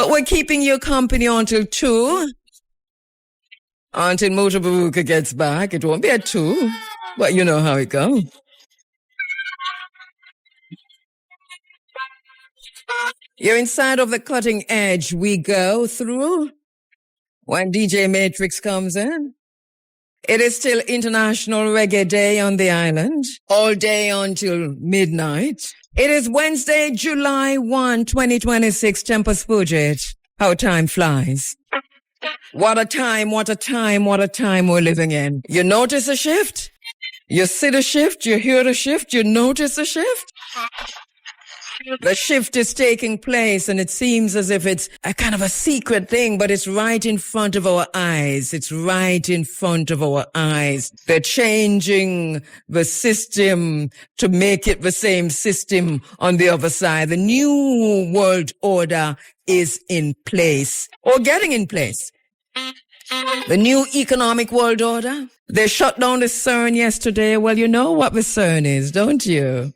But we're keeping you company until 2. Until Motor Baruka gets back. It won't be at 2. But you know how it goes. You're inside of the cutting edge we go through when DJ Matrix comes in. It is still International Reggae Day on the island, all day until midnight. It is Wednesday, July 1, 2026, Tempus Fugit. How time flies. What a time, what a time, what a time we're living in. You notice a shift? You see the shift? You hear the shift? You notice the shift? The shift is taking place, and it seems as if it's a kind of a secret thing, but it's right in front of our eyes. It's right in front of our eyes. They're changing the system to make it the same system on the other side. The new world order is in place, or getting in place. The new economic world order. They shut down the CERN yesterday. Well, you know what the CERN is, don't you?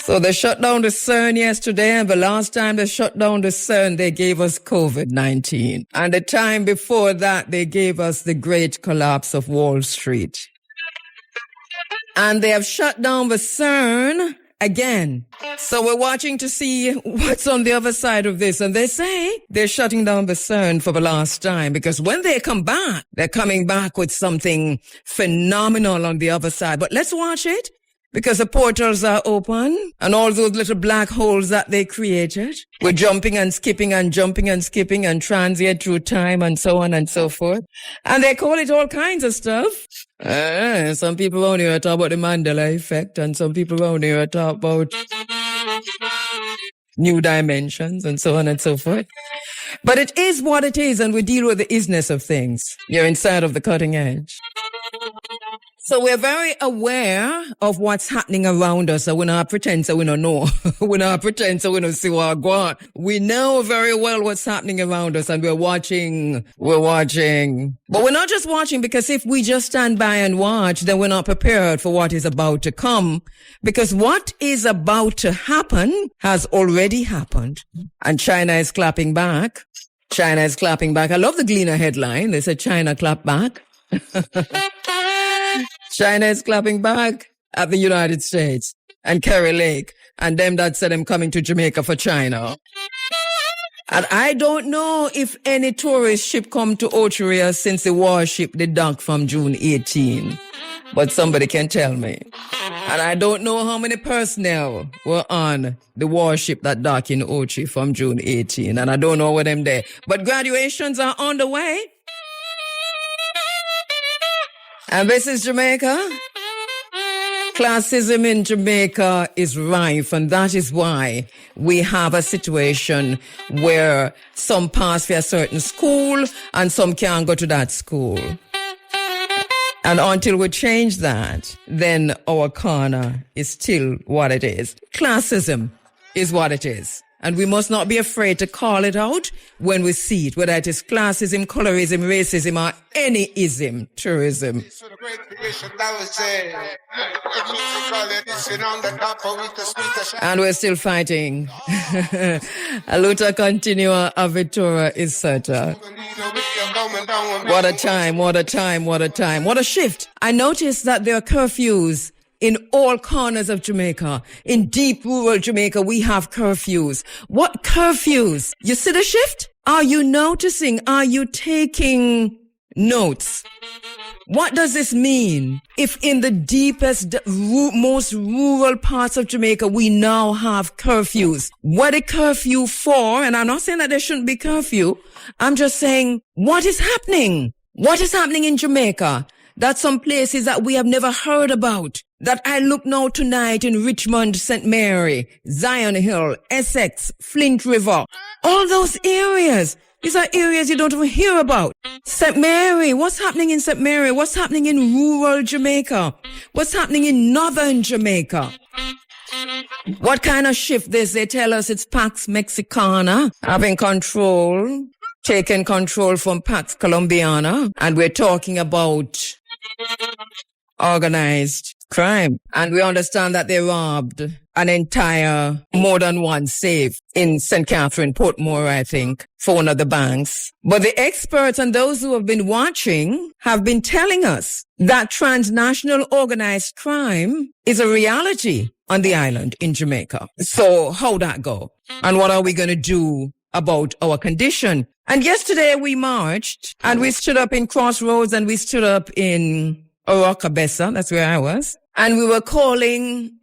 So they shut down the CERN yesterday, and the last time they shut down the CERN, they gave us COVID-19. And the time before that, they gave us the great collapse of Wall Street. And they have shut down the CERN again. So we're watching to see what's on the other side of this. And they say they're shutting down the CERN for the last time, because when they come back, they're coming back with something phenomenal on the other side. But let's watch it. Because the portals are open, and all those little black holes that they created, we're jumping and skipping and jumping and skipping and transient through time and so on and so forth. And they call it all kinds of stuff. Some people around here talk about the Mandela effect, and some people around here talk about new dimensions and so on and so forth. But it is what it is, and we deal with the isness of things. You're inside of the cutting edge. So we're very aware of what's happening around us, so we're not pretend so we don't know. We're not pretend so we don't see what's going on. We know very well what's happening around us, and we're watching. But we're not just watching, because if we just stand by and watch, then we're not prepared for what is about to come. Because what is about to happen has already happened. And China is clapping back. China is clapping back. I love the Gleaner headline. They said China clap back. China is clapping back at the United States and Kerry Lake, and them that said them coming to Jamaica for China. And I don't know if any tourist ship come to Ochiria since the warship did dock from June 18. But somebody can tell me. And I don't know how many personnel were on the warship that docked in Ochi from June 18. And I don't know where them there. But graduations are on the way. And this is Jamaica. Classism in Jamaica is rife, and that is why we have a situation where some pass for a certain school and some can't go to that school. And until we change that, then our corner is still what it is. Classism is what it is. And we must not be afraid to call it out when we see it, whether it is classism, colorism, racism, or any ism, tourism. And we're still fighting. A luta continua, a vittoria is certa. What a time, what a time, what a time. What a shift. I noticed that there are curfews in all corners of Jamaica. In deep rural Jamaica, we have curfews. What curfews? You see the shift? Are you noticing? Are you taking notes? What does this mean? If in the deepest, most rural parts of Jamaica, we now have curfews. What a curfew for? And I'm not saying that there shouldn't be curfew. I'm just saying, what is happening? What is happening in Jamaica? That's some places that we have never heard about. That I look now tonight in Richmond, St. Mary, Zion Hill, Essex, Flint River. All those areas. These are areas you don't even hear about. St. Mary, what's happening in St. Mary? What's happening in rural Jamaica? What's happening in northern Jamaica? What kind of shift this? They tell us it's Pax Mexicana having control, taking control from Pax Colombiana. And we're talking about organized crime. And we understand that they robbed an entire, more than one safe in St. Catherine, Portmore, I think, for one of the banks. But the experts and those who have been watching have been telling us that transnational organized crime is a reality on the island in Jamaica. So how that go? And what are we going to do about our condition? And yesterday we marched and we stood up in Crossroads and we stood up in Orocabessa. That's where I was. And we were calling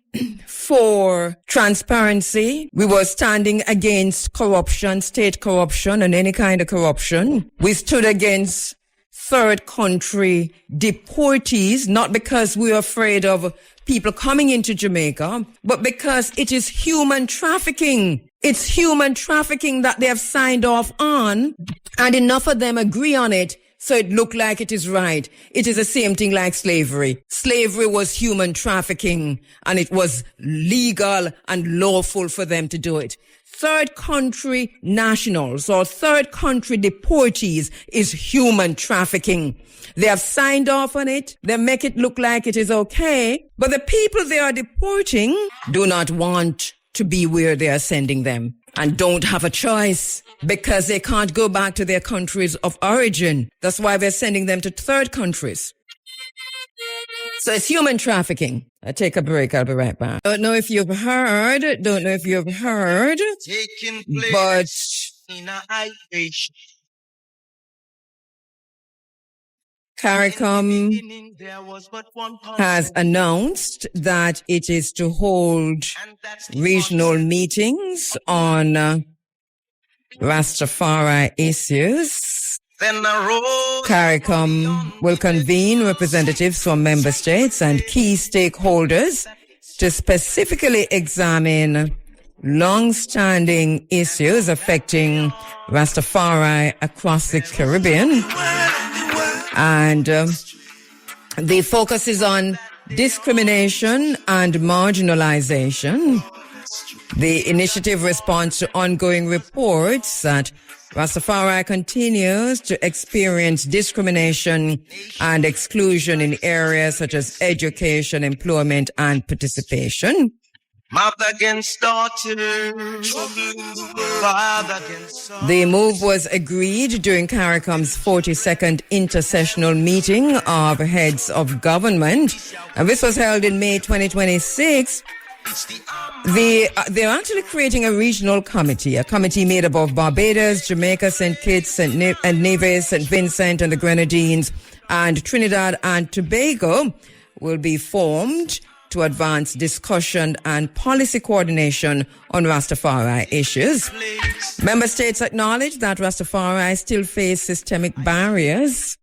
for transparency. We were standing against corruption, state corruption and any kind of corruption. We stood against third country deportees, not because we were afraid of people coming into Jamaica, but because it is human trafficking. It's human trafficking that they have signed off on, and enough of them agree on it, so it looked like it is right. It is the same thing like slavery. Slavery was human trafficking, and it was legal and lawful for them to do it. Third country nationals or third country deportees is human trafficking. They have signed off on it. They make it look like it is okay. But the people they are deporting do not want to be where they are sending them and don't have a choice because they can't go back to their countries of origin. That's why we're sending them to third countries. So it's human trafficking. I take a break. I'll be right back. Don't know if you've heard, but CARICOM has announced that it is to hold regional meetings on Rastafari issues. CARICOM will convene representatives from member states and key stakeholders to specifically examine long-standing issues affecting Rastafari across the Caribbean. And the focus is on discrimination and marginalization. The initiative responds to ongoing reports that Rastafari continues to experience discrimination and exclusion in areas such as education, employment, and participation. Mother against daughter, father against son. The move was agreed during CARICOM's 42nd intersessional meeting of heads of government, and this was held in May 2026. They're actually creating a regional committee, a committee made up of Barbados, Jamaica, St. Kitts and Nevis, St. Vincent and the Grenadines, and Trinidad and Tobago will be formed to advance discussion and policy coordination on Rastafari issues. Member states acknowledge that Rastafari still face systemic barriers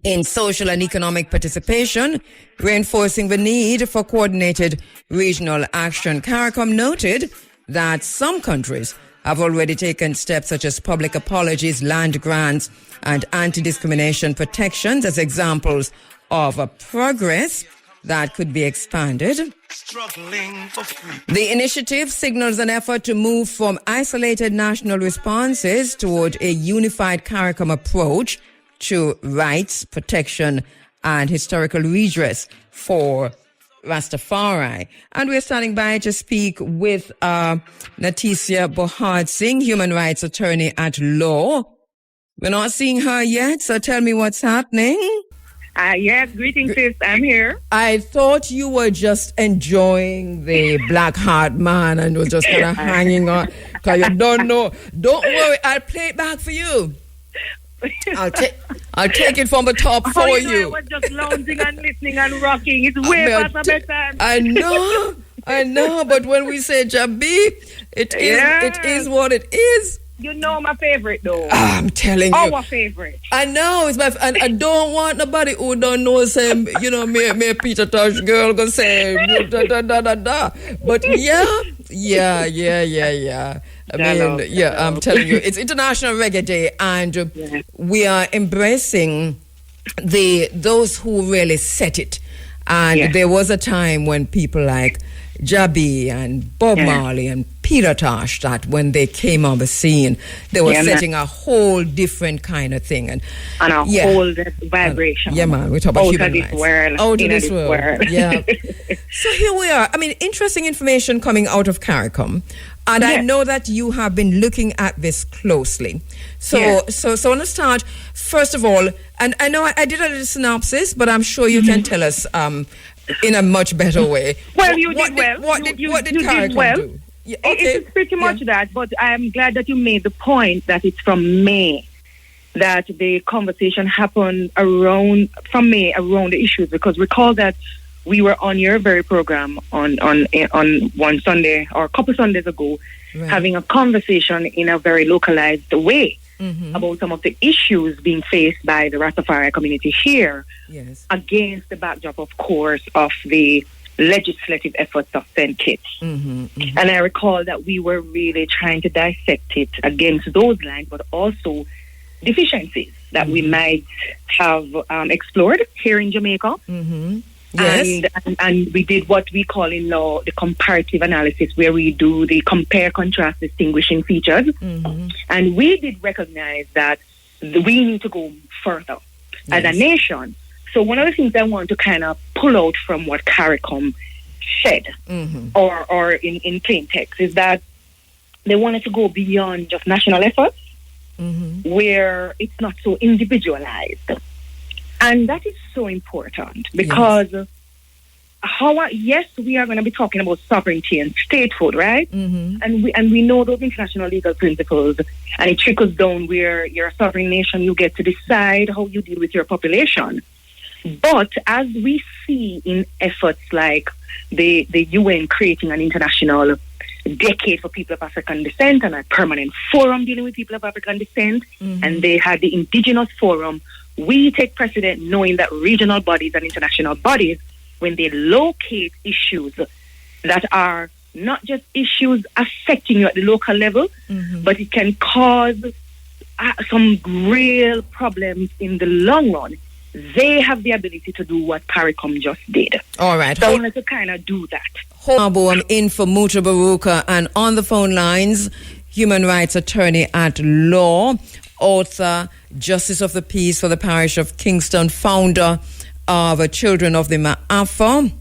in social and economic participation, reinforcing the need for coordinated regional action. CARICOM noted that some countries have already taken steps such as public apologies, land grants, and anti-discrimination protections as examples of a progress that could be expanded. The initiative signals an effort to move from isolated national responses toward a unified CARICOM approach to rights, protection, and historical redress for Rastafari. And we're standing by to speak with Natisha Bohard Singh, human rights attorney at law. We're not seeing her yet, so tell me what's happening. Yes, greetings, sis. I'm here. I thought you were just enjoying the Black Heart Man and was just kind of hanging on because you don't know. Don't worry, I'll play it back for you. I'll take it from the top for you. I was just lounging and listening and rocking. It's way past the bedtime. I know, but when we say Jabi, it is what it is. You know my favorite, though. I'm telling you. Our favorite. I know. It's my and I don't want nobody who don't know, say, me Peter Tosh girl gonna say, da. But yeah. I'm telling you, it's International Reggae Day, and we are embracing those who really set it. And there was a time when people like, Jabi and Bob Marley and Peter Tosh, that when they came on the scene, they were setting a whole different kind of thing. And a whole vibration. Yeah, man. We talk about human rights. Out of this world. Yeah. So here we are. I mean, interesting information coming out of CARICOM. And I know that you have been looking at this closely. So I want to start, first of all, and I know I did a little synopsis, but I'm sure you can tell us in a much better way. Well, you did well. What did CARICOM do? Yeah, okay. It's pretty much that, but I'm glad that you made the point that it's from May that the conversation happened around the issues, because recall that we were on your very program on one Sunday or a couple Sundays ago, having a conversation in a very localized way about some of the issues being faced by the Rastafari community here, against the backdrop, of course, of the legislative efforts of St. Kitts. And I recall that we were really trying to dissect it against those lines, but also deficiencies that we might have explored here in Jamaica. Yes. And we did what we call in law the comparative analysis, where we do the compare, contrast, distinguishing features. And we did recognize that we need to go further as a nation. So one of the things I want to kind of pull out from what CARICOM said, or in plain text, is that they wanted to go beyond just national efforts, where it's not so individualized. And that is so important, because we are going to be talking about sovereignty and statehood, right? And we know those international legal principles, and it trickles down where you're a sovereign nation, you get to decide how you deal with your population. But as we see in efforts like the UN creating an international decade for people of African descent and a permanent forum dealing with people of African descent, and they had the indigenous forum, we take precedent knowing that regional bodies and international bodies, when they locate issues that are not just issues affecting you at the local level, but it can cause some real problems in the long run, they have the ability to do what CARICOM just did. All right. So I wanted to kind of do that. I'm in for Muta Baruka, and on the phone lines, human rights attorney at law, author, Justice of the Peace for the Parish of Kingston, founder of Children of the Ma'afa,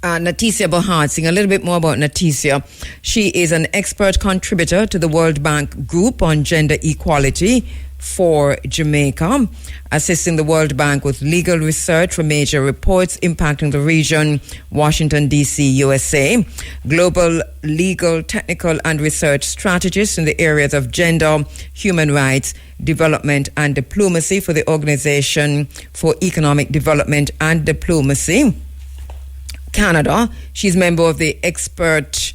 Natisia Bahad. Sing a little bit more about Natisia. She is an expert contributor to the World Bank Group on Gender Equality for Jamaica, assisting the World Bank with legal research for major reports impacting the region, Washington, D.C., USA, global legal, technical, and research strategist in the areas of gender, human rights, development, and diplomacy for the Organization for Economic Development and Diplomacy, Canada. She's member of the expert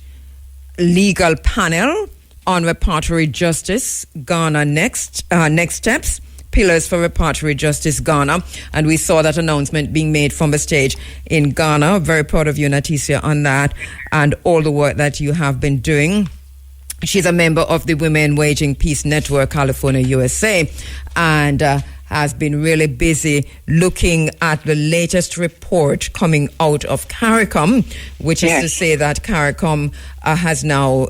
legal panel on reparatory justice, Ghana Next Steps, Pillars for Reparatory Justice, Ghana. And we saw that announcement being made from the stage in Ghana. Very proud of you, Natisia, on that and all the work that you have been doing. She's a member of the Women Waging Peace Network, California, USA, and has been really busy looking at the latest report coming out of CARICOM, which is to say that CARICOM has now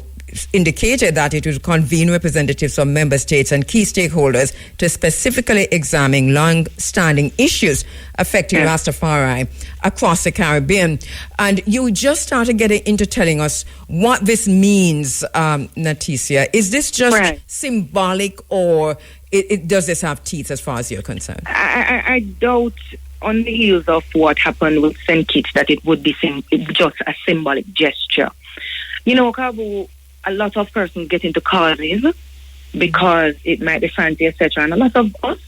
indicated that it would convene representatives from member states and key stakeholders to specifically examine long-standing issues affecting Rastafari across the Caribbean. And you just started getting into telling us what this means, Natisia. Is this just symbolic, or does this have teeth as far as you're concerned? I doubt, on the heels of what happened with St. Kitts, that it would be just a symbolic gesture. You know, Kabu, a lot of persons get into causes because it might be fancy, etc. And a lot of us,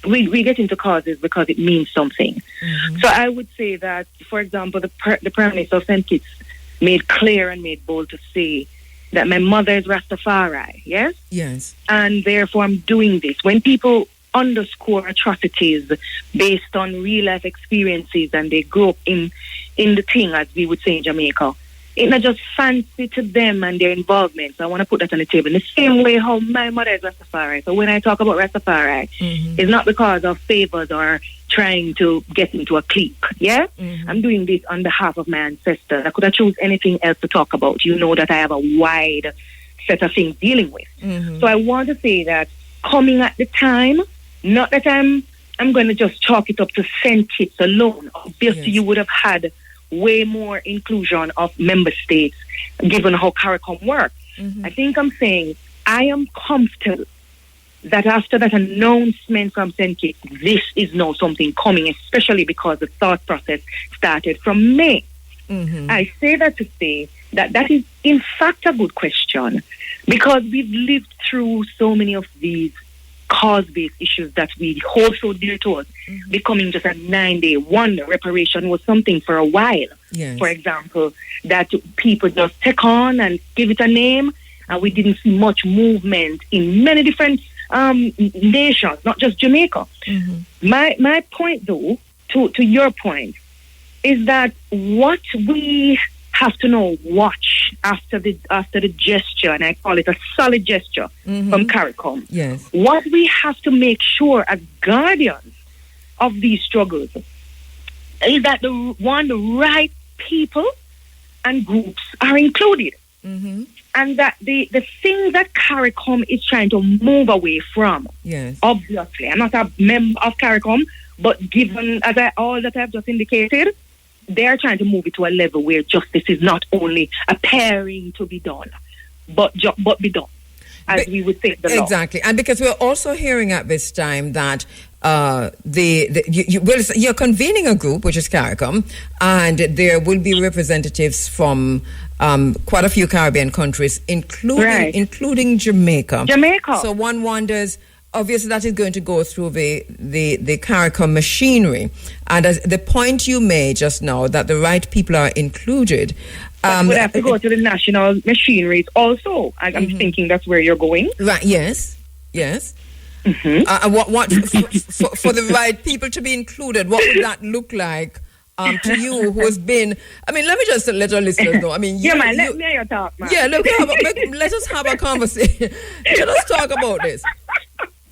we get into causes because it means something. So I would say that, for example, the Prime Minister of St. Kitts made clear and made bold to say that my mother is Rastafari, yes? Yes. And therefore I'm doing this. When people underscore atrocities based on real life experiences and they grow up in the thing, as we would say in Jamaica, it's not just fancy to them and their involvement. So I want to put that on the table. In the same way how my mother is Rastafari. So when I talk about Rastafari, it's not because of favors or trying to get into a clique. Yeah? I'm doing this on behalf of my ancestors. I could have chosen anything else to talk about. You know that I have a wide set of things dealing with. So I want to say that coming at the time, not that I'm going to just chalk it up to St. Kitts alone. Obviously, you would have had way more inclusion of member states, given how CARICOM works. I think I'm saying I am comfortable that after that announcement from St. Kitts, this is now something coming, especially because the thought process started from May. I say that to say that is in fact a good question, because we've lived through so many of these cause-based issues that we hold so dear to us, becoming just a 9-day wonder. Reparation was something for a while. For example, that people just take on and give it a name, and we didn't see much movement in many different nations, not just Jamaica. My point, though, to your point, is that what we have to now watch after the gesture, and I call it a solid gesture from CARICOM. What we have to make sure as guardians of these struggles is that the right people and groups are included. And that the thing that CARICOM is trying to move away from, obviously, I'm not a member of CARICOM, but given all that I've just indicated, they're trying to move it to a level where justice is not only appearing to be done, but be done, as we would say the law. Exactly. And because we're also hearing at this time that you're convening a group, which is CARICOM, and there will be representatives from quite a few Caribbean countries, including Jamaica. So one wonders, obviously that is going to go through the CARICOM machinery. And as the point you made just now, that the right people are included. We have to go to the national machineries also. I'm thinking that's where you're going. Right, yes. What for the right people to be included, what would that look like to you, who has been? I mean, let me just let our listeners know. I mean, let me hear your talk, man. Yeah, look, let us have a conversation. Let us talk about this.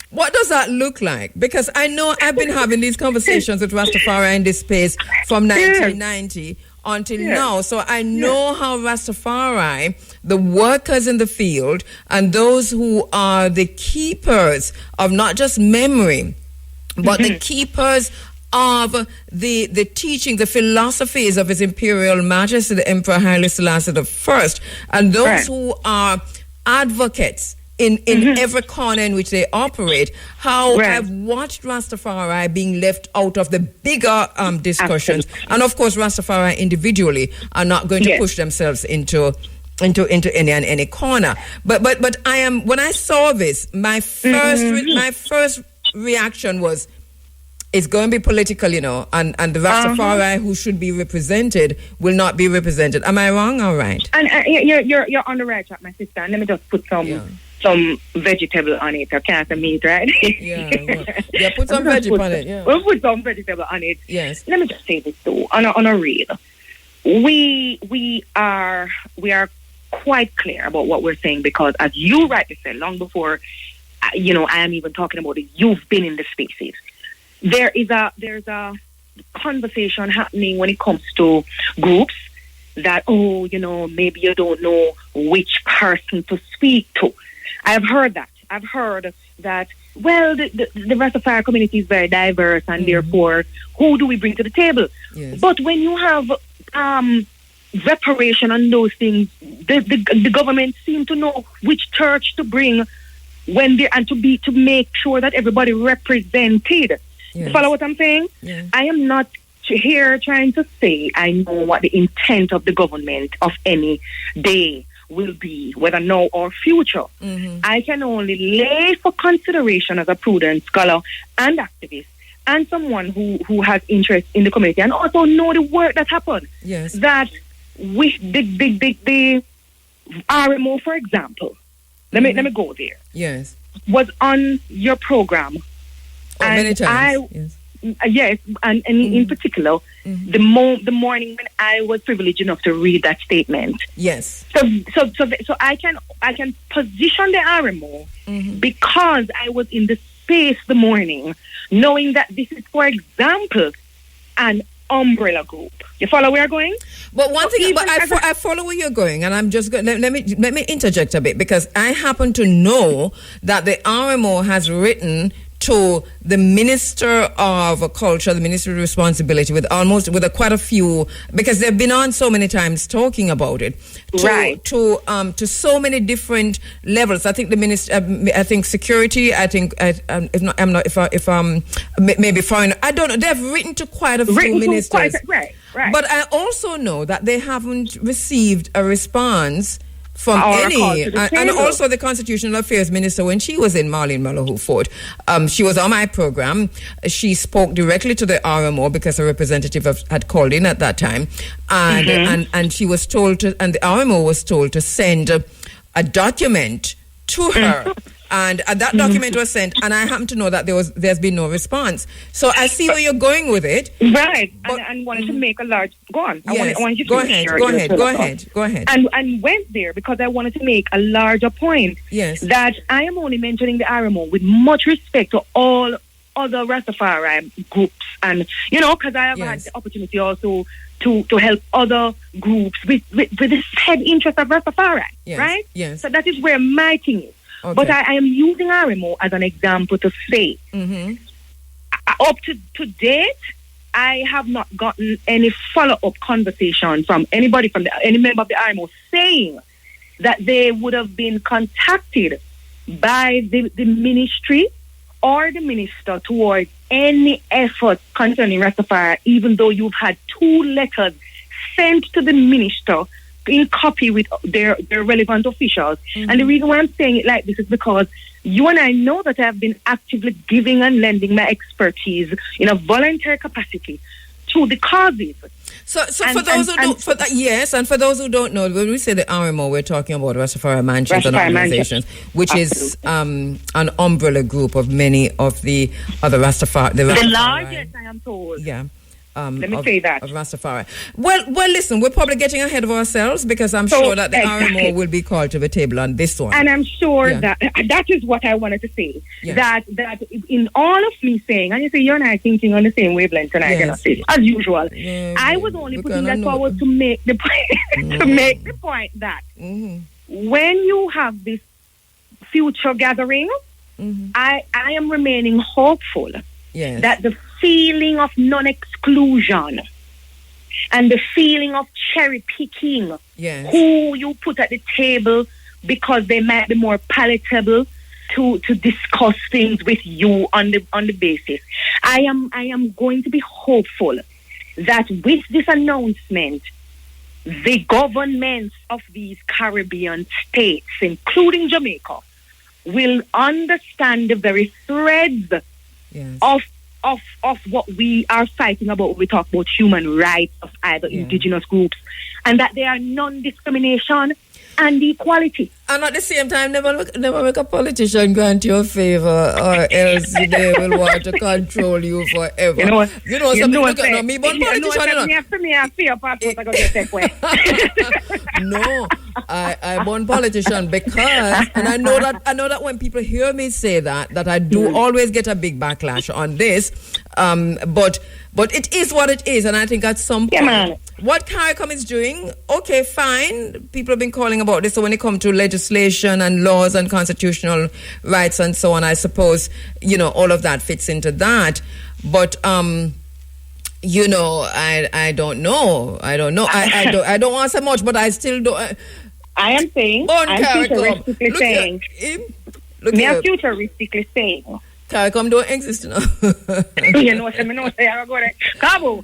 What does that look like? Because I know I've been having these conversations with Rastafari in this space from 1990 until now. So I know how Rastafari, the workers in the field, and those who are the keepers of not just memory, but the keepers of the teaching, the philosophies of His Imperial Majesty, the Emperor Haile Selassie I, and those who are advocates in every corner in which they operate, how I've watched Rastafari being left out of the bigger discussions. And of course, Rastafari individually are not going to push themselves into any corner. But I am, when I saw this, my first reaction was, it's going to be political, and the Rastafari who should be represented will not be represented. Am I wrong or right? And you're on the right track, my sister. And let me just put some vegetable on it, or can't meat, right? Put some veggie on it. We'll put some vegetable on it. Yes. Let me just say this though, on a real, we are quite clear about what we're saying, because as you rightly said, long before I am even talking about it, you've been in the spaces. There's a conversation happening when it comes to groups that, maybe you don't know which person to speak to. I've heard that. I've heard that, well, the Rastafari community is very diverse, and therefore, who do we bring to the table? Yes. But when you have reparation on those things, the government seem to know which church to bring to make sure that everybody represented. Yes. You follow what I'm saying? Yes. I am not here trying to say I know what the intent of the government of any day will be, whether now or future. I can only lay for consideration as a prudent scholar and activist, and someone who has interest in the community, and also know the work that happened. Yes. That with the RMO, for example, let me go there. Yes. Was on your program. Many times. Yes, and in particular, the morning when I was privileged enough to read that statement. Yes. So I can position the RMO because I was in the space the morning, knowing that this is, for example, an umbrella group. You follow where I'm going? But one thing, but I follow where you're going, and I'm just going. Let me interject a bit, because I happen to know that the RMO has written to the Minister of Culture, the Minister of Responsibility, with quite a few, because they've been on so many times talking about it, to so many different levels. I think the minister, I think security, I think if maybe foreign, I don't know. They've written to quite a few ministers, right. But I also know that they haven't received a response from any, and also the Constitutional Affairs Minister, when she was in Marlene Malahoo Ford, she was on my program. She spoke directly to the RMO because a representative had called in at that time, and she was told to, and the RMO was told to send a document to her. And that document was sent, and I happen to know that there's been no response. So I see where you're going with it. Right, and wanted to make a large... Go on. Yes. I want you to go ahead. And went there because I wanted to make a larger point. Yes. That I am only mentioning the RMO with much respect to all other Rastafari groups. And, because I have had the opportunity also to help other groups with the said interest of Rastafari, right? Yes. So that is where my thing is. Okay. But I am using RMO as an example to say, up to date, I have not gotten any follow-up conversation from anybody, from any member of the RMO, saying that they would have been contacted by the ministry or the minister towards any effort concerning Rastafari, even though you've had 2 letters sent to the minister in copy with their relevant officials. And the reason why I'm saying it like this is because you and I know that I've been actively giving and lending my expertise in a voluntary capacity to the causes. So for those who don't know, when we say the RMO, we're talking about Rastafari Mansions and Organizations, which is an umbrella group of many of the other Rastafari. The largest, I am told. Yeah. Let me say that. Of Rastafari. Well, listen, we're probably getting ahead of ourselves, because I'm sure that the RMO will be called to the table on this one. And I'm sure that is what I wanted to say. That in all of me saying, and you say you and I thinking on the same wavelength tonight, as usual. I was only putting that forward to make the point, the point that when you have this future gathering, I am remaining hopeful that the feeling of non-exclusion and the feeling of cherry picking who you put at the table because they might be more palatable to discuss things with you on the basis. I am going to be hopeful that with this announcement, the governments of these Caribbean states, including Jamaica, will understand the very threads of what we are fighting about when we talk about human rights of either indigenous groups, and that there are non-discrimination and equality. And at the same time, never make a politician grant you a favor, or else they will want to control you forever. Me, but politician, No, I born politician because, and I know that when people hear me say that I do always get a big backlash on this. But it is what it is, and I think at some point, what CARICOM is doing, okay, fine. People have been calling about this. So when it comes to legislation and laws and constitutional rights and so on, I suppose, all of that fits into that. But, I don't know. I don't want so much, but I still don't. I am saying, I'm futuristically saying. Me are futuristically saying. CARICOM don't exist now. Cabo.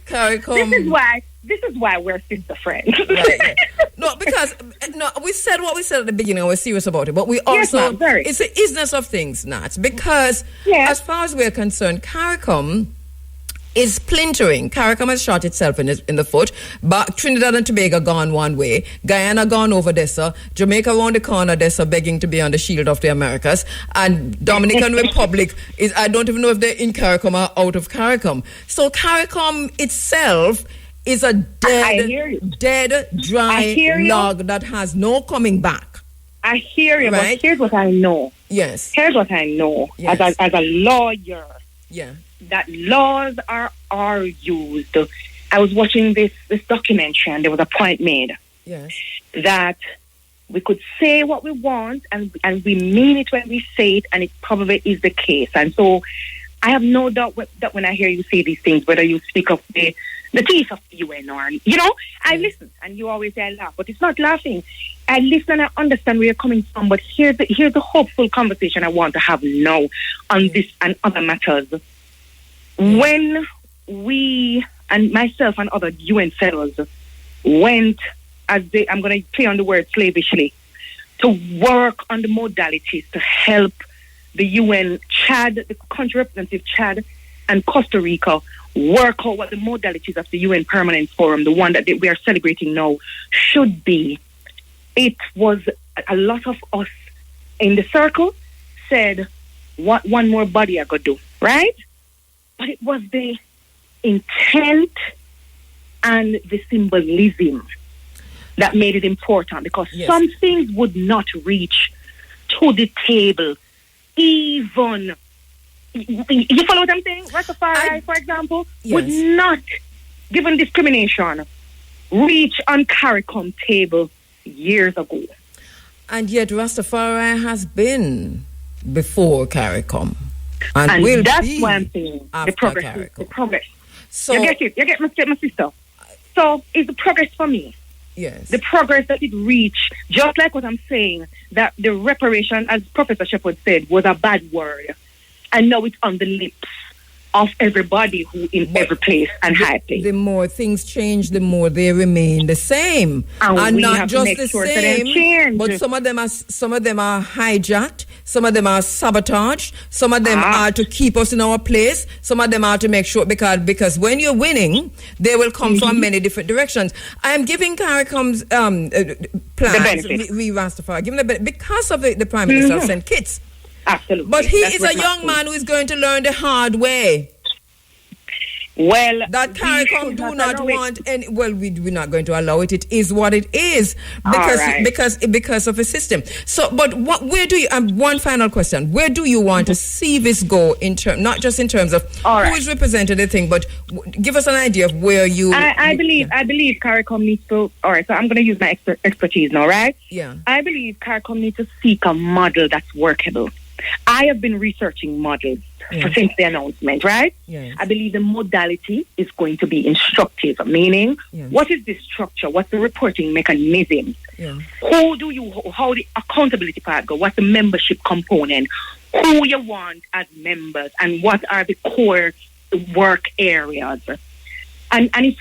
CARICOM. This is why we're sister friends. Right. No, because we said what we said at the beginning, and we're serious about it. But we also, it's the isness of things, Nat. Because as far as we're concerned, CARICOM is splintering. CARICOM has shot itself in the foot. But Trinidad and Tobago gone one way. Guyana gone over there, sir. Jamaica around the corner there, sir, begging to be on the shield of the Americas. And Dominican Republic is, I don't even know if they're in CARICOM or out of CARICOM. So CARICOM itself is a dead, dry log that has no coming back. I hear you, right? But here's what I know. Yes. Here's what I know as a lawyer. Yeah. That laws are used. I was watching this documentary and there was a point made. Yes. That we could say what we want and we mean it when we say it, and it probably is the case. And so I have no doubt that when I hear you say these things, whether you speak of the teeth of the UN or, I listen, and you always say I laugh, but it's not laughing. I listen and I understand where you're coming from, but here's the hopeful conversation I want to have now on this and other matters. When we, and myself and other UN fellows, went, I'm going to play on the word slavishly, to work on the modalities to help the UN, Chad, the country representative Chad and Costa Rica, work out what the modalities of the UN Permanent Forum, the one that we are celebrating now, should be. It was a lot of us in the circle said, what one more body I could do, right? But it was the intent and the symbolism that made it important, because some things would not reach to the table, even. You follow what I'm saying? Rastafari, for example, would not, given discrimination, reach on CARICOM table years ago. And yet Rastafari has been before CARICOM. And will that's be why I'm saying after the progress. CARICOM. The progress. So, you get it? You get my sister? So it's the progress for me. Yes. The progress that it reached, just like what I'm saying, that the reparation, as Professor Shepherd said, was a bad word. And now it's on the lips of everybody who in every place and high place. The more things change, the more they remain the same, and not just the same. But some of them are hijacked. Some of them are sabotaged. Some of them are to keep us in our place. Some of them are to make sure because when you're winning, they will come from many different directions. I am giving CARICOM's plans, Rastafari, giving the because of the Prime Minister sent kits. Absolutely. But he is a young man who is going to learn the hard way. Well, that CARICOM do not want any. Well, we're not going to allow it. It is what it is because of a system. So, but where do you? One final question: where do you want to see this go not just in terms of who is representing the thing, but give us an idea of where you. I believe CARICOM needs to. All right, so I'm going to use my expertise now, right? Yeah. I believe CARICOM needs to seek a model that's workable. I have been researching models since the announcement, right? Yes. I believe the modality is going to be instructive, meaning what is the structure? What's the reporting mechanism? Yeah. How the accountability part go? What's the membership component? Who you want as members? And what are the core work areas? And if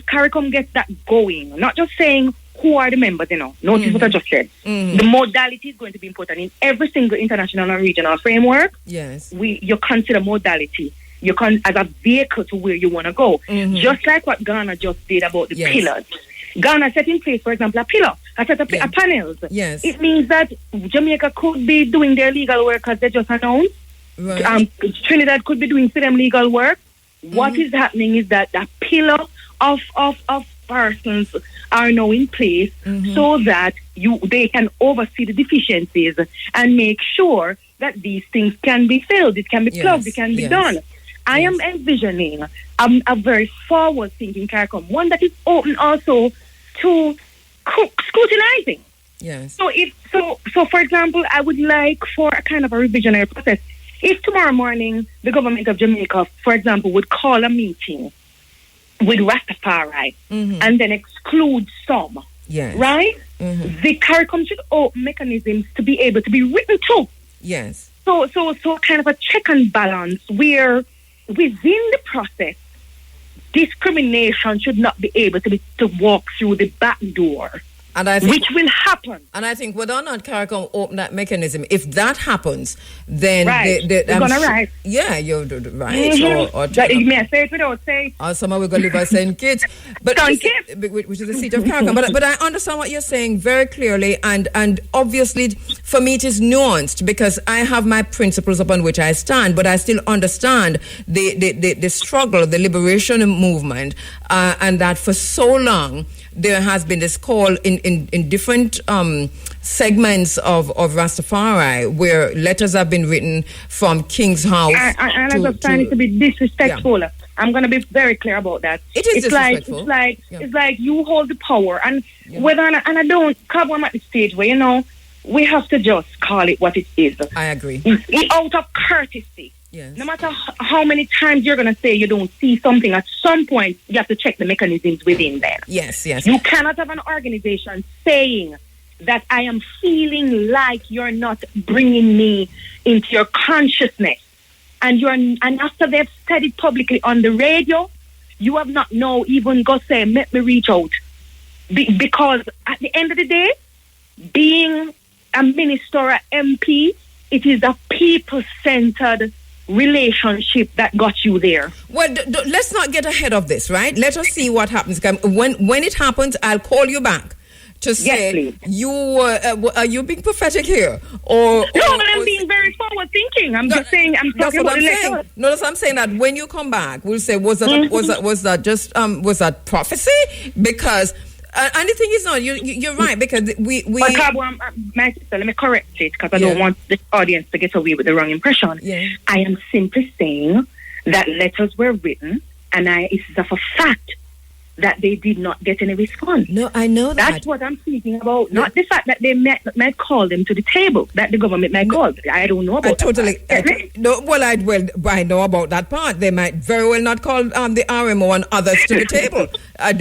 CARICOM gets that going, not just saying who are the members, notice what I just said. The modality is going to be important in every single international and regional framework. Yes. You consider modality as a vehicle to where you want to go. Just like what Ghana just did about the pillars. Ghana set in place, for example, a pillar. I set up a panels. Yes. It means that Jamaica could be doing their legal work as they just announced. Right. Trinidad could be doing them legal work. What is happening is that the pillar of persons are now in place so that they can oversee the deficiencies and make sure that these things can be filled, it can be plugged, it can be done. I am envisioning a very forward-thinking CARICOM, one that is open also to scrutinizing. Yes. So for example, I would like for a kind of a revisionary process. If tomorrow morning the government of Jamaica, for example, would call a meeting with Rastafari and then exclude some, right? The CARICOM should open mechanisms to be able to be written to. Yes. So kind of a check and balance where within the process, discrimination should not be able to walk through the back door. And I think, which will happen. And I think whether or not CARICOM open that mechanism, if that happens, then They're going to rise. Yeah, you're right. Mm-hmm. May I say it without saying? Or somehow we're going to live by St. Kitts. But which is the seat of CARICOM. But I understand what you're saying very clearly. And obviously, for me, it is nuanced because I have my principles upon which I stand. But I still understand the struggle, the liberation movement, and that for so long, there has been this call in different segments of Rastafari where letters have been written from King's House. And I just find it to be disrespectful. Yeah. I'm going to be very clear about that. It is disrespectful. It's like you hold the power. And whether and I don't, because I'm at the stage where, we have to just call it what it is. I agree. Out of courtesy. Yes. No matter how many times you're going to say you don't see something, at some point you have to check the mechanisms within there. Yes. You cannot have an organization saying that I am feeling like you're not bringing me into your consciousness. And after they've said it publicly on the radio, you have not now even got to say, let me reach out. Because at the end of the day, being a minister or MP, it is a people-centered relationship that got you there. Well, let's not get ahead of this, right? Let us see what happens. When it happens, I'll call you back to say, are you being prophetic here? No, but I'm being very forward thinking. I'm just saying, I'm talking about the letter. No, that's what I'm saying, that when you come back, we'll say, was that prophecy? Because and the thing is, you're right, because we my sister, let me correct it, because I don't want the audience to get away with the wrong impression. Yeah. I am simply saying that letters were written, and it is of a fact that they did not get any response. No, I know that. That's what I'm speaking about. Not the fact that they might call them to the table, that the government might call. I don't know about that. I know about that part. They might very well not call the RMO and others to the table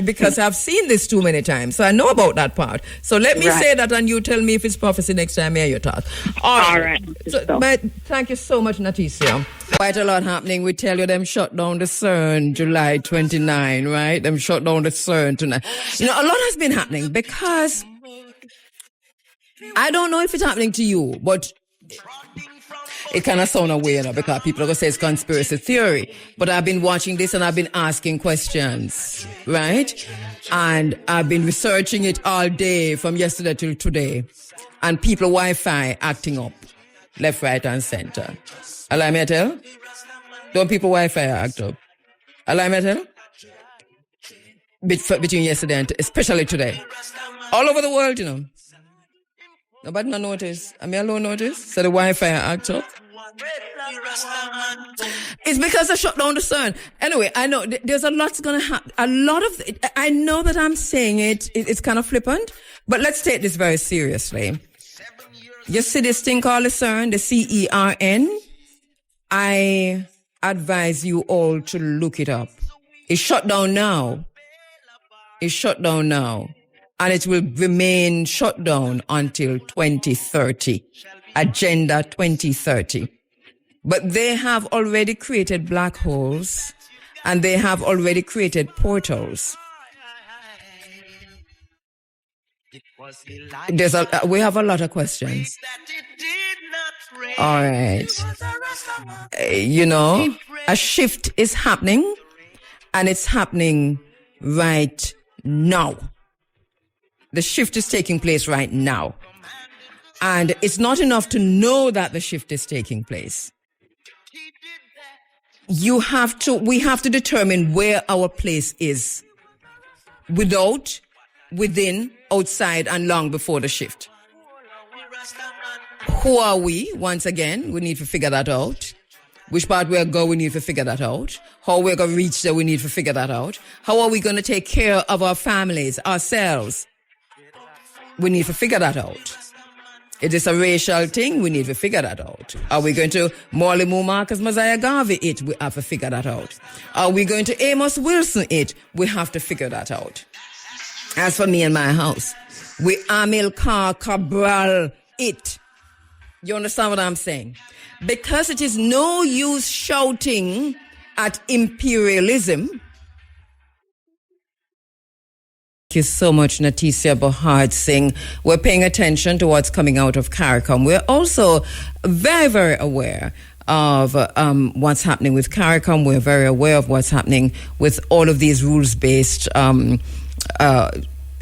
because I've seen this too many times. So I know about that part. So let me say that, and you tell me if it's prophecy next time I hear your talk. All right. But thank you so much, Natisha. Quite a lot happening. We tell you them shut down the CERN July 29, right? Them shut down the CERN tonight. A lot has been happening because I don't know if it's happening to you, but it kind of sounds weird because people are going to say it's conspiracy theory. But I've been watching this and I've been asking questions, right? And I've been researching it all day from yesterday till today. And people Wi-Fi acting up, left, right, and center. Allow me to tell? Don't people Wi-Fi act up? Allow me to tell? Between yesterday and especially today. All over the world, Nobody no notice. I mean, alone notice. So the Wi-Fi act up. It's because I shut down the CERN. Anyway, I know there's a lot's going to happen. I know that I'm saying it's kind of flippant, but let's take this very seriously. You see this thing called the CERN, the CERN? I advise you all to look it up. It's shut down now. And it will remain shut down until 2030. Agenda 2030. But they have already created black holes and they have already created portals. We have a lot of questions. All right. A shift is happening, and it's happening right now. The shift is taking place right now. And it's not enough to know that the shift is taking place. We have to determine where our place is. Without, within, outside, and long before the shift. Who are we? Once again, we need to figure that out. Which part we're going, we need to figure that out. How we're going to reach there, we need to figure that out. How are we going to take care of our families, ourselves? We need to figure that out. Is this a racial thing? We need to figure that out. Are we going to Morley Moo Marcus Mosiah Garvey it? We have to figure that out. Are we going to Amos Wilson it? We have to figure that out. As for me and my house, we Amilcar Cabral it. You understand what I'm saying? Because it is no use shouting at imperialism. Thank you so much, Natisia Bahad Singh. We're paying attention to what's coming out of CARICOM. We're also very, very aware of what's happening with CARICOM. We're very aware of what's happening with all of these rules-based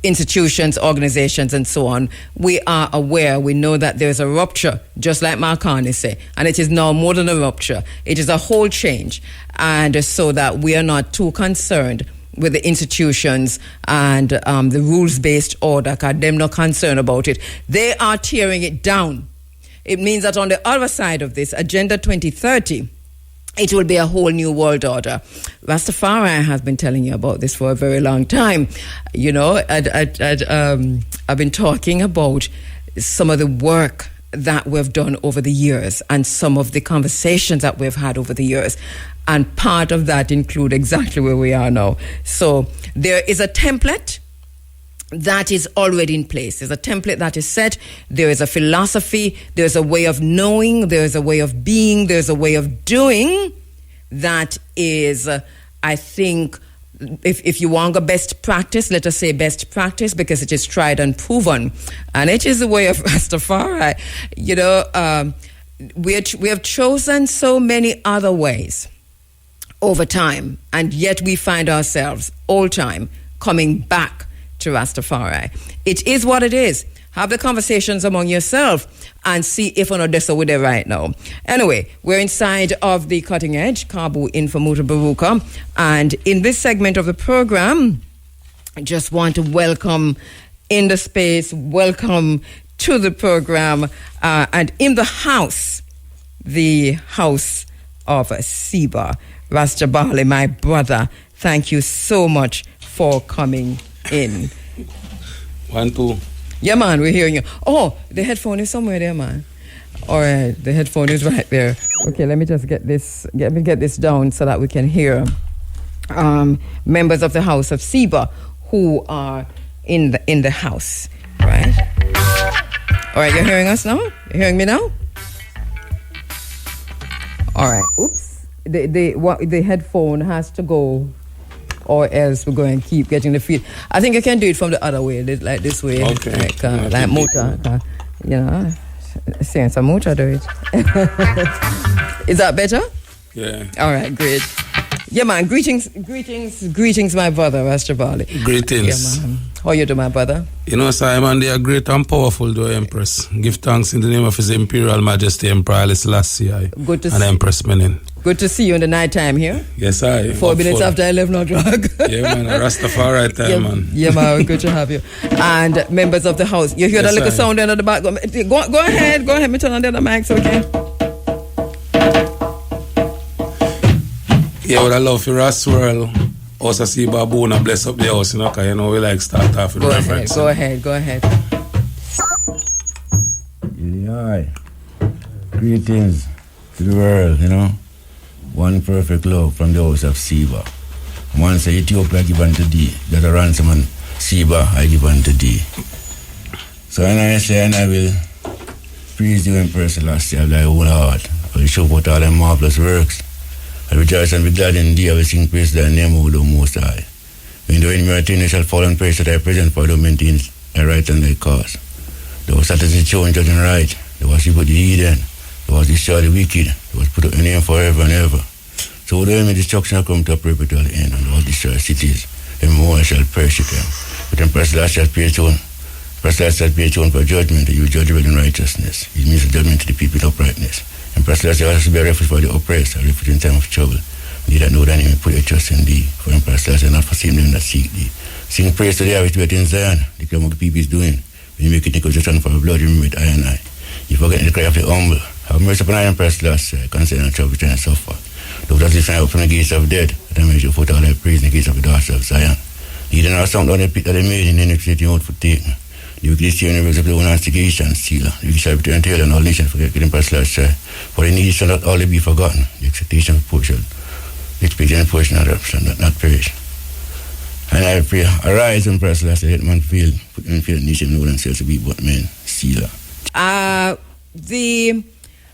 institutions, organizations, and so on. We are aware. We know that there's a rupture, just like Marcani say, and it is now more than a rupture. It is a whole change, and so that we are not too concerned with the institutions and the rules-based order, because they're not concerned about it. They are tearing it down. It means that on the other side of this, Agenda 2030, it will be a whole new world order. Rastafari has been telling you about this for a very long time. You know, I've been talking about some of the work that we've done over the years and some of the conversations that we've had over the years. And part of that include exactly where we are now. So there is a template that is already in place. There's a template that is set. There is a philosophy. There's a way of knowing. There's a way of being. There's a way of doing that is, I think, if you want a best practice, let us say best practice, because it is tried and proven. And it is the way of Rastafari. You know, we have chosen so many other ways over time, and yet we find ourselves all time coming back to Rastafari. It is what it is. Have the conversations among yourself and see if or not this with it right now. Anyway, we're inside of the Cutting Edge, Kabu in for Muta Baruka. And in this segment of the program, I just want to welcome in the space, welcome to the program, and in the house of Siba. Rasta Bali, my brother, thank you so much for coming in. 1, 2. Yeah, man, we're hearing you. Oh, the headphone is somewhere there, man. All right, the headphone is right there. Okay, let me just get this down so that we can hear members of the House of Siba who are in the house, right? All right, you're hearing us now? You're hearing me now? All right. Oops. The headphone has to go, or else we're going to keep getting the feed. I think you can do it from the other way, like this way. Okay. Like motor. You know, saying some motor do it. Is that better? Yeah. All right, great. Yeah, man. Greetings, my brother, Rasta Bali. Greetings. Yeah, man. How you do, my brother? You know, Simon, they are great and powerful, though, Empress. Give thanks in the name of His Imperial Majesty, Emperor Haile Selassie Good to and see. Empress Menin. Good to see you in the night time here. Yes, I. 4 minutes after 11 o'clock. Yeah, man. Rastafari time, yeah, man. Yeah, man. Good to have you. And members of the house. You hear Yes, that little I. sound there at the back? Go ahead. Go ahead. Me turn on the other mics, okay? Yeah, what I love for Rastwirl, also see Babuna bless up the house, you know, because, you know, we like start off with reference. Go ahead. Yeah. Greetings to the world, you know. One perfect love from the House of Siba. One say Ethiopia give unto thee, that a ransom and Siba I give unto thee. So and I say, and I will praise you in person last year of thy whole heart. I will show forth all thy marvelous works. I rejoice and be glad in thee. I will sing praise to thy name, O thou most high. When the enemy thing shall fall and praise to thy presence, for thou maintain thy right and thy cause. Thou sattest the show in judging right. Thou hast put the heathen. Thou hast destroyed the wicked. Thou hast put up your name forever and ever. So the enemy destruction shall come to a perpetual end, and thou hast destroyed cities. And more shall perish with them. But then press last shall pay tone. Press last shall pay tone for judgment, and you judge well in righteousness. It means a judgment to the people in uprightness. And press last shall also be a refuge for the oppressed, a refuge in time of trouble. They that know thy name put your trust in thee. For in press last shall not forsake them that seek thee. Sing praise to thee, which wait in Zion. Declare what the people is doing. When you make it negotiation for blood, you remember it I and I. You forget the cry of the humble. Have mercy upon I and press last, concerning the trouble trying to suffer. Thou dost lift up from the gates of death, that I may show forth all thy praise in the gates of the daughters of Zion. Lead in our sound down the pit that they made, in the iniquity out for taken. The wicked steer in the rose of the one instigation, stealer. The wicked shall return tail, and all nations forget getting press last. For the needy shall not all be forgotten. The expectation of portion, the expectation of portion shall not perish. And I pray, arise and press last, let man fail, put men fail, nation know themselves to be but men, stealer. The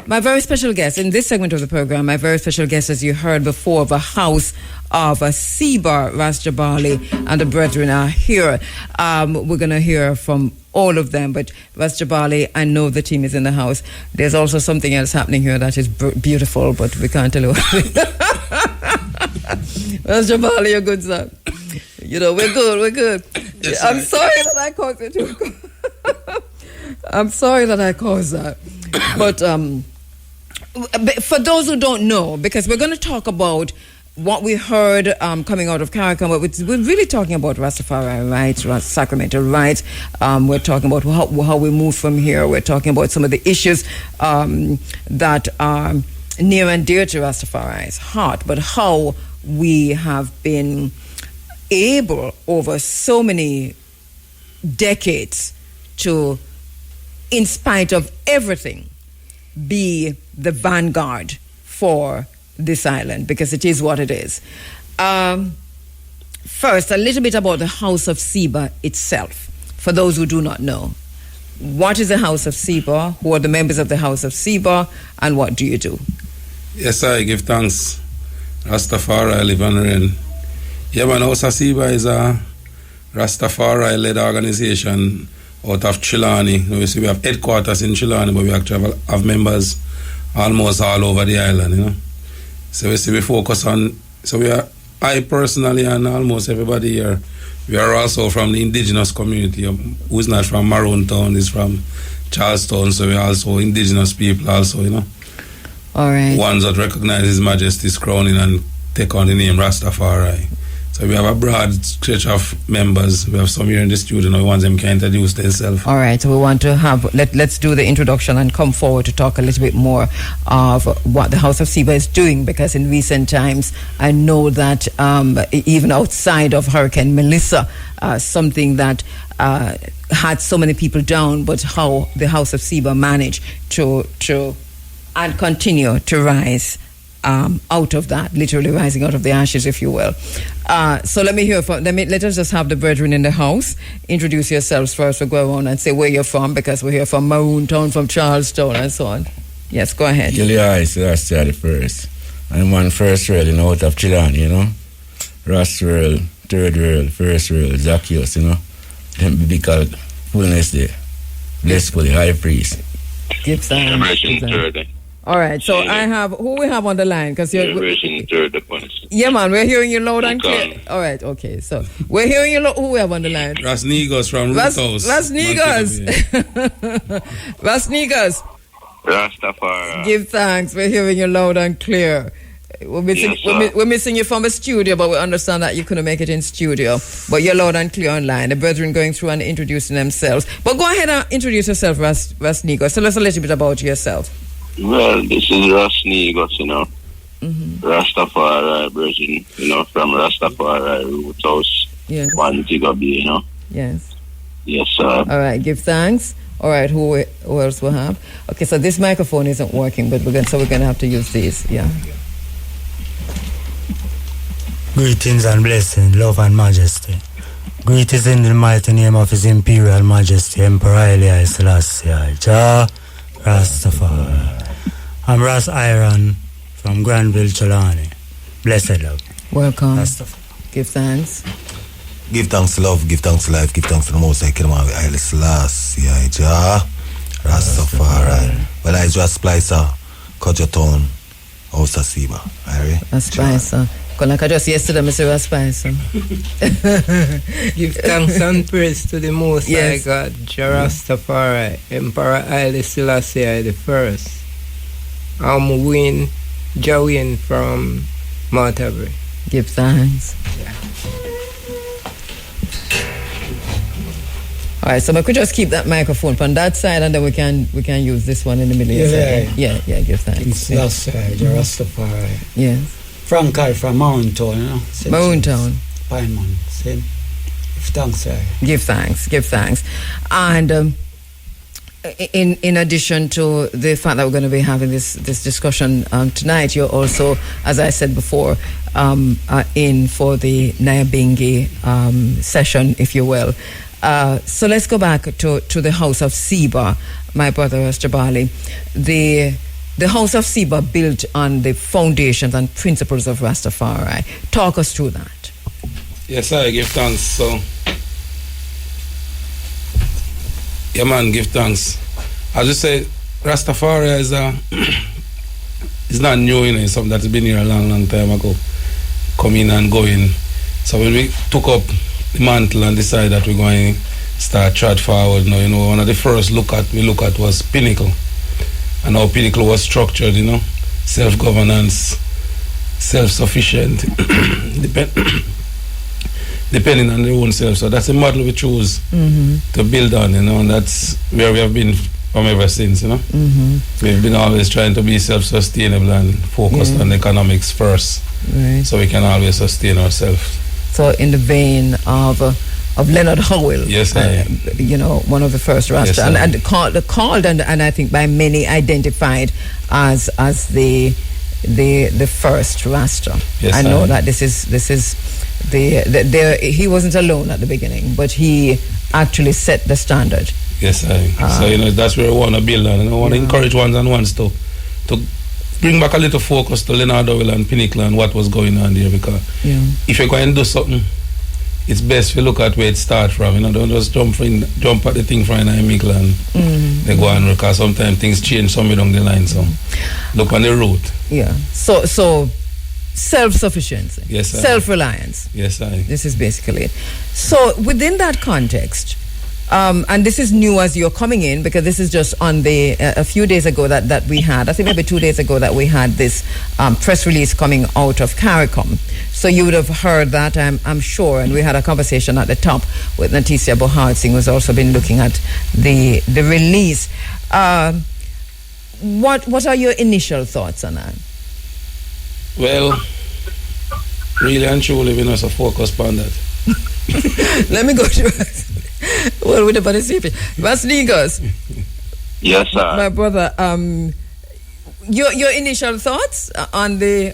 My very special guest in this segment of the program, my very special guest, as you heard before, the House of Seba, Ras Jabali, and the brethren are here. We're going to hear from all of them, but Ras Jabali, I know the team is in the house. There's also something else happening here that is beautiful, but we can't tell you what. Ras Jabali, you're good, sir. You know, we're good. Yes, I'm sorry that I caused it. I'm sorry that I caused that. But for those who don't know, because we're going to talk about what we heard coming out of CARICOM, we're really talking about Rastafari rights, sacramental rights. We're talking about how we move from here. We're talking about some of the issues that are near and dear to Rastafari's heart, but how we have been able over so many decades to, in spite of everything, be the vanguard for this island, because it is what it is. First, a little bit about the House of Seba itself, for those who do not know. What is the House of Seba? Who are the members of the House of Seba? And what do you do? Yes, I give thanks. Rastafari, live and reign. Yeah, man, House of Seba is a Rastafari-led organization out of Chilani. You see, we have headquarters in Chilani, but we actually have members almost all over the island, you know. So we see we focus on, I personally and almost everybody here, we are also from the indigenous community, who's not from Maroon Town, is from Charlestown, so we're also indigenous people also, you know. All right. Ones that recognize His Majesty's crowning and take on the name Rastafari. So we have a broad stretch of members. We have some here in the studio, the ones them can introduce themselves. All right, so we want to have, let's do the introduction and come forward to talk a little bit more of what the House of Seba is doing, because in recent times, I know that even outside of Hurricane Melissa, something that had so many people down, but how the House of Seba managed to and continue to rise out of that, literally rising out of the ashes, if you will. So let us just have the brethren in the house introduce yourselves first. We'll go around and say where you're from, because we're here from Maroon Town, from Charlestown, and so on. Yes, go ahead. So that's the first. I'm one first world, you know, out of Chilani, you know. Rast world, third world, first world, Zacchaeus, you know. Them biblical fullness there. Blessed for the high priest. Give thanks. All right, so I have, who we have on the line? Because you're... Yeah, man, we're hearing you loud and clear. All right, okay, so we're hearing you loud. Who we have on the line? Ras Negus from Root House. Ras Negus. Ras Negus. Rastafari. Give thanks, we're hearing you loud and clear. We're missing you from the studio, but we understand that you couldn't make it in studio. But you're loud and clear online. The brethren going through and introducing themselves. But go ahead and introduce yourself, Ras Negus. Tell us a little bit about yourself. Well, this is Ras Negus, you know. Mm-hmm. Rastafari, brethren, you know, from Rastafari, Root House. Yes. One Tigabi, you know. Yes. Yes, sir. All right, give thanks. All right, who else will have? Okay, so this microphone isn't working, but we're going to have to use these. Yeah. Greetings and blessings, love and majesty. Greetings in the mighty name of His Imperial Majesty, Emperor Haile Selassie, Jah Rastafari. I'm Ras Iron from Granville, Chilani. Blessed love. Welcome. Rastafari. Give thanks. Give thanks to love, give thanks to life, give thanks to the Most High King of Haile Selassie, Jah Rastafari. Well, I just Splicer, Kojotown, House of Seba. A Spicer. Like I just yesterday, Mr. Spicer. Give thanks and praise to the Most High God, Jah Rastafari, Emperor Haile Selassie the First. I'm Win Jawin from Mount Avery. Give thanks. Yeah. All right, so we could just keep that microphone from that side, and then we can use this one in the middle. Yeah. Give thanks. Selassie, Jah Rastafari. Yes. From Maroon Town, you know. Maroon Town. Pine Man, same. Give thanks, sir. Give thanks. And in addition to the fact that we're going to be having this discussion tonight, you're also, as I said before, in for the Nyabingi session, if you will. So let's go back to the House of Seba, my brother Ras Jabali. The the House of Seba built on the foundations and principles of Rastafari. Talk us through that. Yes, I give thanks. So, yeah, man, give thanks. As you say, Rastafari is it's not new, you know, it's something that's been here a long, long time ago. Coming and going. So when we took up the mantle and decided that we're going to start trot forward now, you know, one of the first we look at was Pinnacle. And how Pinnacle was structured, you know, self-governance, self-sufficient, depending on their own self. So that's a model we chose to build on, you know, and that's where we have been from ever since, you know. We've been always trying to be self-sustainable and focused on economics first, so we can always sustain ourselves. So in the vein of Leonard Howell, yes, you know, one of the first Rasta, yes, and called and I think by many identified as the first Rasta. Yes, I know that this is he wasn't alone at the beginning, but he actually set the standard. Yes, so you know, that's where I want to build on, and I want to encourage ones and ones to bring back a little focus to Leonard Howell and Pinnacle and what was going on there, because if you're going to do something, it's best to look at where it starts from. You know, don't just jump at the thing from Pinnacle and they go on, because sometimes things change somewhere along the line. So look on the route. Yeah. So self-sufficiency. Yes, self-reliance. Yes, this is basically it. So within that context, and this is new as you're coming in, because this is just on the a few days ago that we had, I think maybe 2 days ago, that we had this press release coming out of CARICOM. So you would have heard that, I'm sure, and we had a conversation at the top with Natisia Bohar Singh, who's also been looking at the release. What are your initial thoughts on that? Well, really and truly, we must focus on that. Let me go to with the participation. Vasnigas. Yes, sir. My brother, your initial thoughts on the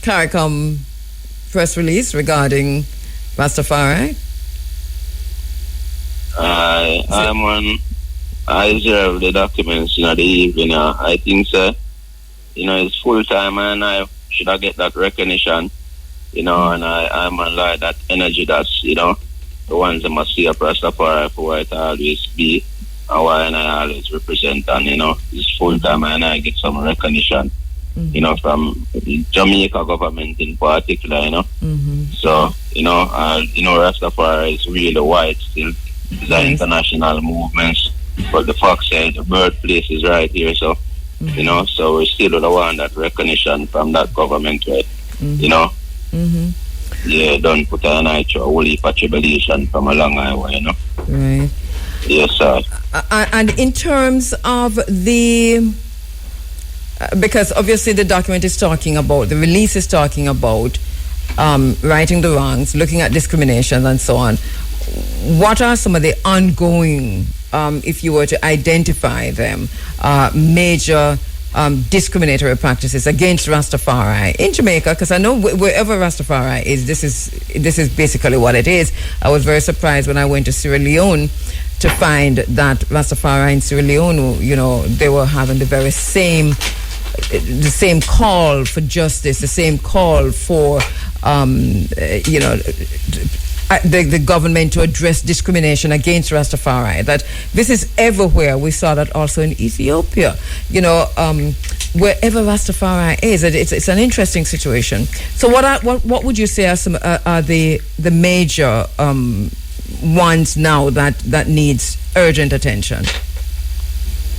CARICOM press release regarding Rastafari? I observed the documents in the evening. I think, sir, you know, it's full time, and I should I get that recognition, you know, and I'm like that energy that's, you know, the ones that must see a Rastafari for what it always be, and why and I always represent, and, you know, it's full time, and I get some recognition, you know, from the Jamaica government in particular, you know. So, you know, Rastafari is really wide still. It's an international movement, but the fact said the birthplace is right here, so, you know, so we still don't want that recognition from that government, right? You know. Yeah, don't put an eye to a whole heap of tribulation from a long way, you know. Right. Yes, sir. And in terms of the, because obviously the document is talking about, the release is talking about righting the wrongs, looking at discrimination and so on. What are some of the ongoing, if you were to identify them, major discriminatory practices against Rastafari in Jamaica? Because I know wherever Rastafari is, this is basically what it is. I was very surprised when I went to Sierra Leone to find that Rastafari in Sierra Leone, you know, they were having the same call for justice, the same call for, you know, the government to address discrimination against Rastafari. That this is everywhere. We saw that also in Ethiopia. You know, wherever Rastafari is, it's an interesting situation. So, what would you say are some are the major ones now that needs urgent attention?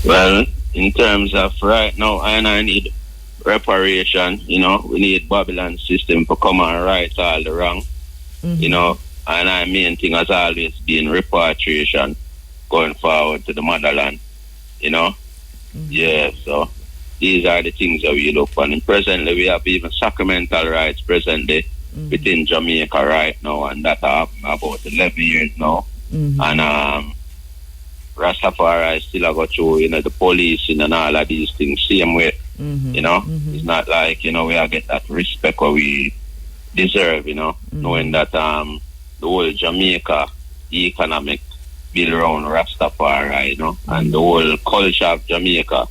Well, in terms of right now, I need reparation. You know, we need Babylon system to come and right all the wrong. You know. And our main thing has always been repatriation, going forward to the motherland, you know. Yeah, so these are the things that we look for. And presently, we have even sacramental rights presently within Jamaica right now, and that happened about 11 years now. And Rastafari still go through, you know, the policing and all of these things same way, you know. It's not like, you know, we get that respect what we deserve, you know, knowing that the whole Jamaica economic built around Rastafari, you know, and the whole culture of Jamaica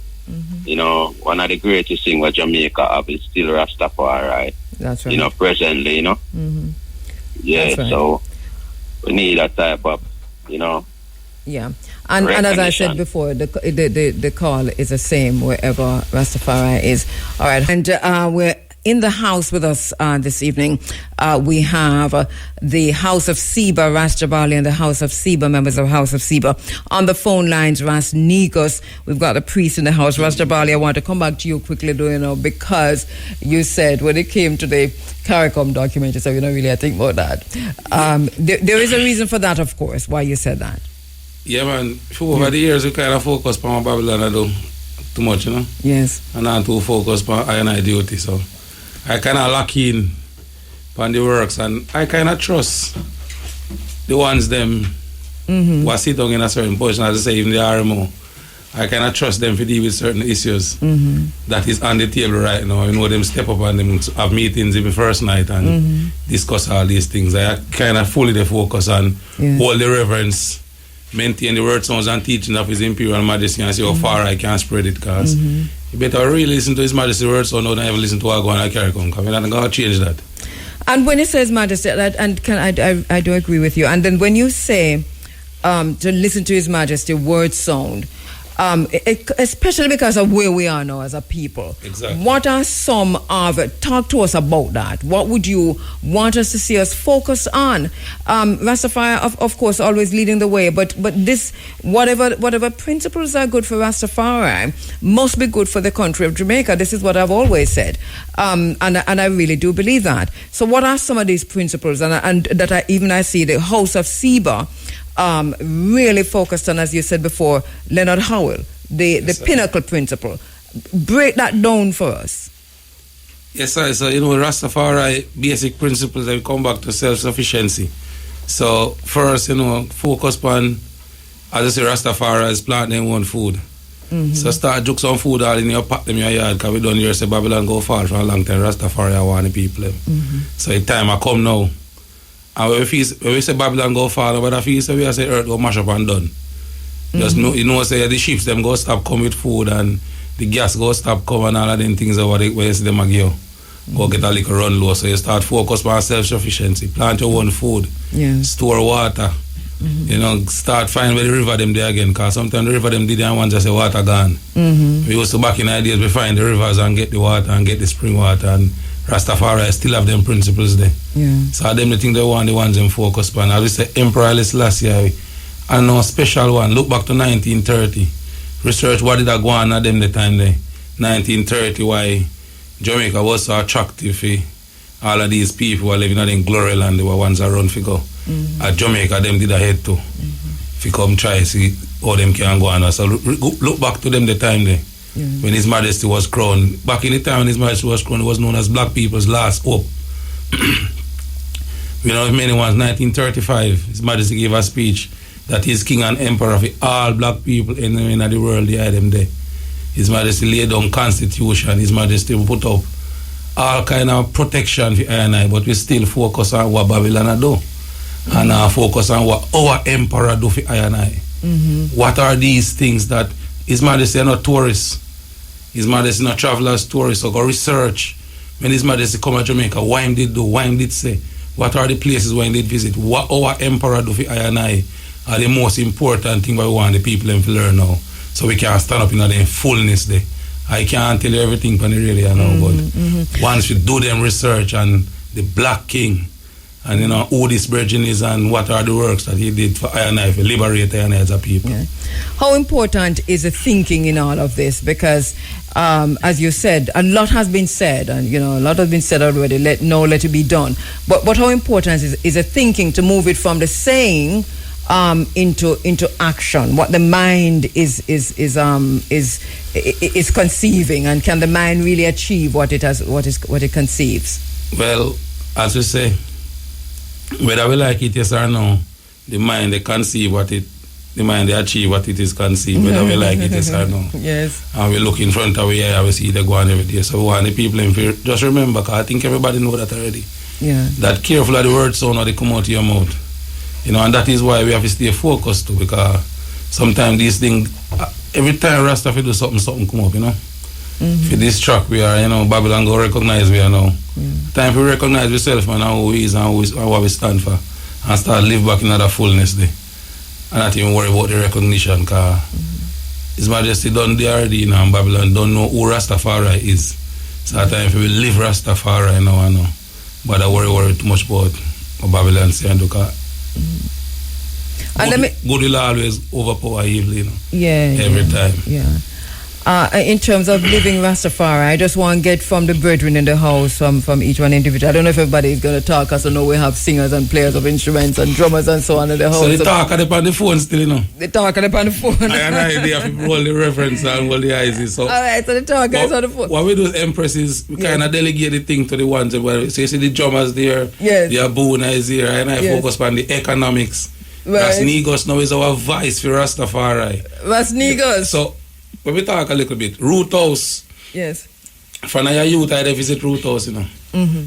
You know, one of the greatest things what Jamaica have is still Rastafari. That's right. You know, presently, you know. Yeah, That's right. so we need that type of, you know. Yeah, and as I said before, the call is the same wherever Rastafari is. All right, and we're in the house with us this evening. We have the House of Seba, Ras Jabali, and the House of Seba, members of House of Seba. On the phone lines, Ras Negus. We've got a priest in the house. Ras Jabali, I want to come back to you quickly, because you said when it came to the CARICOM document, you said, I think about that. There is a reason for that, of course, why you said that. Yeah, man. Over the years, we kind of focus on Babylon, I do too much, Yes. And not too focused on I duty, so I kind of lock in on the works, and I kind of trust the ones them who are sitting in a certain position, as I say, even the RMO. I kind of trust them to deal with certain issues that is on the table right now. Them step up and them have meetings even first night and discuss all these things. I kind of fully focus on all the reverence, maintain the word sounds and teaching of His Imperial Majesty, and see how far I can spread it, because you better really listen to His Majesty's word sound than ever listen to what I carry on, because we're not going to change that. And when it says Majesty, I do agree with you. And then when you say to listen to His Majesty word sound, especially because of where we are now as a people. Exactly. What are some of it? Talk to us about that. What would you want us to see us focus on? Rastafari, of course, always leading the way, but this, whatever principles are good for Rastafari must be good for the country of Jamaica. This is what I've always said, and I really do believe that. So what are some of these principles? And that I see the House of Seba really focused on, as you said before, Leonard Howell, the pinnacle principle. Break that down for us. Yes, sir. So, Rastafari basic principles, they come back to self-sufficiency. So, first, focus on, as I say, Rastafari is plant their own food. So, start juk some food all in your pack them in your yard, because we don't hear say Babylon go far for a long time. Rastafari are one of the people. So, the time I come now. And when we say Babylon go far, but if you say we say earth go mash up and done. Just say the ships them go stop come with food, and the gas go stop come, and all of them things over where you see them go get a little run low. So you start focus on self-sufficiency, plant your own food, store water, start find where the river them there again, because sometimes the river them did and one just say water gone. We used to back in ideas we find the rivers and get the water and get the spring water, and Rastafari still have them principles there. So them the thing they want, the ones them focus on. As we say, Emperor Haile Selassie, and no special one. Look back to 1930. Research what did I go on at them the time there. 1930, why Jamaica was so attractive for all of these people who are living in glory land, they were ones around for go. At Jamaica, them did a head to. If you come try, see how them can go on. So look back to them the time there. When His Majesty was crowned. Back in the time when His Majesty was crowned, it was known as black people's last hope. Many ones, 1935, His Majesty gave a speech that he's king and emperor of all black people in the world. They had them there. His Majesty laid down constitution. His Majesty put up all kind of protection for I, but we still focus on what Babylon do. And focus on what our emperor do for I. What are these things that His Majesty are not tourists? His Majesty not travelers, tourists, or go research. When His Majesty come to Jamaica, what him did do, what him did say, what are the places where he did visit, what our emperor do for I are the most important thing we want the people to learn now. So we can stand up in the fullness there. I can't tell you everything from the radio now, but once we do them research and the Black King, and who this virgin is and what are the works that he did for I for liberate I as a people. Yeah. How important is the thinking in all of this? Because as you said, a lot has been said, and a lot has been said already. Let it be done. But how important is the thinking to move it from the saying into action? What the mind is conceiving, and can the mind really achieve what it conceives? Well, as we say, whether we like it yes or no, the mind they conceive the mind they achieve what it is conceived, whether we like it yes or no. Yes. And we look in front of we we see they go on every day. So we want the people in fear. Just remember, because I think everybody know that already. Yeah. That careful of the words sound how they come out of your mouth. And that is why we have to stay focused too, because sometimes these things every time Rasta do something come up, you know. For this track we are, you know, Babylon go recognize we are now. Time to recognize ourselves, man, and who we is and what we stand for. And start live back in another fullness day. And not even worry about the recognition, because His Majesty done the already, you know, and Babylon don't know who Rastafari is. So at time we live Rastafari now, I know. But I worry too much about what Babylon say and do, good will always overpower evil, you know. Every time. Yeah. In terms of living Rastafari, I just want to get from the brethren in the house, from each one individual. I don't know if everybody is going to talk, because I know we have singers and players of instruments and drummers and so on in the house. So they talk on the phone still, you know? They talk on the phone. I have an idea of all the reference and all the eyes. So. All right, so the talk is on the phone. What we do as Empresses, we kind of delegate the thing to the ones where, so you see the drummers there, the Abuna is here, and I focus on the economics. Right. Rasnigos now is our vice for Rastafari. Rasnigos. So, when we talk a little bit, Root House. Yes. From your youth, I visit Root House, you know.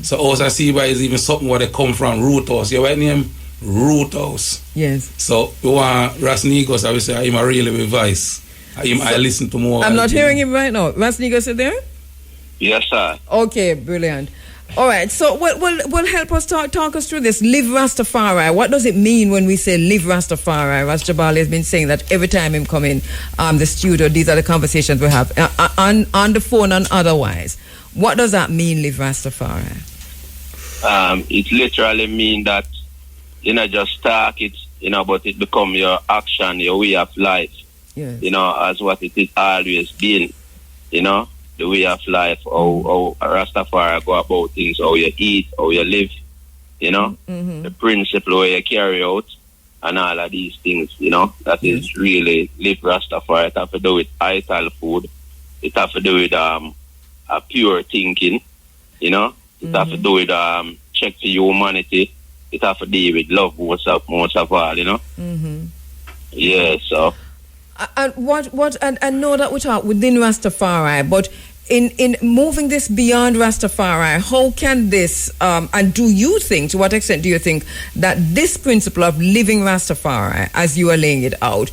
So, Osa Siba is even something where they come from, Root House. You have name? Root House. Yes. So, we want Rasnigos, I will say, I'm a really big vice. I listen to more. I'm not hearing him right now. Rasnigos is there? Yes, sir. Okay, brilliant. All right, so will help us talk us through this. Live Rastafari. What does it mean when we say live Rastafari? Ras Jabali has been saying that every time him come in the studio. These are the conversations we have on the phone and otherwise. What does that mean, live Rastafari? It literally means that you know just talk it, you know, but it become your action, your way of life. Yes. You know, as what it is always been. You know. The way of life, how Rastafari go about things, how you eat, how you live, you know, the principle where you carry out, and all of these things, you know, that is really live Rastafari. It have to do with ital food, it have to do with a pure thinking, you know, it have to do with check for humanity, it have to do with love most of all, you know. Yeah, so. And and know that we talk within Rastafari, but in moving this beyond Rastafari, how can this and do you think, to what extent do you think that this principle of living Rastafari, as you are laying it out,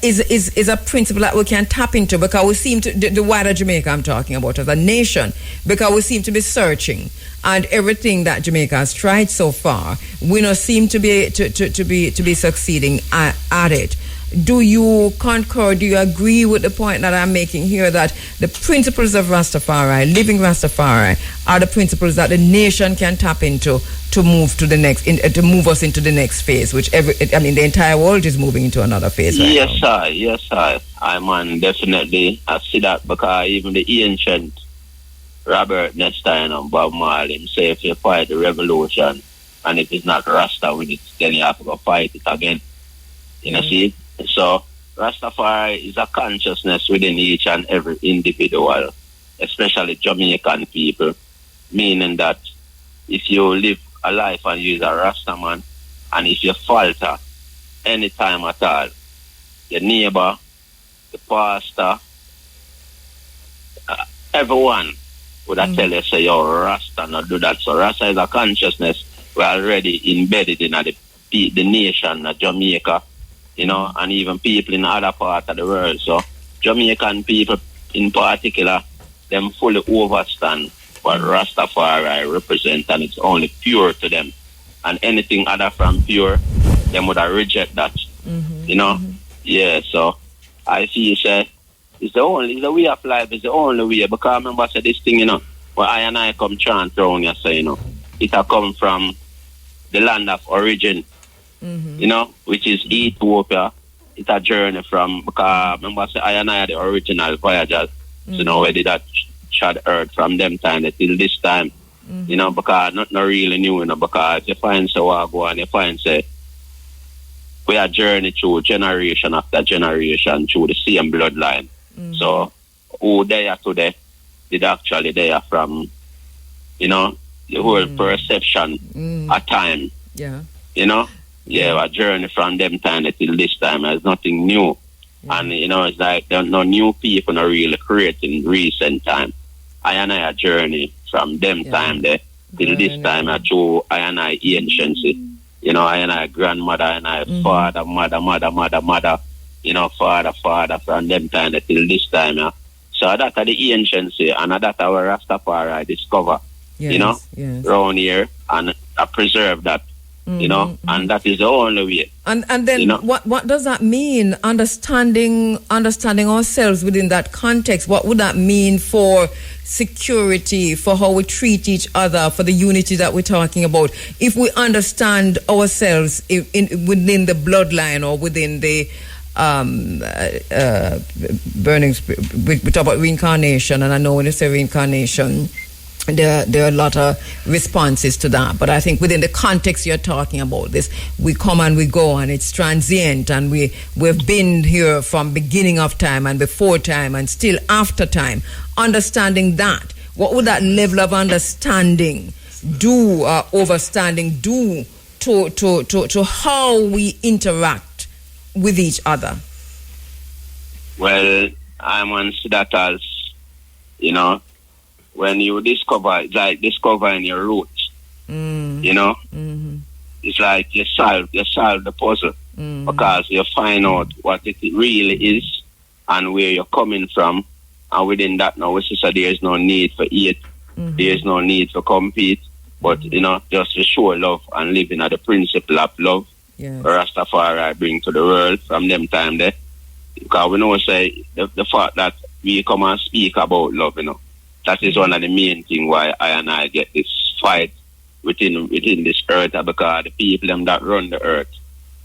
is a principle that we can tap into, because we seem to the wider Jamaica I'm talking about as a nation, because we seem to be searching, and everything that Jamaica has tried so far, we don't seem to be succeeding at it. Do you concur? Do you agree with the point that I'm making here, that the principles of Rastafari, living Rastafari, are the principles that the nation can tap into to move to the next, to move us into the next phase, which the entire world is moving into another phase right now. Yes, sir. I man, definitely. I see that, because even the ancient Robert Nestein and Bob Marley say, if you fight the revolution and if it's not Rasta with it, then you have to go fight it again. You know, see? So, Rastafari is a consciousness within each and every individual, especially Jamaican people, meaning that if you live a life and you is a Rastaman, and if you falter any time at all, your neighbor, the pastor, everyone would have tell you, say, you're Rasta, not do that. So Rasta is a consciousness we're already embedded in the nation of Jamaica, you know, and even people in other parts of the world. So Jamaican people in particular, them fully understand what Rastafari represents, and it's only pure to them. And anything other from pure, them would have reject that. You know? Yeah, so I feel it's the way of life, is the only way. Because I remember I said this thing, you know, where I and I come chant around you, say, you know, it have come from the land of origin, you know, which is Ethiopia. It's a journey from, because I remember I said I and I are the original voyagers, you know, where did that shot earth from them time till this time, you know, because not really new, you know, because if you find so I go and you find say we are journey through generation after generation through the same bloodline. So who they are today did actually they are from, you know, the whole perception at time. Yeah. You know? Yeah, a journey from them time till this time. There's nothing new. Yeah. And, you know, it's like there are no new people not really creating recent time. I and I a journey from them time there till this time through I and I anciency. You know, I and I grandmother and I father, mother, father, from them time till this time, yeah. So that are the ancients here, and that our Rastafari discover, yes. around here, and preserve that, and that is the only way. And then what does that mean? Understanding ourselves within that context. What would that mean for security, for how we treat each other, for the unity that we're talking about? If we understand ourselves within the bloodline or within the burning spirit, we talk about reincarnation, and I know when you say reincarnation, there are a lot of responses to that, but I think within the context you're talking about this, we come and we go, and it's transient, and we've been here from beginning of time and before time and still after time. Understanding that, what would that level of understanding do, overstanding do to how we interact with each other? Well, I want to see that as, when you discover, it's like discovering your roots. It's like you solve the puzzle, because you find out what it really is and where you're coming from, and within that now we say there is no need for hate, there is no need for compete, but just to show love and living at the principle of love. Yes. Rastafari bring to the world from them time there, because we know say the fact that we come and speak about love, that is one of the main things why I and I get this fight within this earth, because the people them that run the earth,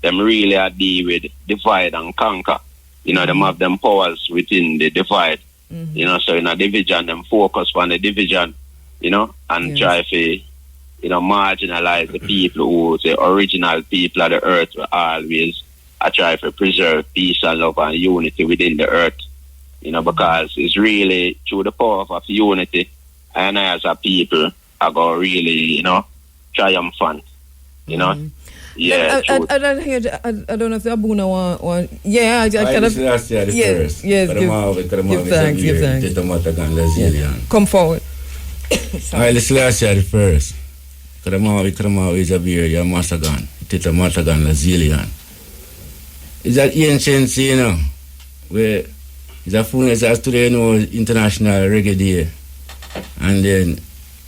them really are deal with divide and conquer. Them have them powers within the divide. So in a division, them focus on the division, and try to, marginalize the people who the original people of the earth will always try to preserve peace and love and unity within the earth. Because it's really through the power of unity, and as a people are going really, triumphant. Yeah, I don't hear. I don't know if the Abuna want. Yeah, I kind of. Yes. Give thanks. Come forward. I last year the first. Kadamawi is a beer, your Masagan. Tita Matagan Lazilian. Is that ancient, where it's a fullness as today, International Reggae Day. And then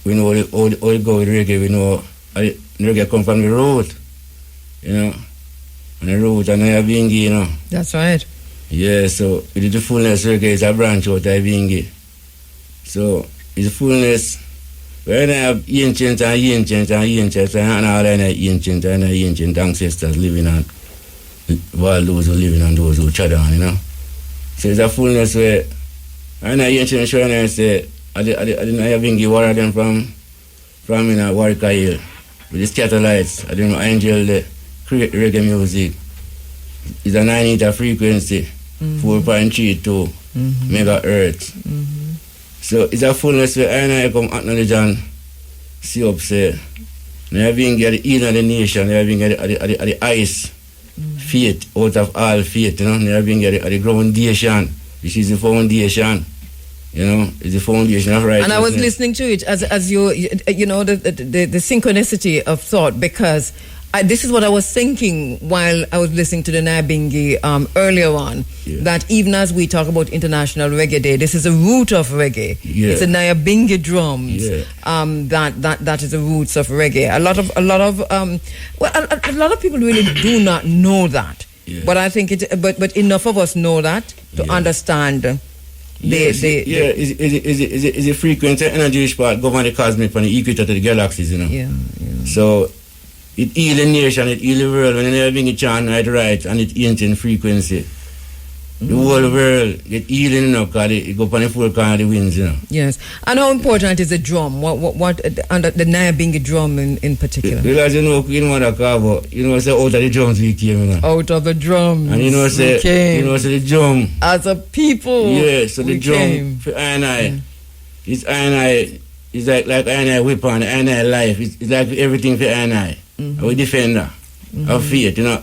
we know all go with reggae, we know reggae come from the road, and the road and Bingi, That's right. Yeah, so it is the fullness reggae is a branch out of Bingi. So it's the fullness. When I have ancient and all ancient ancestors living on, while those who living on those who chad on, So it's a fullness where, and I ancient sure I say, I didn't have Bingi water them from Warwick Hill with the satellites. I didn't know Angel the create reggae music. It's a 9-meter frequency, 4.32 megahertz. So it's a fullness where I come acknowledge and see up say, I have been get the healing of the nation, I have been get the ice, faith, out of all faith, I have been get the groundation, which is the foundation. It's the foundation of righteousness. And I was listening to it as the synchronicity of thought, because this is what I was thinking while I was listening to the Nyabingi earlier on, that even as we talk about International Reggae Day, this is a root of reggae. Yeah. It's the Nyabingi drums. Yeah. That is the roots of reggae. A lot of people really do not know that. Yeah. But I think but enough of us know that to understand. Is a frequency energy part govern the cosmic from the equator to the galaxies, Yeah. So it heals the nation, it heals the world when they bring it chant right, and it ancient frequency. The whole world get healing, because it go up on the full corner of the winds, Yes. And how important is the drum? What under the Nyabingi drum in particular? Because Queen Mother Carver, say out of the drums we came, Out of the drums. And say the drum. As a people. Yeah, so the drum for I. It's I. It's like I weapon, I life. It's like everything for I. We defender of faith, Yeah.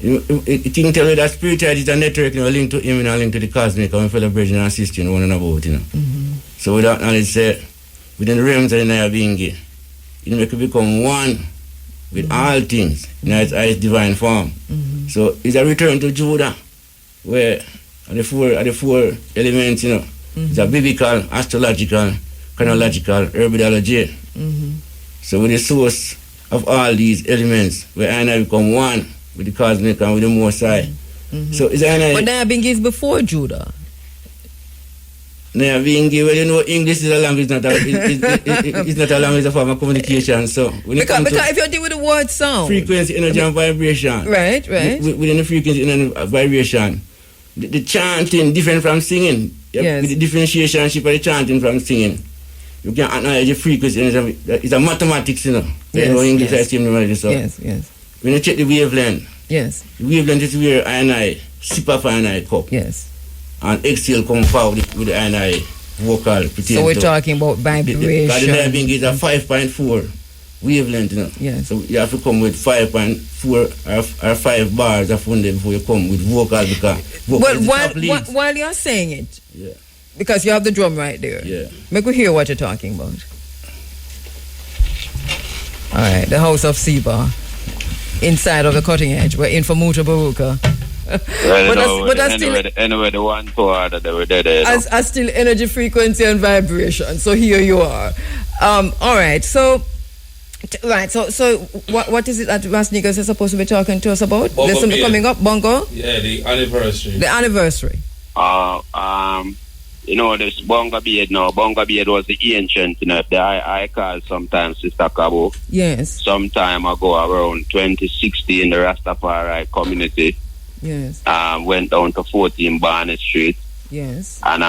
It can tell you that spirituality is a network, linked to him and linked to the cosmic, and fellow brethren and sisters, one and about, So without knowledge, within the realms of the Nyabingi, it make you become one with all things in its divine form. So it's a return to Judah. where are the four elements, you know. It's a biblical, astrological, chronological, herbology. So with the source of all these elements, where I and I become one with the cosmic and with the Most High. So it's But Nyabingi is before Judah. Nyabingi, well, you know, English is a language, it's not a language, it's a form of communication. So because if you deal with the word sound, frequency, energy, and vibration. Right. Within the frequency, energy, and vibration, the chanting different from singing. Yes. With the differentiation of the chanting from singing. You can acknowledge the frequency, energy. It's a mathematics, you know. Yes, you know, English, yes. I see numerical. So Yes. when you check the wavelength, Yes. the wavelength is where I and I sip off I and I cup. Yes. And exhale come forward with the I and I vocal. So we're talking about vibration. The Nyabingi is a 5.4 wavelength, you know. Yes. So you have to come with 5.4 or 5 bars of one before you come with vocal, because vocal Well, is the top leads. while you're saying it, Yeah. because you have the drum right there. Yeah. Make we hear what you're talking about. All right, the house of Seba, inside of the cutting edge. We're in for Muta Baruka. Anyway, the one part that they were there. As still energy, frequency, and vibration. So here you are. All right. So what is it that Rasnikas is supposed to be talking to us about? Bongo There's something Beer. coming up. Bongo. Yeah, the anniversary. The anniversary. You know, this Bonga Beard now. Bonga Beard was the ancient, you know, I call sometimes Sister Cabo. Yes. Some time ago, around 2016, the Rastafari community Yes. went down to 14 Barnett Street. Yes. And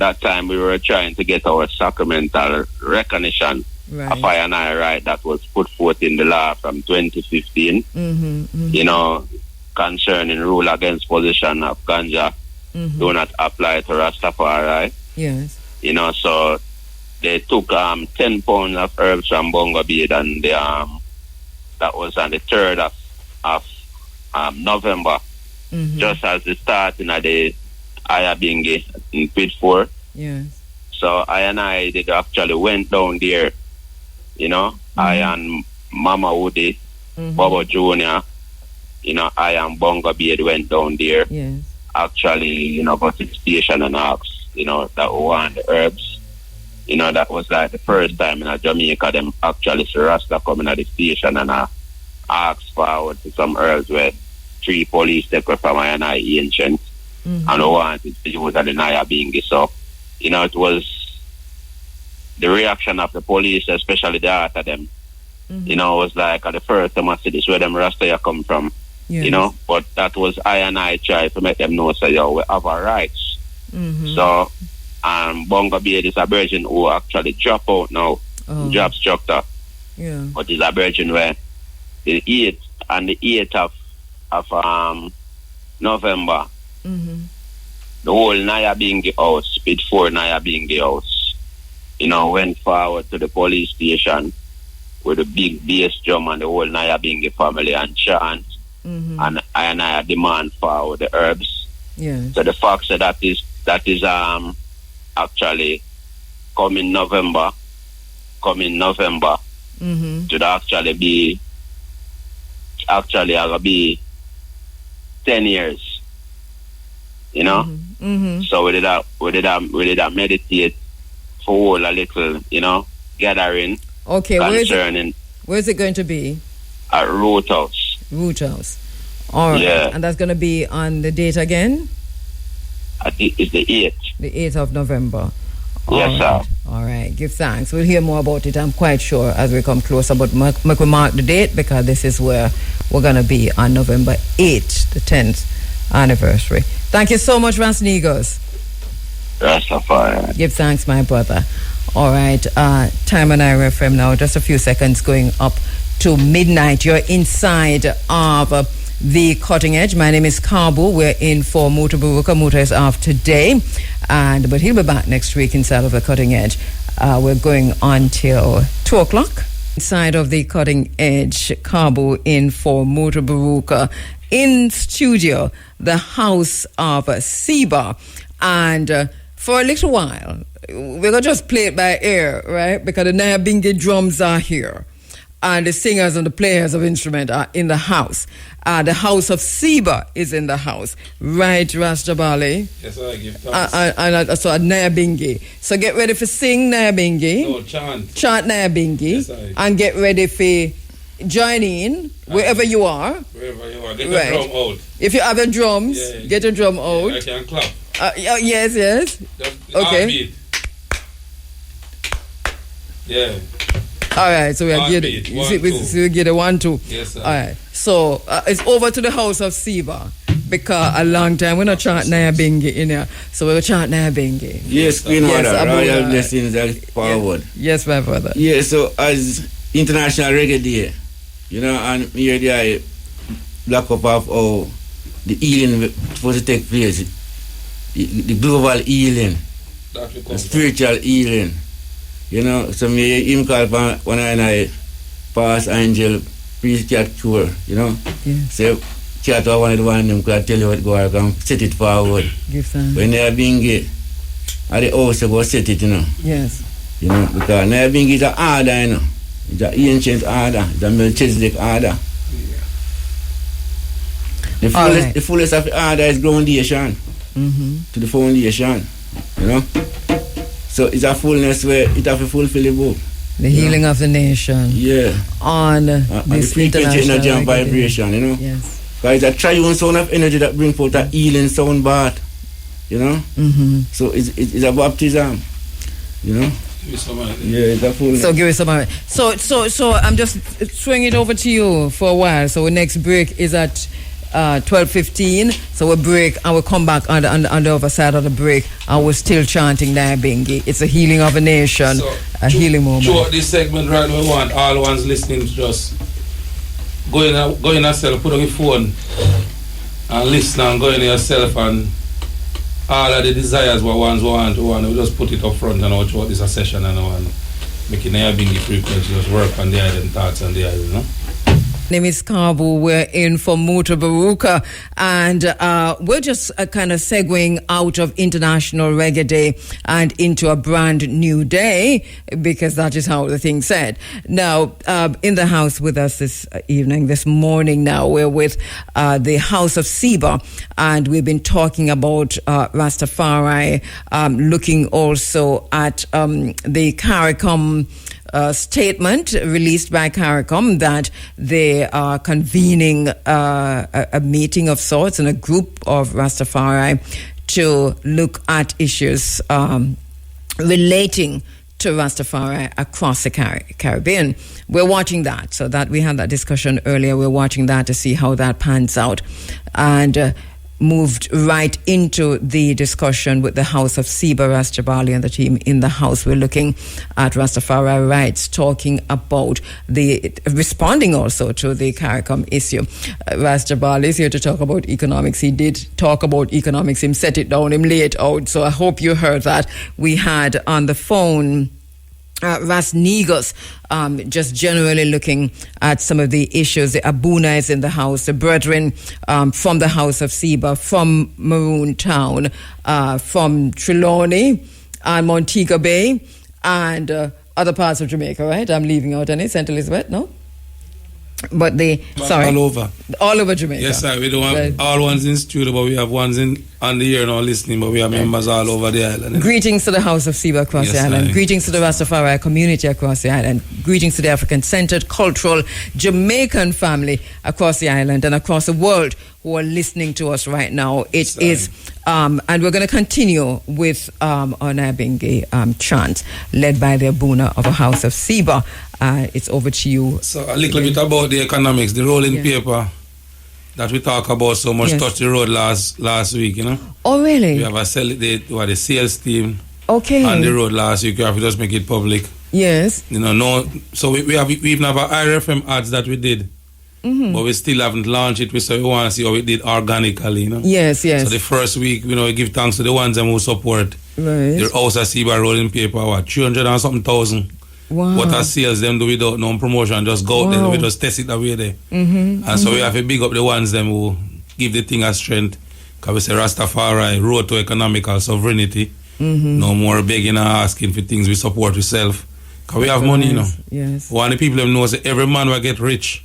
that time we were trying to get our sacramental recognition Right. of I and I right that was put forth in the law from 2015, you know, concerning rule against possession of ganja do not apply to Rastafari. Yes. You know, so they took 10 pounds of herbs from Bongo Beard, and they, that was on the 3rd of November, just as the starting of the Ayabingi in Pit 4. Yes. So I and I did actually went down there, you know, I and Mama Woody, Bobo Jr., you know, I and Bongo Beard went down there. Yes. Actually, you know, got to the station and asked, you know, that we want the herbs. You know, that was like the first time in Jamaica them actually see Rasta coming at the station and asked for some herbs where 3 police take from I and I ancient and we wanted to use the Nyabingi. So, you know, it was the reaction of the police, especially the heart of them. You know, it was like at the first time I see this where them Rasta come from. Yes. You know, but that was I and I try to make them know, so yo, we have our rights. So, Bongo Beard is a virgin who actually drop out now, job structure. Yeah. But he's a virgin where the 8th of November, the whole Nyabingi house, Pit 4 Nyabingi house, you know, went forward to the police station with a big bass drum and the whole Nyabingi family and chant. And I demand for the herbs. Yeah. So the fact that is actually coming November should actually be be 10 years. You know? So we did that meditate for a little, you know, gathering. Okay, concerning where's it going to be? At Root House. Root House. All right. Yeah. And that's going to be on the date again? I think it's the 8th. The 8th of November. Yes, sir. All right. Give thanks. We'll hear more about it, I'm quite sure, as we come closer. But make we mark the date, because this is where we're going to be on November 8th, the 10th anniversary. Thank you so much, Rasnigos. Rastafari. Give thanks, my brother. All right. Time on Ira FM now. Just a few seconds going up to midnight. You're inside of the cutting edge. My name is Kabu. We're in for Muta Baruka. Muta is off today, but he'll be back next week inside of the cutting edge. We're going on till 2 o'clock. Inside of the cutting edge, Kabu in for Muta Baruka. In studio, the house of Seba. And for a little while, we're going to just play it by ear, right? Because the Nyabingi drums are here. and the singers and the players of instrument are in the house. The house of Seba is in the house. Right, Rastabali? Yes, I give thanks. And so Nyabingi. So get ready for sing Nyabingi. No, chant. Chant Nyabingi. Yes, and get ready for join in wherever you are. Wherever you are. Get the drum out. If you have your drums, get your drum out. I can clap. Yes. Just okay. Beat. Yeah. All right, so we are getting. We get a 1, 2. Yes, sir. All right, so it's over to the house of Seba because a long time we're not chanting Nyabingi in here, so we'll chant Nyabingi. Yes, Queen Mother, royal blessings are forward. Yes, my brother. Yeah, so as International Reggae Day, and here they black up of how the healing supposed to take place, the global healing, the spiritual healing. So me him call when I pass angel priest cat cure, So cat one of the one them can tell you what go I can set it forward. Give thanks. When they are being gay, at the house go set it, Yes. Because they are being is an order, It's an ancient order, it's a Melchizedek order. The fullest of the order is groundation to the foundation, So it's a fullness where it have to fulfill the book. The healing of the nation. Yeah. On this frequency energy and vibration, Yes. Because it's a triune sound of energy that brings forth a healing sound bath, So it's a baptism, Give me some Yeah, it's a fullness. So give it some of it. So I'm just throwing it over to you for a while. So our next break is at 12:15, so we'll break and we'll come back on the other side of the break and we're still chanting Nyabingi. It's a healing of a nation, a healing moment. Throughout this segment right we want all ones listening to just go in yourself, put on your phone and listen and go in yourself and all of the desires what ones want, we just put it up front and out throughout this session and making Nyabingi frequency just work on the island thoughts and the island, Name is Kabu. We're in for Muta Baruka, and we're just kind of segueing out of International Reggae Day and into a brand new day, because that is how the thing said. Now, in the house with us this morning now, we're with the House of Seba, and we've been talking about Rastafari, looking also at the CARICOM statement released by CARICOM that they are convening a meeting of sorts and a group of Rastafari to look at issues relating to Rastafari across the Caribbean. We're watching that. So that we had that discussion earlier. We're watching that to see how that pans out. And moved right into the discussion with the House of Seba Rastabali and the team in the House. We're looking at Rastafari rights, talking about responding also to the CARICOM issue. Rastabali is here to talk about economics. He did talk about economics. Him set it down, him lay it out. So I hope you heard that. We had on the phone Ras Negos, just generally looking at some of the issues. The Abuna is in the house, the brethren from the House of Seba, from Maroon Town, from Trelawney and Montego Bay, and other parts of Jamaica, right? I'm leaving out any, St. Elizabeth, no? But all over Jamaica. Yes, sir. We don't have all ones in studio, but we have ones on the air now listening, but we have members all over the island. Greetings to the House of Seba across the island. Greetings to the Rastafari community across the island. Greetings to the African-centered, cultural, Jamaican family across the island and across the world who are listening to us right now. It is, and we're going to continue with our Nyabingi chant led by the Abuna of the House of Seba. It's over to you. So a little bit about the economics, the rolling paper that we talk about so much touched the road last week, Oh, really? We have the sales team on the road last week. We have to just make it public. Yes. So we even have an IRFM ads that we did. Mm-hmm. But we still haven't launched it. So we want to see how we did organically, Yes. So the first week, we give thanks to the ones who support. Right. The House of Seba rolling paper, 300 and something thousand. Wow. What our sales them do without no promotion, just go out there, we just test it away there. Mm-hmm. And so we have to big up the ones them who give the thing a strength. Because we say Rastafari, road to economical sovereignty. Mm-hmm. No more begging and asking for things, we support ourselves. Because we have money, you know. Yes. One of the people them know say every man will get rich.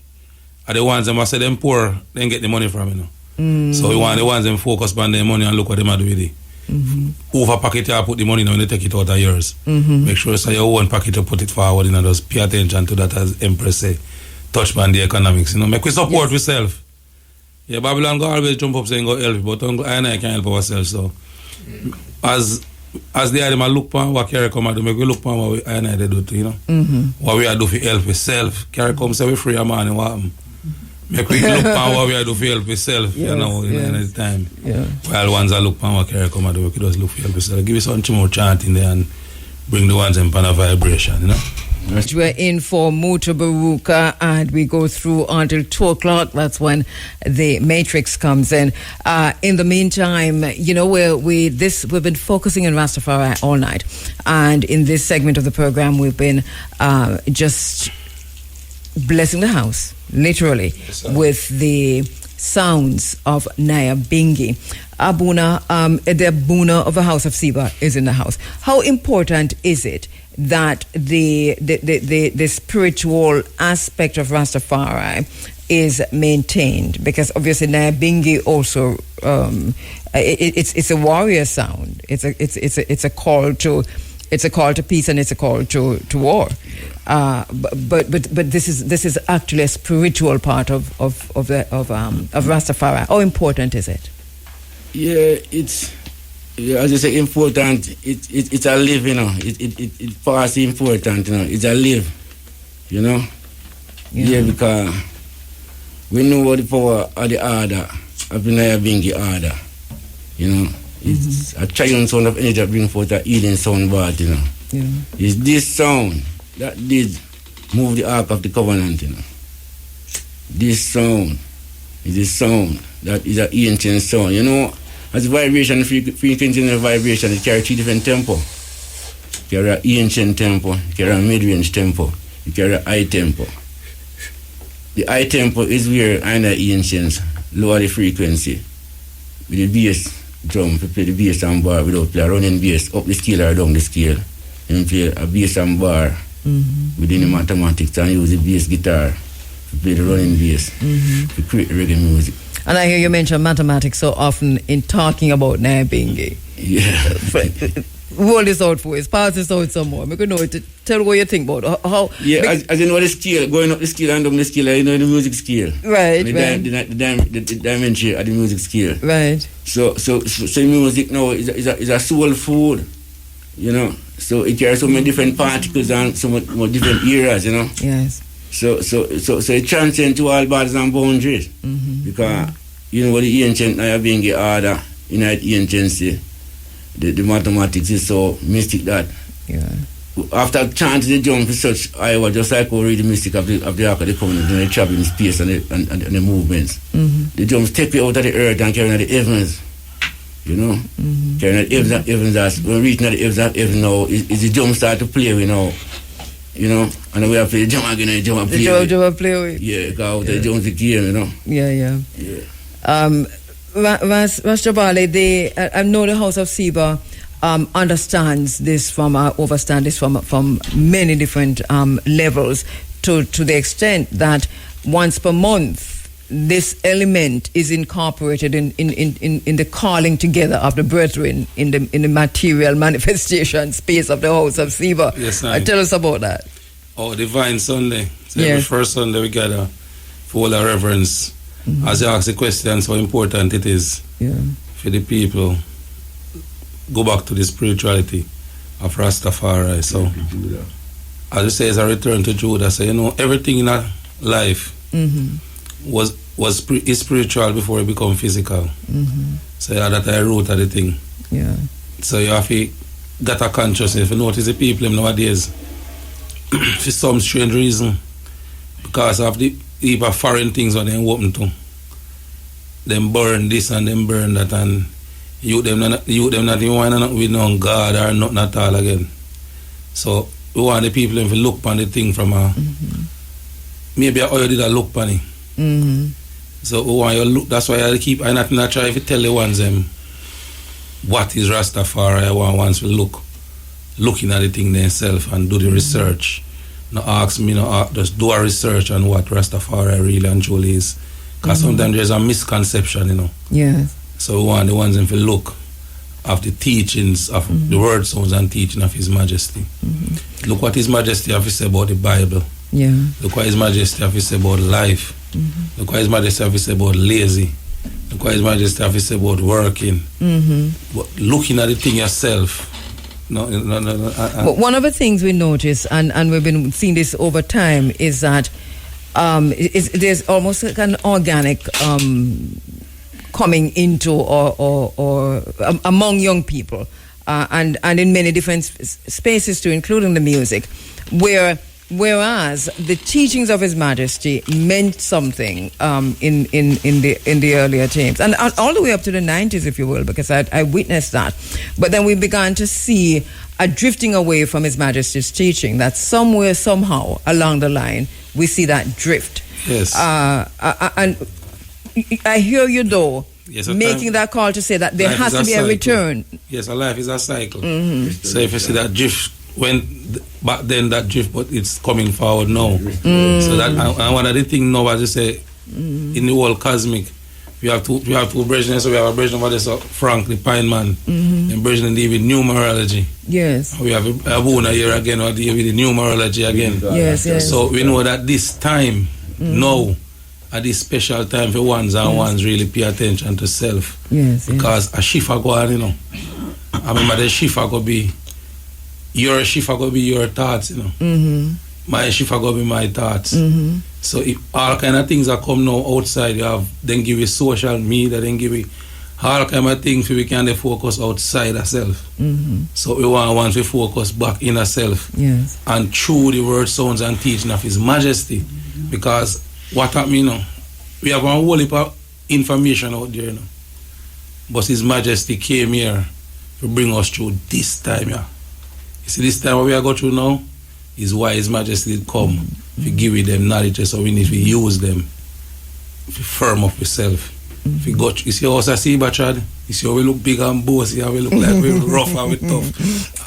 And the ones that must say them poor, then get the money from, you know. So we want the ones them focus on their money and look what they do with it. Over packet you put the money now when they take it out of yours. Make sure it's your own packet to put it forward, you know, just pay attention to that, as Empress say. Touch on the economics, you know. Make we support ourselves. Yeah, Babylon go always jump up saying go help, but I and I can't help ourselves. So as they are, look upon what carry come and do, make we look upon what we I and I they do too, you know. What we are do for help ourselves. Carry come say we free a man and what happen. Make we look upon what we are do for help ourselves, you know, in the time. Yeah. While ones are look upon what carry come and do, we could just look for help ourselves. Give us something more chant in there and bring the ones in pan of vibration, you know. We're in for Muta Baruka and we go through until 2 o'clock. That's when the Matrix comes in. In the meantime, you know, we've been focusing on Rastafari all night. And in this segment of the program, we've been just blessing the house, literally, with the sounds of Naya Bingi. Abuna, the Abuna of the House of Siba is in the house. How important is it that the spiritual aspect of Rastafari is maintained? Because obviously Naya Bingi also it's a warrior sound. It's a call to peace and it's a call to war. But this is actually a spiritual part of Rastafari. How important is it? Yeah, it's as you say, important. It's a live, you know. It fast important, you know. It's a live, you know. Yeah, because we know what the power of the order of the Naya Bingi order, you know. It's a triune sound of energy that brings forth a healing sound bath, you know. Yeah. It's this sound that did move the Ark of the Covenant, you know. This sound is a sound that is an ancient sound, you know. As vibration, frequency and vibration, it carry 3 different tempo. You carry an ancient tempo, you carry a mid-range tempo, you carry a high tempo. The high tempo is where under ancients lower the frequency with the bass drum, to play the bass and bar without play a running bass up the scale or down the scale. And play a bass and bar within the mathematics and use the bass guitar to play the running bass to create reggae music. And I hear you mention mathematics so often in talking about Naya Bingi. Yeah. Roll this out for us. Pass this out some more. Make a note. Tell what you think about how. Yeah, as you know the scale, going up the scale and down the scale, you know the music scale. Right, the right. The dimension of the music scale. Right. So music now is a soul food, you know. So it carries so many different particles and so much more different eras, you know. Yes. So it transcends to all borders and boundaries. Because you know what the ancient Naya Bingi order in that anciency, the mathematics is so mystic that after chanting the jump is such, I was just like read the mystic of the Ark of the Covenant and the travel in space and the movements. The jumps take you out of the earth and carry out the heavens. You know? Carrying out the heavens that's when reaching at the heavens now is the jump start to play with now. You know, and we have to play the jump again and jump and play with. Jump play with. Yeah, because the jump the game, you know. Yeah. Rastabali, I know the House of Siba understands this overstand this from many different levels to the extent that once per month this element is incorporated in the calling together of the brethren in the material manifestation space of the House of Siba. Yes, tell us about that. Oh, Divine Sunday. So every first Sunday we gather for all our reverence. As you ask the question, how important it is for the people go back to the spirituality of Rastafari. So, as you say, it's a return to Judah. So, you know, everything in our life is spiritual before it become physical. So, that's the root of the thing. Yeah. So, you have to get a consciousness. If you notice the people nowadays, for some strange reason, because of the heap of foreign things that they open to, them burn this and them burn that, and you them not even want to with no God or nothing at all again. So we want the people to look upon the thing from a maybe how you did a look upon it. So we want you look. That's why I not try to tell the ones them what is Rastafari. I want ones to look looking at the thing themselves and do the research. No ask me, just do a research on what Rastafari really and truly is. Because sometimes there's a misconception, Yes. So we want the ones to look of the teachings of the word sounds and teaching of His Majesty. Look what His Majesty has to say about the Bible. Yeah. Look what His Majesty has to say about life. Look what His Majesty has to say about lazy. Look what His Majesty has to say about working. But looking at the thing yourself. But one of the things we notice, and we've been seeing this over time, is that there's almost like an organic coming into or among young people, and in many different spaces too, including the music, whereas the teachings of His Majesty meant something in the earlier times, and all the way up to the 90s, if you will, because I witnessed that. But then we began to see a drifting away from His Majesty's teaching, that somewhere, somehow, along the line, we see that drift. Yes. And I hear you, though, making that call to say that there has to be a return. Yes, a life is a cycle. So if you see that drift, back then that drift, but it's coming forward now. So that, and one of the things now, as you say, in the world cosmic, we have two brethren. So we have a brethren over there, so Frank, the Pine Man, and brethren deal with numerology. Yes. We have a Bona here again, who deal with the numerology again. Yes. So we know that this time, now, at this special time for ones and ones really pay attention to self. Yes. Because a shift go on, I remember the shift go be your shift go be your thoughts, My shift go be my thoughts. So if all kind of things that come now outside, you have then give you social media, then give you all kind of things we can focus outside ourselves. So we want to focus back in ourselves. Yes. And through the word sounds and teaching of His Majesty. Because what happened, we have a whole heap of information out there, but His Majesty came here to bring us through this time, You see, this time what we are going through now is why His Majesty did come to give you them knowledge, so we need to use them to firm up yourself. If you go, you see how I see Bachad? You see how we look big and bossy, how we look like we're rough and we're tough.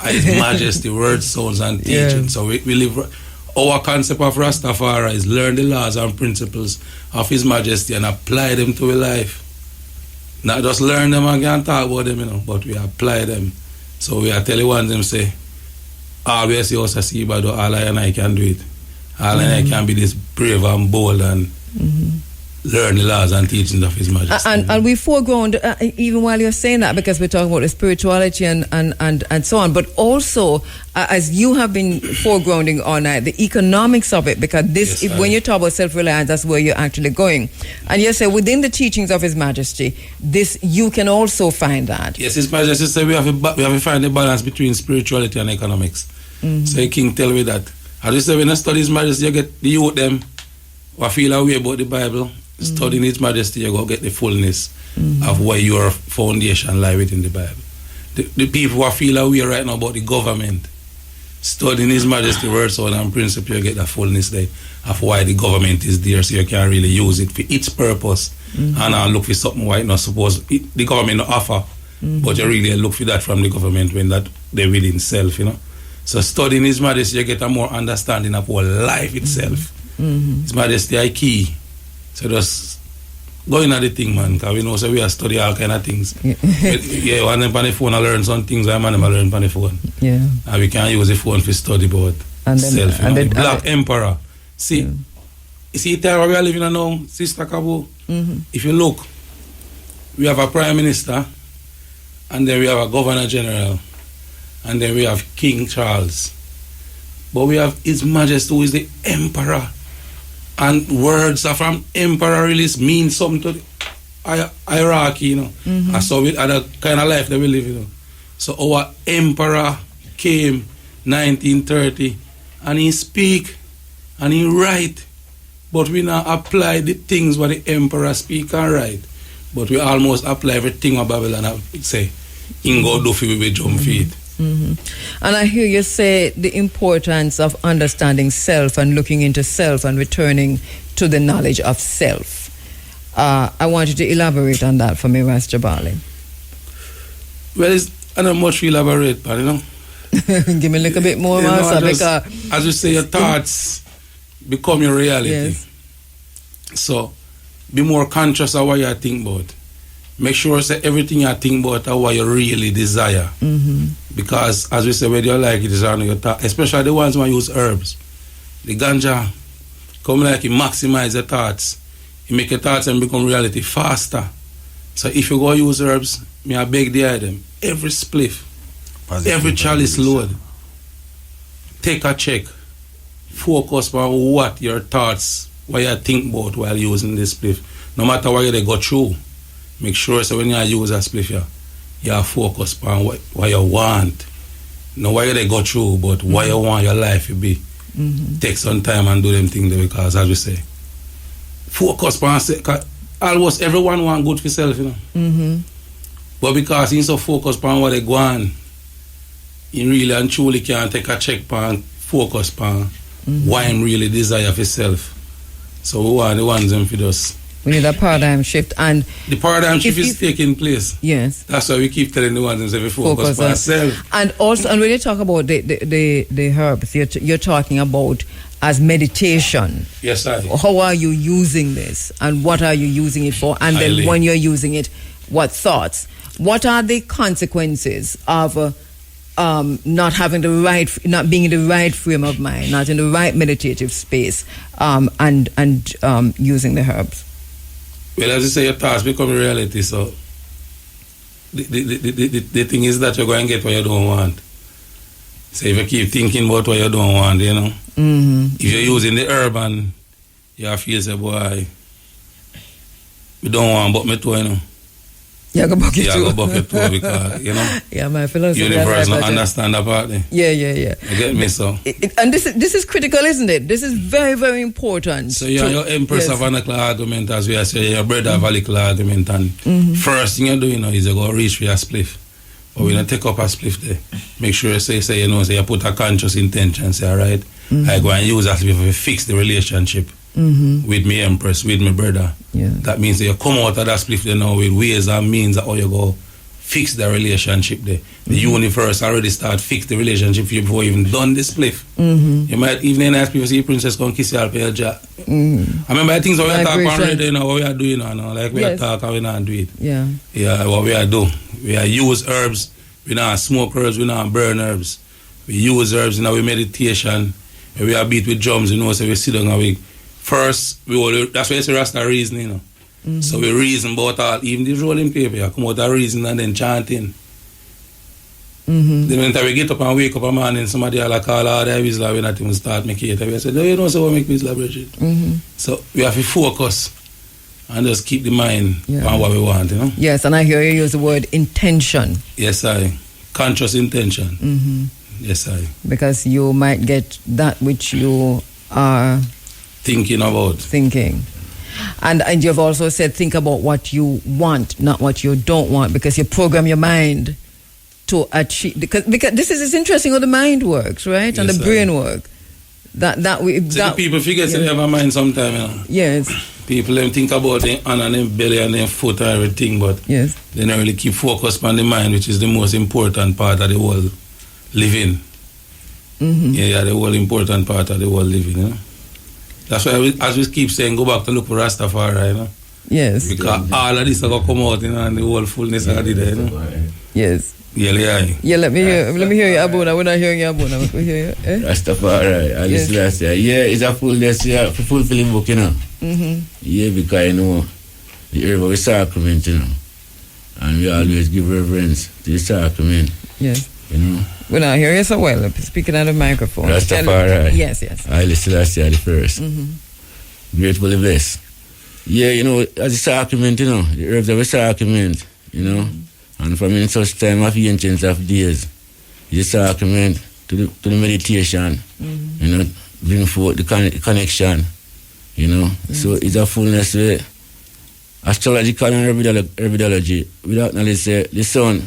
His Majesty, word, sounds and teaching. So we live. Our concept of Rastafari is learn the laws and principles of His Majesty and apply them to our life. Not just learn them and can talk about them, but we apply them. So we are telling one them say, always you also see, but all I and I can do it. All I and I can be this brave and bold and learn the laws and teachings of His Majesty. And we foreground, even while you're saying that, because we're talking about the spirituality and so on, but also, as you have been foregrounding on the economics of it, because this, when you talk about self-reliance, that's where you're actually going. And you say within the teachings of His Majesty, this, you can also find that. Yes, His Majesty said we have to find the balance between spirituality and economics. So the King tell me that. As you say, when I study His Majesty, you get the youth them who feel a way about the Bible. Studying His Majesty, you go get the fullness of where your foundation lie within the Bible. The people who feel a way right now about the government, studying His Majesty word, soul and principle, you get the fullness there of why the government is there, so you can really use it for its purpose and look for something why not suppose the government not offer, but you really look for that from the government when that they within self, So studying His Majesty, you get a more understanding of what life itself. His Majesty is key. So just go in at the thing, man, because we know so we are study all kind of things. One them on the phone I learn some things, I man learn on the phone. Yeah. And we can use the phone for study about self. Black Emperor. See, you see the time where we are living in now, Sister Kabo, if you look, we have a Prime Minister, and then we have a Governor General, and then we have King Charles. But we have His Majesty, who is the Emperor. And words are from emperor release mean something to the hierarchy, And so with other kind of life that we live, So our emperor came 1930 and he speak and he write, but we now apply the things what the emperor speak and write. But we almost apply everything what Babylon say. Ingo do fi we jump feet. And I hear you say the importance of understanding self and looking into self and returning to the knowledge of self. I want you to elaborate on that for me, Ras Jabali. Well, it's not much to elaborate, but Give me a little bit more, You know, Master, just, because as you say, your thoughts become your reality. Yes. So, be more conscious of what you think about. Make sure that everything you think about is what you really desire. Because, as we say, whether you like it is on your thought, especially the ones who use herbs. The ganja come like it maximize your thoughts. It make your thoughts and become reality faster. So if you go use herbs, me I beg the item. Every spliff, every chalice load, take a check. Focus on what your thoughts, what you think about while using this spliff. No matter what they go through, make sure so when you use a spliff, you are focused on what you want. Not what they go through, but what you want your life to be. Take some time and do them things there, because as we say, focus on almost everyone want good for self, you know. But because he's so focused on what they go on, he really and truly can't take a check on focus on why him really desire for self. So we want the ones them for us. we need a paradigm shift. And the paradigm shift is taking place. Yes. That's why we keep telling the ones them say we focus on ourselves. And also, and when you talk about the herbs, you're talking about as meditation. Yes, I. How are you using this, and what are you using it for? And then when you're using it, what thoughts? What are the consequences of not having the right, not being in the right frame of mind, not in the right meditative space, and using the herbs? Well, as you say, your thoughts become reality. So the thing is that you're going to get what you don't want. So if you keep thinking about what you don't want, you know, if you're using the herb and you feel say, boy, we don't want but me too, you know. Yeah, go bucket too. Yeah, go bucket too, because, you know, yeah, my philosophy. universe don't understand that part. Yeah. You get me, so. And this is critical, isn't it? This is very, very important. So your empress have an argument, as we are saying, your brother have a little argument, and first thing you do, you know, is you go reach for your spliff. But when you take up a spliff there, make sure you say you know, say you put a conscious intention, say, all right, I go and use that spliff to fix the relationship with me empress, with my brother. Yeah. That means that you come out of that spliff there now with ways and means of how you go fix the relationship there. The universe already start fix the relationship for you before you even done this spliff. You might even ask people, see princess come kiss you all for your job. I remember things what we talk about already, you know, what we are doing now, like we are talking, we not do it. Yeah, what we are doing. We are use herbs, we not smoke herbs, we not burn herbs. We use herbs in our meditation. We are beat with drums, you know, so we sit down and we first, that's why it's a Rasta reason, you know. So we reason about all, even the rolling paper, you come out of reason and then chanting. Then when we get up and wake up a morning, somebody will call all the whistler, we not even start making it. We say, no, you don't say what make whistler, Bridget. So we have to focus and just keep the mind on what we want, you know. Yes, and I hear you use the word intention. Yes, I. Conscious intention. Yes, I. Because you might get that which you are thinking about. And you've also said think about what you want, not what you don't want, because you program your mind to achieve. Because this is interesting how the mind works, right? Yes, and the brain work. That people forget they have a mind sometimes, you know. Yes. People them think about their hand and their belly and their foot and everything, but they don't really keep focused on the mind, which is the most important part of the world living. Yeah, the whole important part of the world living, you know. That's why, as we keep saying, go back to look for Rastafari, you know. Yes. Because all of this are going to come out, you know, and the whole fullness of it, you know. Yes. Yeah, let me hear you, Abuna. We're not hearing you, Abuna. Let me hear you. Rastafari, Alice last year. Yeah, it's a fullness, fulfilling book, you know. Yeah, because, you know, the herb of the sacrament, you know. And we always give reverence to the sacrament. Yes. You know. We're not hearing you so well. Speaking out of the microphone. Rastafari. Yes. Alice last year, the first. Gratefully blessed. Yeah, you know, as a sacrament, you know, the herbs of a sacrament, you know. And from in such time of ancients of days, the sacrament to the meditation, you know, bring forth the connection, you know. So it's a fullness way. Astrological and herbidology, without knowledge, say the sun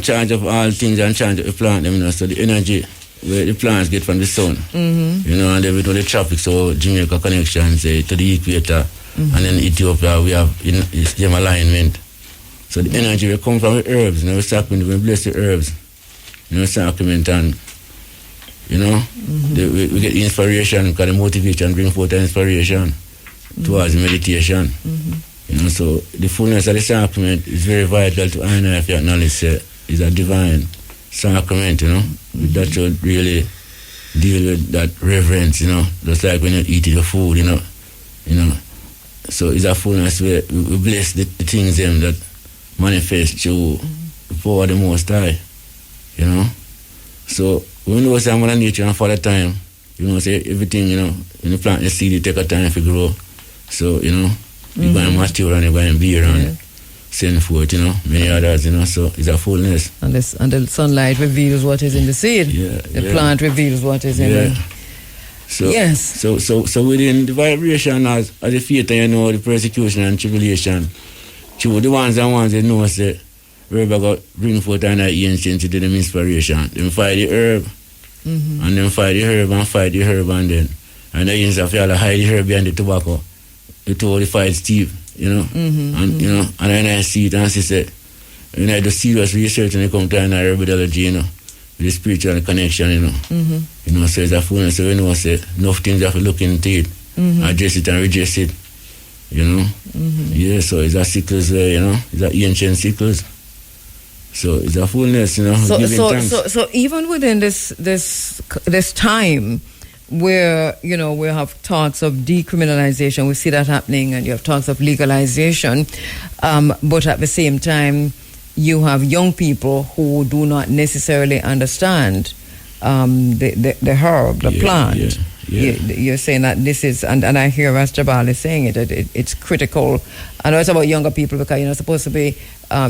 charge of all things and charge of the plant, you know, so the energy where the plants get from the sun, you know, and then with all the traffic, so Jamaica connection, say, to the equator, and then Ethiopia, we have the same alignment. So the energy will come from the herbs, you know, we bless the herbs. sacrament, and we get inspiration, because the motivation bring forth inspiration towards meditation. So the fullness of the sacrament is very vital to honor if you acknowledge it's a divine sacrament, with that should really deal with that reverence, just like when you eat your food, So it's a fullness where we bless the things that manifest through the power of the Most High, So we know say Mother Nature and Father Time, say everything, when you plant the seed, it take a time to grow. So, you're going to mature and you're going to bear and send forth, many others, so it's a fullness. And the sunlight reveals what is in the seed. The plant reveals what is in it. So, so within the vibration as the faith, the persecution and tribulation, through the ones that know, say, herb got bring forth an ancient to them inspiration. Them fight the herb, and then fight the herb and fight the herb, and then the ancients have to hide the herb and the tobacco. It totally fight Steve, and and then I see it and she said, when I do serious research and I come to an herbology, with the spiritual connection, so it's a fullness. So say enough things you have to look into it, address it and reject it, so it's a cycles, it's a ancient cycles. So it's a fullness, So even within this time where we have talks of decriminalization, we see that happening, and you have talks of legalization, but at the same time you have young people who do not necessarily understand the herb, the plant. You're saying that this is, and I hear Rastabali saying it's critical. I know it's about younger people because you're not supposed to be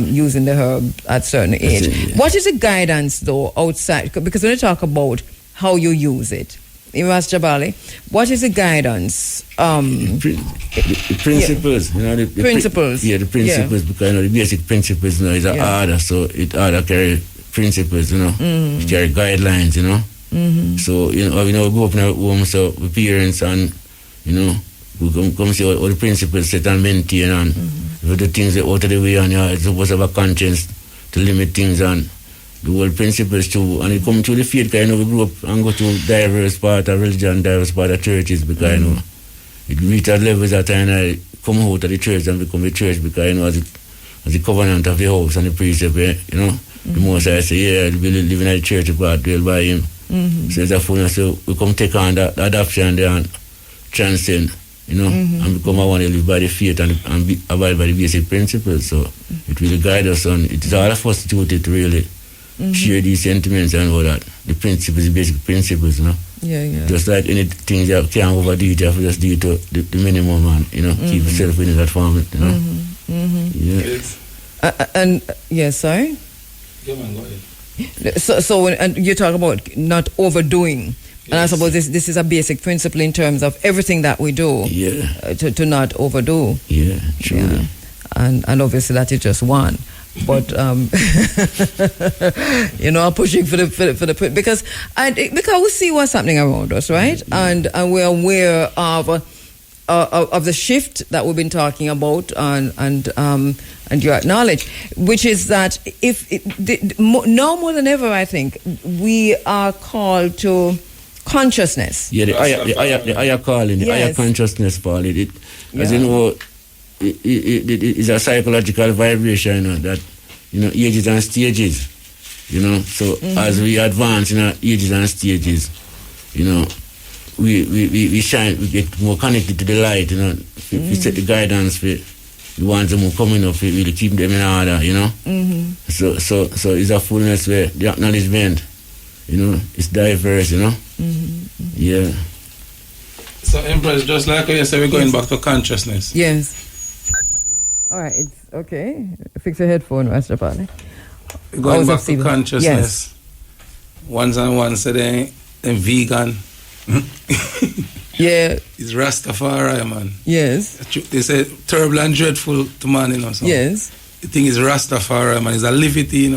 using the herb at certain age. What is the guidance though outside? Because when you talk about how you use it, Rastabali, what is the guidance? The principles, the principles. The principles, because the basic principles, is an order, so it order carry principles, carry guidelines, So, we go up in our home, so the parents and, we come see all the principles set and maintain, and the things that out of the way, and it's supposed to have a conscience to limit things, and the whole principles too, and it come through the faith, because, we grew up and go to diverse part of religion, diverse part of churches, because, it reaches levels that I come out of the church and become a church, because, as the covenant of the house and the precept, the most I say, I be living at the church part, dwell by him. So it's a fullness, so we come take on the adoption there and transcend, and become one to live by the faith and abide by the basic principles. So it really guides us on. It's all of us to really share these sentiments and all that. The principles, the basic principles, Just like anything that can't overdo it, you have to just do it to the minimum and, keep yourself within that form, sorry? Yeah, man, go ahead. So when you talk about not overdoing, and I suppose this is a basic principle in terms of everything that we do, to not overdo. Yeah, true. Yeah. And obviously that is just one. But I'm pushing for the because we see what's happening around us, right? And we're aware of the shift that we've been talking about, and you acknowledge, which is that now more than ever, I think we are called to consciousness. Yeah, the higher calling, the higher consciousness, Paul. As you know, it is a psychological vibration, that ages and stages. So as we advance in our ages and stages, we shine, we get more connected to the light, we set the guidance for the ones that are coming up, we really keep them in order, So it's a fullness where the acknowledgement, it's diverse, Yeah. So, Empress, just like you said, we're going back to consciousness. Yes. All right, it's okay. Fix your headphone, Rastabali. We're going back to consciousness. Yes. Ones and ones say they're vegan. Yeah. It's Rastafari, man. Yes. They say terrible and dreadful to man, So yes. The thing is Rastafari, man. It's a livity,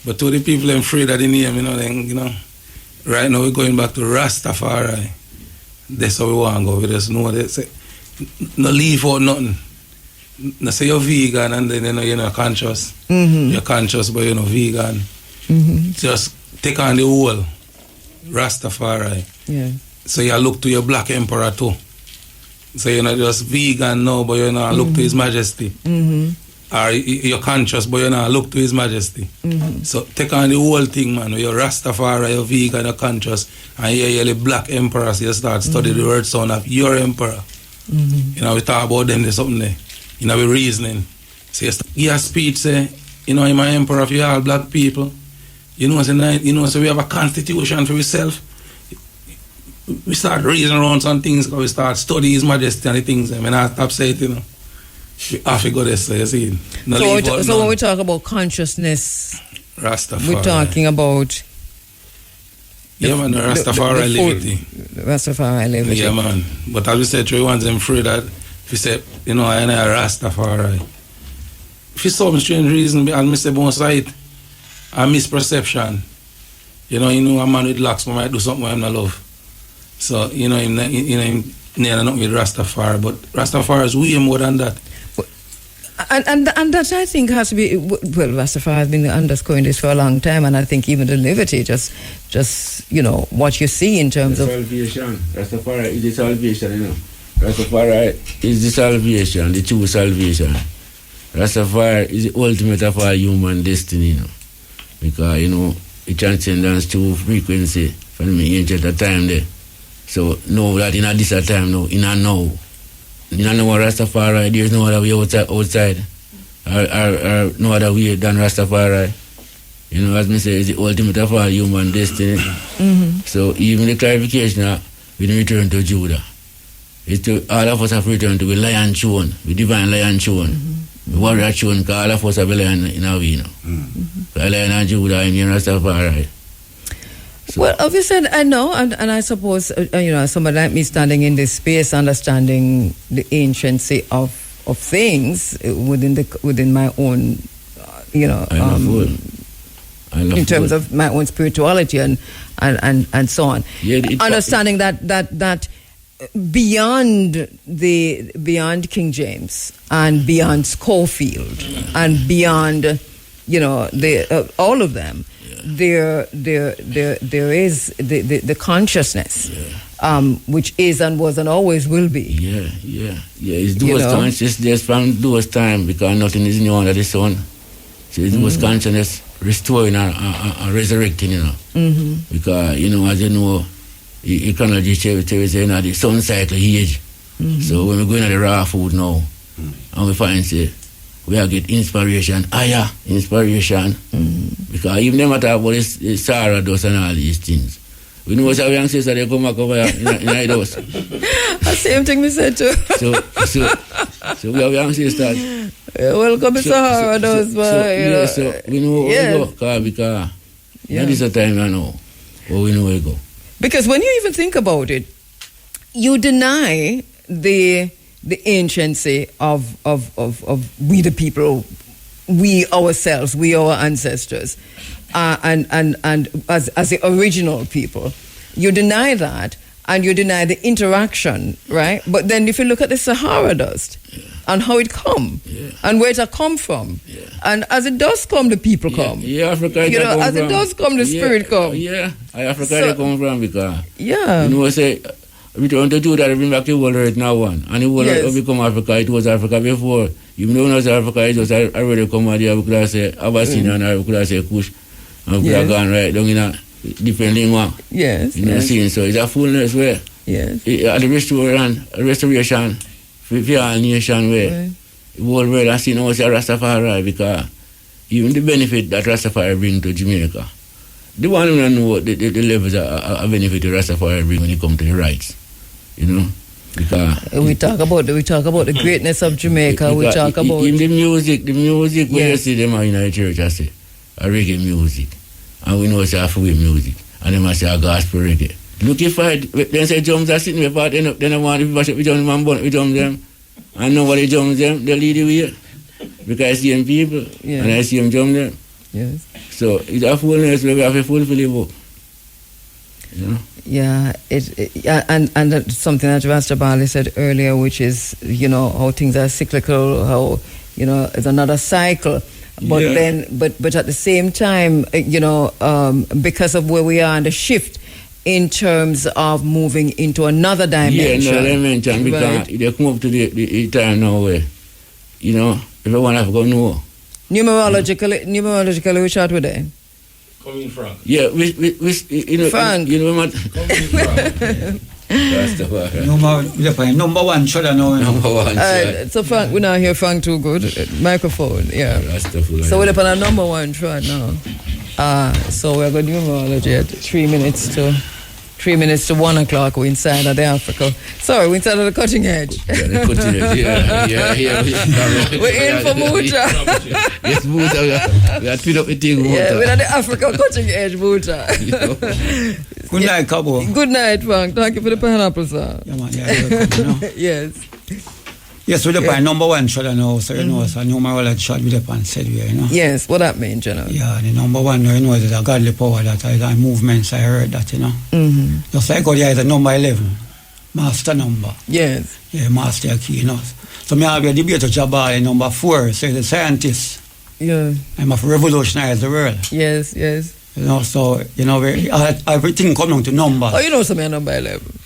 But to the people I'm afraid of the name, then, right now we're going back to Rastafari. That's how we want to go. We just know they say, no leave out nothing. No say you're vegan and then you're not conscious. You're conscious but you're not vegan. Just take on the whole Rastafari. Yeah. So you look to your black emperor too. So you're not just vegan now, but you know look to His Majesty. Or you're conscious, but you know look to His Majesty. So take on the whole thing, man. You're Rastafari, you're vegan, you're conscious, and you're the black emperor. So you start study the word sound of your emperor. You know, we talk about them, there's something there. You know, we reasoning. So you have speech, say, you know, I'm an emperor of you all black people. You know, so we have a constitution for ourselves. We start reasoning around some things, because we start studying His Majesty and the things. I mean, I stop saying, you know, we have to go this, so you see. So when we talk about consciousness, Rastafari. we're talking about... Yeah, man, the Rastafari liberty. Rastafari liberty. Yeah, man. But as we said, we want them free that if you say, you know, I am a Rastafari. If you some strange reason, as I say, both side, a misperception. You know, a man with locks might do something I'm not love. So, you know, him not with Rastafari, but Rastafari is way more than that. And that I think has to be, well, Rastafari has been underscoring this for a long time, and I think even the liberty, just you know, what you see in terms of... Salvation. Rastafari is the salvation, you know. Rastafari is the salvation, the true salvation. Rastafari is the ultimate of our human destiny, you know. Because, you know, it transcends to frequency from the ancient time there. So, know that in a this time now, in a now. You don't know what Rastafari, there's no other way outside or no other way than Rastafari. You know, as me say, it's the ultimate of all human destiny. So even the clarification, we return to Judah. It's to, all of us have returned to the lion throne, the divine lion throne. The warrior throne, because all of us have a lion in our way now. The lion and Judah in Rastafari. So. Well, obviously, I know, and I suppose, you know, somebody like me standing in this space, understanding the anciency of things within my own, you know, in terms of my own spirituality and so on. Yeah, understanding that beyond King James and beyond Schofield and beyond, you know, all of them. There is the consciousness, which is and was and always will be. Yeah. It's those consciousness from those times, because nothing is new under the sun. So it's those consciousness restoring and resurrecting, you know. Because, you know, as you know, ecology say, you know, the sun cycle age. So when we go into the raw food now, and we find, say, we are get inspiration, higher inspiration. Because even them talk about this Sarah does and all these things. We know what's our young sister, they come back over here in the house. The same thing we said too. So we have young sisters. Welcome to Sahara does, so we know where we go, because that is the time I know where we know where we go. Because when you even think about it, you deny the anciency of we the people, we ourselves, we our ancestors, and as the original people, you deny that, and you deny the interaction, right? But then if you look at the Sahara dust and how it come and where it come from, and as it does come, the people come. Yeah, Africa. You know, as it does come, the spirit come. Yeah, Africa they come from, because you know, say. We want to do that, bring back the world right now one. And the world will become Africa. It was Africa before. Even though it was Africa, it was already come out there. We could have said Abyssinia and we could have said Kush. And we could have gone right down in a different lingua. Yes. You know, seeing. So it's a fullness where. Yes. At the restoration for all nation where the whole world has seen us a Rastafari, because even the benefit that Rastafari bring to Jamaica. The one who know the levels of benefit to Rastafari bring when it comes to the rights. You know, because we talk about the greatness of Jamaica. We talk about in the music where you see them in the church, I say a reggae music, and we know it's halfway music, and they must say a gospel reggae. Look, if then say drums are sitting apart, then I want to mash up with drums and bun with drums them, and nobody drums them, they lead the way, because I see them people, and I see them drum them. Yes. So it's a fullness where we have to fulfill the book. You know? Yeah, and something that Rasta Bali said earlier, which is, you know, how things are cyclical, how, you know, it's another cycle. But then, but at the same time, because of where we are and the shift in terms of moving into another dimension. Yeah, dimension, because they come up to the time now where, everyone have to go know. Numerologically, we chat with them. Coming Frank. Yeah, Frank. Number one shot I know. Number one shot. So Frank, we now hear Frank too good. Microphone, yeah. So we're up on a number one shot now. So we're going to numerology at 3 minutes to 1 o'clock. We're inside of the Africa. Sorry, we're inside of the cutting edge. Yeah. We're in for Muta. Yes, Muta. We are tweet up the thing, Muta. Yeah, we're at the Africa cutting edge, Muta. Good night, Cabo. Good night, Frank. Thank you for the pineapple, sir. Yeah, man, Yes. Yes, we're the number one shot I know, so it's a numerology shot with the pan said we, Yes, what that mean, General? Yeah, the number one, is a godly power that I movements, I heard that, Mm-hmm. Just like God, is a number 11, master number. Yes. Yeah, master key, So me have a debate with Jabal, number 4, say the scientist. Yeah. I'm a revolutionize the world. Yes. So, everything coming to numbers. Oh, you know some number 11.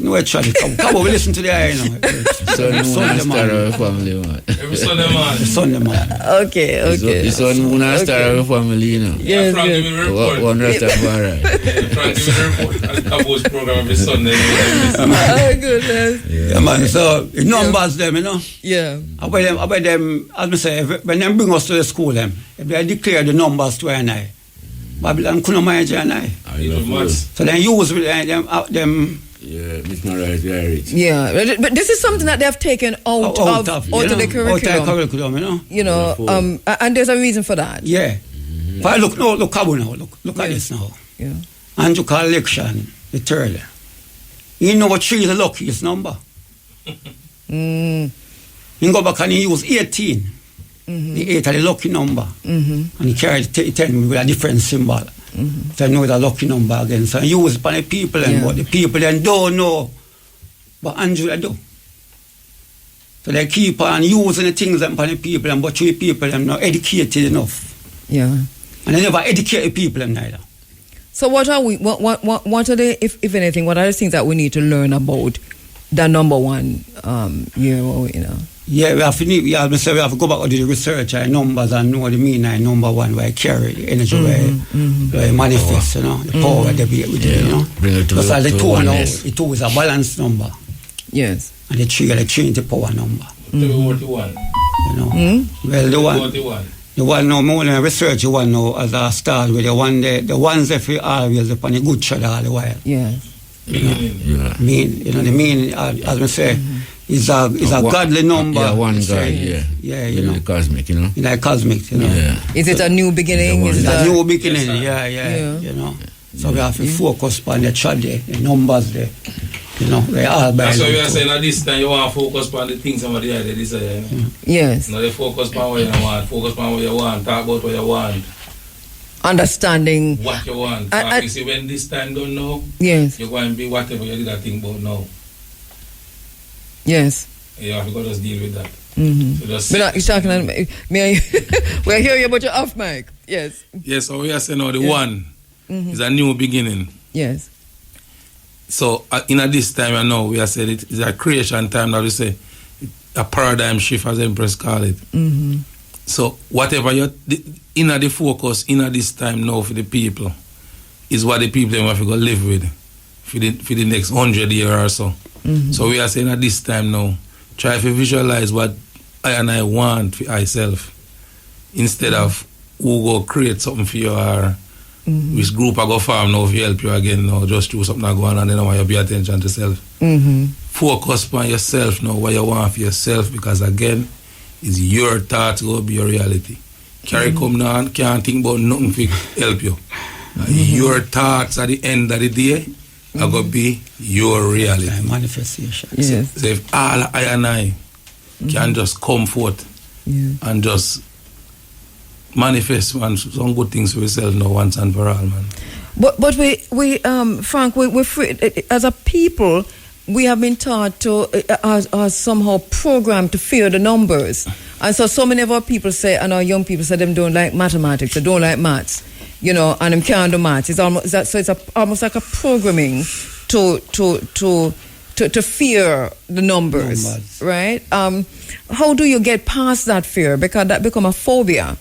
No, actually, come over, listen to the eye, Sunday man. Family, man. Every Sunday man. Sunday man. Okay. The son Moon Star of a family, Yeah, Frank, give me a report. One Rastafari. Frank, give me a report at the Cabo's program every Sunday. Oh, goodness. Yeah, man, so the numbers them, Yeah. About them, as I say, when they bring us to the school, if they declare the numbers to an eye, Babylon couldn't manage an eye. So then use them. Yeah, it's not right. Yeah, but this is something that they have taken out of the curriculum. Out of the curriculum, and there's a reason for that. Yeah. If I look Cabo now, look at this now. Yeah. Andrew collection, the third. You know what 3 is the luckiest number. You go back and you use 18. The 8 are the lucky number. And you carry the 10 with a different symbol. So I know it's a lucky number again. So I use it for the people, but the people then don't know. But Andrew do. So they keep on using the things for the people, but 3 people are not educated enough. Yeah. And they never educate the people neither. So what are we? What are the, if anything, what are the things that we need to learn about the number one year? Yeah, we have to go back to the research and numbers and know the meaning of number one, where I carry the energy, where I manifest, the power they be with it, Bring it to because the 2 now, oneness. the 2 is a balanced number. Yes. And the 3 are the Trinity power number. The 41. Well, the one now, more than research, the one now, as I start with the ones that we always upon the good shot all the while. Yes. The mean, as we say, is a godly number. Yeah, one God, yeah. Yeah, the cosmic, Like cosmic, Yeah. Is it a new beginning? Is it a new beginning? Yeah. So we have to focus on the chart there, the numbers there. They all by. That's why we are saying at this time you want to focus on the things somebody else desire. Yes. Not focus on what you want, focus on what you want, talk about what you want. Understanding what you want. You see, when this time don't know, yes, you're going to be whatever you did that thing about now. Yes. You have to just deal with that. So just we're hearing about your off mic. Yes. Yes, so we are saying now the one is a new beginning. Yes. So in this time we are saying it is a creation time that we say a paradigm shift, as Empress call it. So whatever you're in the focus in this time now for the people is what the people have to go live with for the next 100 years or so. So we are saying at this time now, try to visualize what I want for myself instead of who go create something for you or which group I go farm now to help you again now, just do something that go on and then I want you to pay attention to self. Focus on yourself now, what you want for yourself, because again, it's your thoughts go be your reality. Carry come down, can't think about nothing to help you. Your thoughts at the end of the day are going to be your reality. Manifestation. Yes. So if all I and I can just come forth and just manifest some good things for yourself now once and for all, man. But we Frank, we're free, as a people, we have been taught to are somehow programmed to fear the numbers. And so many of our people say, and our young people say, them don't like mathematics, they don't like maths, you know, and them can't do maths. It's almost so it's almost like a programming to fear the numbers. Right? How do you get past that fear? Because that become a phobia.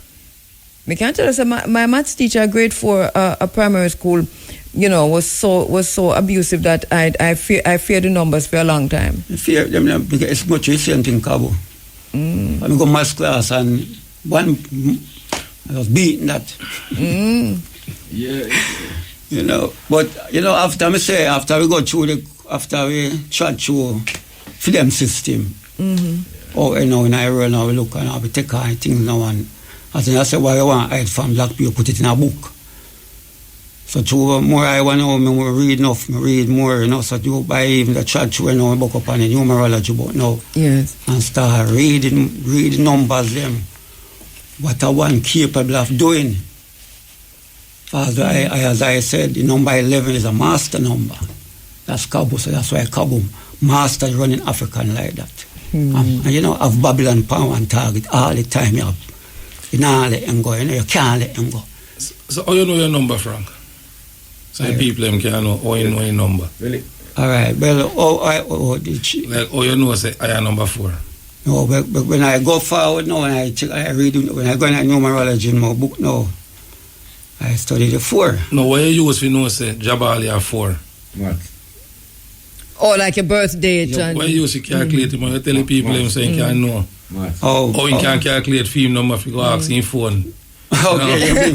I can't tell you, my maths teacher, grade 4, a primary school, you know, was so abusive that I feared the numbers for a long time. I fear them because it's much the same thing, Cabo. I go maths class and I was beating that. Yeah. You know, but you know, after we chat through for them system. Oh, you know, in Ireland now we look and we take our things now and as I say, why you want to hide from black people, put it in a book. So to more I want to know, read enough, read more, you know, so you buy even the church when I book up on the numerology book now. Yes. And start reading numbers them. What I want capable of doing. As I said, the number 11 is a master number. That's Kabu, so that's why Kabu master running African like that. And you know, have Babylon power and target all the time. You can't let them go, you know, you can't let them go. So how you know your number, Frank? So the people them can know how you know your number. Really? All right, well, like how you know say I am number 4. No, but when I go forward now, when I read, when I go in numerology in my book now, I study the 4. No, what you use for know say Jabali are 4? What? Oh, like your birth date. Yeah, and why you use to calculate it? You tell the people them saying can't know. What? Oh, you can't calculate film number if you go ask him phone. Okay,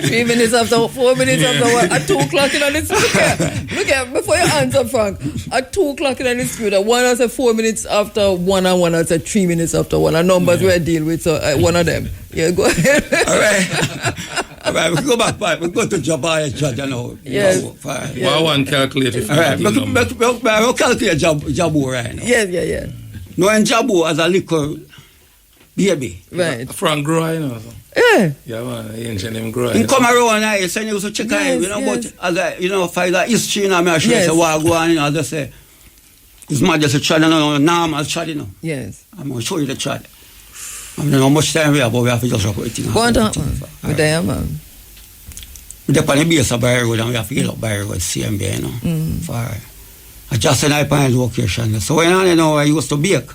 3 minutes after, 4 minutes after what? At 2 o'clock in the speaker. Look at, before you answer, Frank, at 2 o'clock in the speaker, one has said 4 minutes after one and one has said 3 minutes after one. And numbers we deal with, so one of them. Yeah, go ahead. All right, we go back, we go to Jabali, Judge, you know. Yes. Why one calculate if All right, we'll calculate Jabu right now. Yeah. No, and Jabu as a little baby. Right. Frank grow, you know. Yeah. Yeah, man, ancient him grow. He come around and say, you to check him, you know, but as I, you know, for the history, you know, I should say, what go on, you know, I just say, His Majesty chat, normal chat, you know. Yes. I'm going to show you the chat. I don't know how much time we have, but we have to just report it. Go on, we're there, man. We're on the base of Barry Road and we have to get up Barry Road, CMB, you know. For just an eye location. So when I know I used to bake,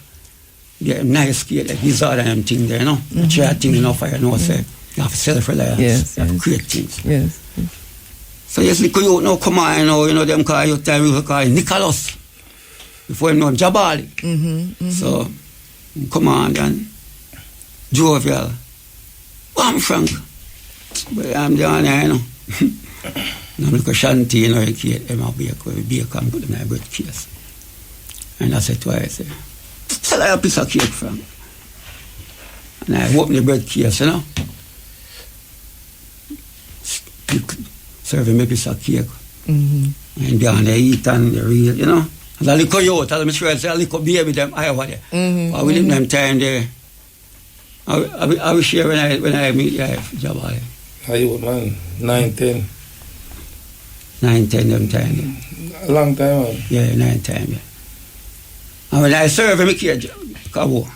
get nice cake, like gizzard and them thing there, you know. Try things enough for you know, say, you have to self-reliance. Yes. You have to create things. Yes. So yes, little youth now come on, you know, them call you time, we call him Nicholas. Before him know him Jabali. So, come on then. Jovial. I'm Frank. But I'm down there, you know. I'm like a shanty, you know, I create them a bake and put them in a bread case. And I said twice, sell a piece of cake, Frank. And I open the bread case, you know. Serve him a piece of cake. And down they eat and they real, you know. And a little youth, I'm sure I say a little baby, them eye over there. But within them time there, I will share when I meet Jabali. How you, man? 9, 10. 9, 10 them time. A long time, man. Yeah, 9 time, yeah. And when I serve him, I care, Cabo.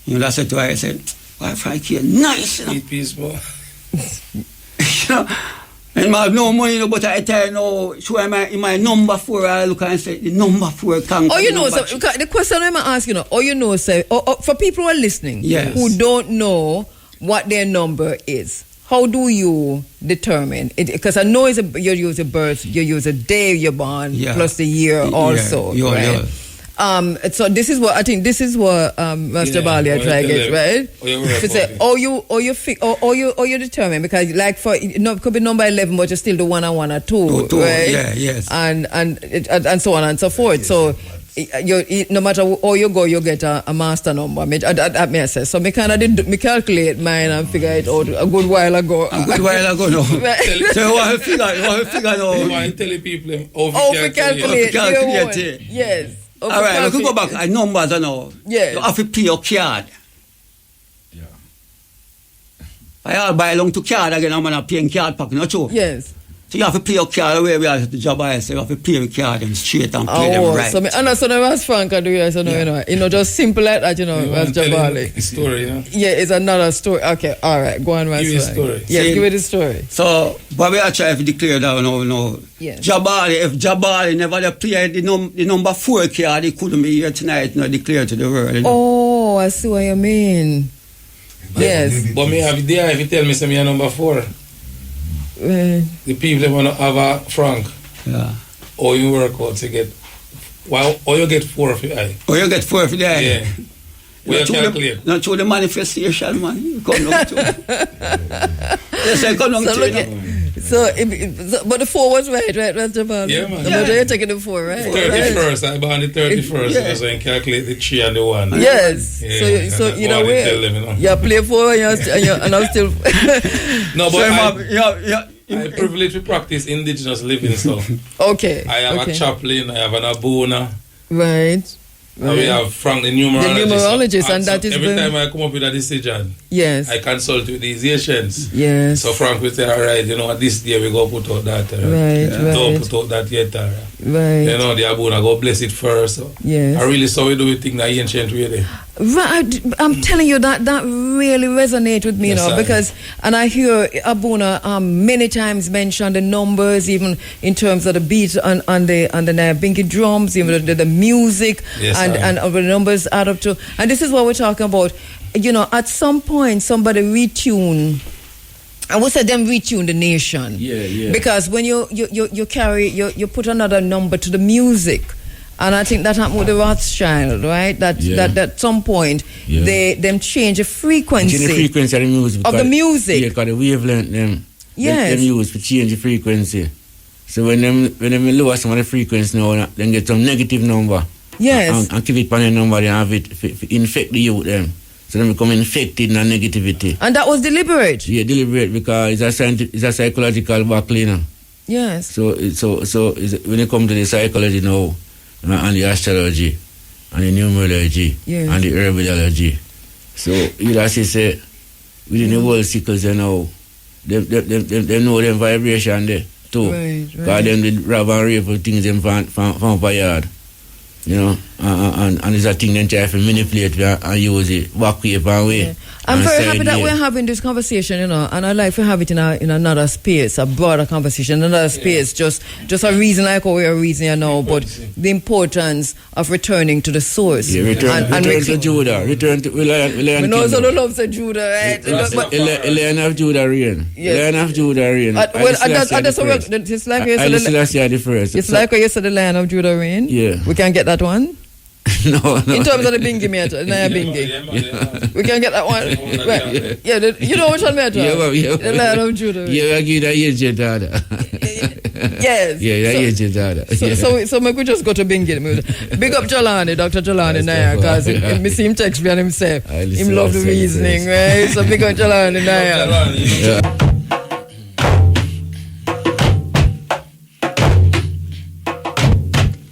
You know, that's why I said, why Frank here? Nice, you know. Eat peace, more. You know, and I have no money, you know, but I tell you, no, so in my number 4, I look and say, the number 4 can't. Oh, you know, so, the question I'm asking, you know, say, for people who are listening, who don't know what their number is, how do you determine it? Because I know you use a birth, you use a day you're born, plus the year also, right? So this is what I think. This is what Master Bali I try to get right. To say, you determine because like for it could be number 11, but you still do 1 and 1 or 2, right? Yeah, yes. And so on and so forth. So you no matter how you go, you get a master number. That may say. So me kind of me calculate mine and figure it out a good while ago. No. So what figure now? You want to tell the people how to calculate. Yes. All right, we can go back. I numbers, you know. Yes. You have to pay your card. Yeah. I all buy along to card again. I'm going to pay card pack, not true? Yes. So you have to play your card the way we are the job I say. You have to play your card them straight and play them right. So I know so as Frank do you know, you know, just simple like that, you know, as Jabali. The story, you know? Yeah, it's another story. Okay, all right, go on, Give me the story. Yes, give me the story. So, but we are trying to declare that no. Yes. Jabali, if Jabali never played the number 4 card, he couldn't be here tonight, declare to the world. You know? Oh, I see what you mean. Yes. But me have there if you tell me say me a number 4. The people that want to have a Frank. Yeah. Or you work out to get, well, or you get 4 for the eye. Or you get 4 for the eye. Yeah. We calculate. Not through the manifestation, man. You come down to yes, I come down to but the 4 was right, Mr. Ball? Yeah, man. But you're taking the 4, right? 31st, I born the 31st, Yeah. so I can calculate the 3 and the 1. Yes. Yeah, So you know where? where? You play 4 and I'm still... No, but I privilege to practice indigenous living, so Okay. I have a chaplain, I have an abuna, Right. and we have Frank the numerologist. And that is every time I come up with a decision, yes. I consult with these Asians. Yes. So Frank will say, all right, you know, this day we go put out that. Right. Don't put out that yet. Right. You know, the abuna go bless it first. So. Yes. I really saw we do it thing that ancient way. Right, I'm telling you that really resonates with me, Yes, you know, because and I hear Abuna many times mention the numbers, even in terms of the beat on the Nyabingi drums, even the music, Yes, and the numbers add up to. And this is what we're talking about. You know, at some point somebody retune. I would say them retune the nation. Yeah. Because when you carry you put another number to the music. And I think that happened with the Rothschild, right? That at some point they change the frequency. Change the frequency of the music. Of the music. Yeah, because the wavelength them use to change the frequency. So when them lower some of the frequency now, then get some negative number. Yes. And keep it on the number, they have it infect the youth them. So they become infected in negativity. And that was deliberate. Yeah, deliberate because it's a psychological battle, you know. Yes. So when it comes to the psychology now, and the astrology, and the numerology, and the herbology. So you say within the world cycles you know, they know them vibration there too. Right. Because them the rob and rape things them from yard. You know, and it's a thing they try to manipulate and use it, walk wave and way. Yeah. I'm very happy that we're having this conversation, you know, and I'd like to have it in another space, a broader conversation, another space, just a reason like how we're reasoning now, but the importance of returning to the source. Yeah, return to Judah. Return to we know so the love of Judah, right? The land of Judah reign. Yes. Land of Judah reign. It's like you said the first. It's like you said the land of Judah reign. Yeah. We can get that one. No. In terms of the bingy meter, bingy. We can get that one. Right. Yeah, you know which one meter? Yeah. The land of Judah. Yeah, I give that agent data. Yes. Yeah, that agent data. So we could just go to bingy. Big up Jalani, Dr. Jalani Naya, because me see him text me and him say, him love the reasoning, right? So big up Jalani Naya.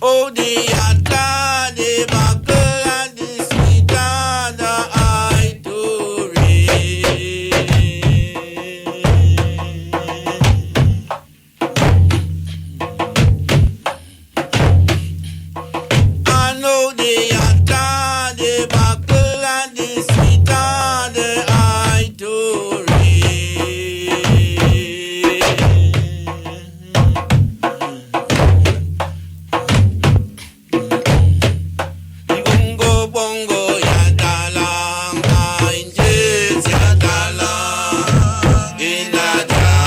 Oh, the atta, the buckle, and the sweet, and the eye to read. I know the atta, the buckle, and the sweet, and the eye to read. Bongo bongo ya dalang angels ya dalang ina down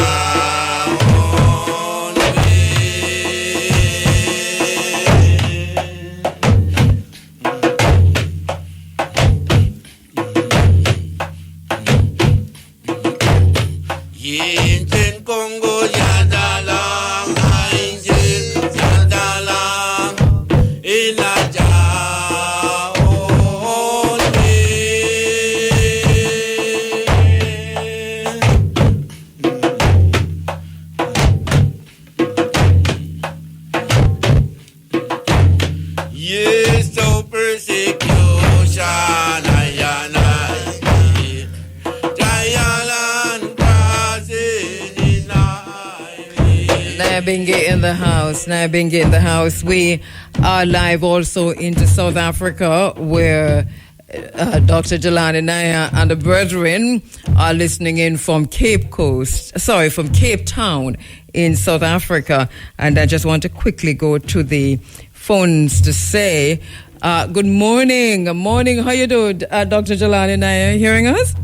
Yinchen Congo ya dalang angels ya dalang ina down Yes, so persecution, trial and crossing in Nyabingi in the house. Nyabingi in the house. We are live also into South Africa, where Dr. Jelani Naya and the brethren are listening in from Cape Town in South Africa. And I just want to quickly go to the phones to say, good morning. Morning. How you doing, Dr. Jelani Naya? Hearing us?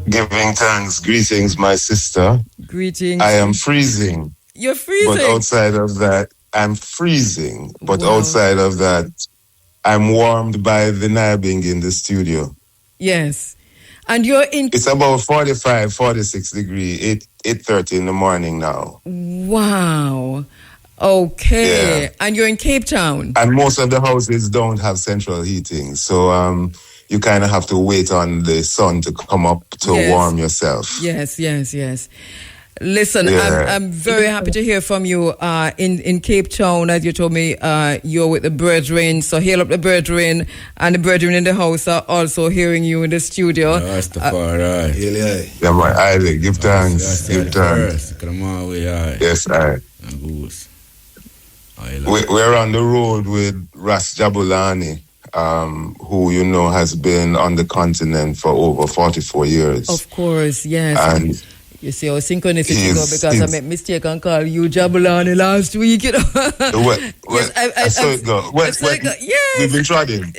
Giving thanks. Greetings, my sister. Greetings. I am freezing. You're freezing? But outside of that, I'm freezing. But Wow. outside of that, I'm warmed by the nabbing in the studio. Yes. And you're in... It's about 45, 46 degrees, 8:30 in the morning now. Wow. Okay. Yeah. And you're in Cape Town. And most of the houses don't have central heating. So you kind of have to wait on the sun to come up to warm yourself. Yes. Listen, yeah. I'm very happy to hear from you in Cape Town. As you told me, you're with the brethren. So hail up the brethren. And the brethren in the house are also hearing you in the studio. Rastafari. Yeah, my Isaac. Give thanks. Give thanks. Come on, we are. Yes, I. We're on the road with Ras Jabulani, who, you know, has been on the continent for over 44 years. Of course, yes. And you see how synchronicity go, because I made mistake and call you Jabulani last week, you know. I saw it go. Yes. We've been trying.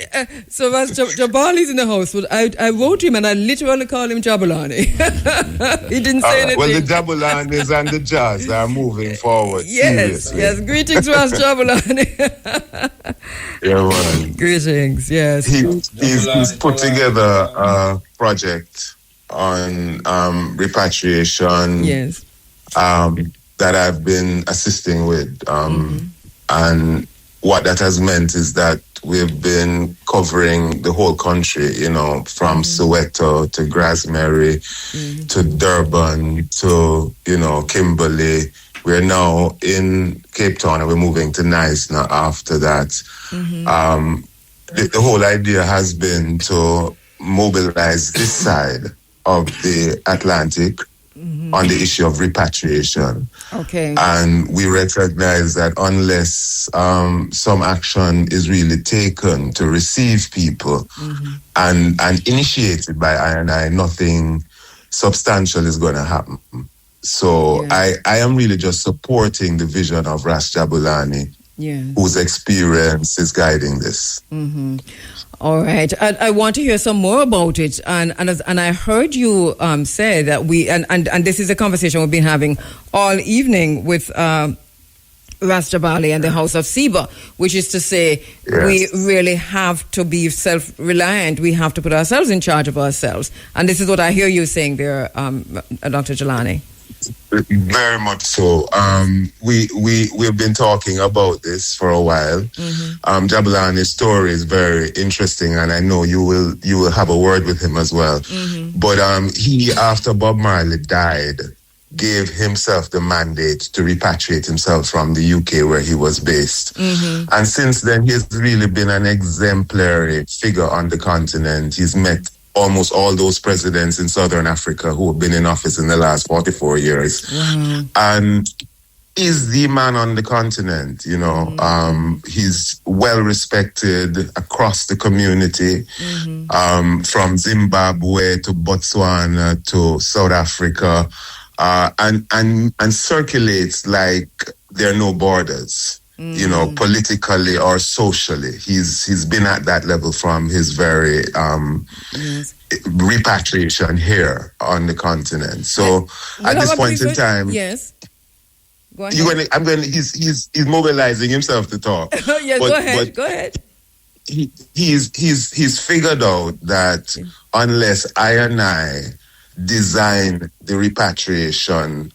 So as Jabali's in the house, I wrote him and I literally called him Jabulani. He didn't say anything. Well, the Jabulanis and the Jazz are moving forward. Yes. Greetings, Ras Jabulani. Yeah, man. Greetings, yes. He's put together a project on repatriation, yes, that I've been assisting with, and what that has meant is that we've been covering the whole country, you know, from Soweto to Grasmere to Durban to, you know, Kimberley. We're now in Cape Town and we're moving to Knysna after that. The whole idea has been to mobilize this side of the Atlantic on the issue of repatriation. Okay. And we recognize that unless some action is really taken to receive people and initiated by I&I, nothing substantial is going to happen. So I am really just supporting the vision of Ras Jabulani, whose experience is guiding this. All right. I want to hear some more about it. And I heard you say that and this is a conversation we've been having all evening with Ras Jabali and the House of Seba, which is to say we really have to be self-reliant. We have to put ourselves in charge of ourselves. And this is what I hear you saying there, Dr. Jelani. Very much so. We've been talking about this for a while. Jabulani's story is very interesting, and I know you will have a word with him as well. But he, after Bob Marley died, gave himself the mandate to repatriate himself from the UK where he was based. And since then, he's really been an exemplary figure on the continent. He's met almost all those presidents in Southern Africa who have been in office in the last 44 years. And is the man on the continent, you know. He's well respected across the community, from Zimbabwe to Botswana to South Africa, and circulates like there are no borders. You know, politically or socially. He's been at that level from his very repatriation here on the continent. So at this point in time, go ahead. He's mobilizing himself to talk. Go ahead. He's figured out that unless I design the repatriation,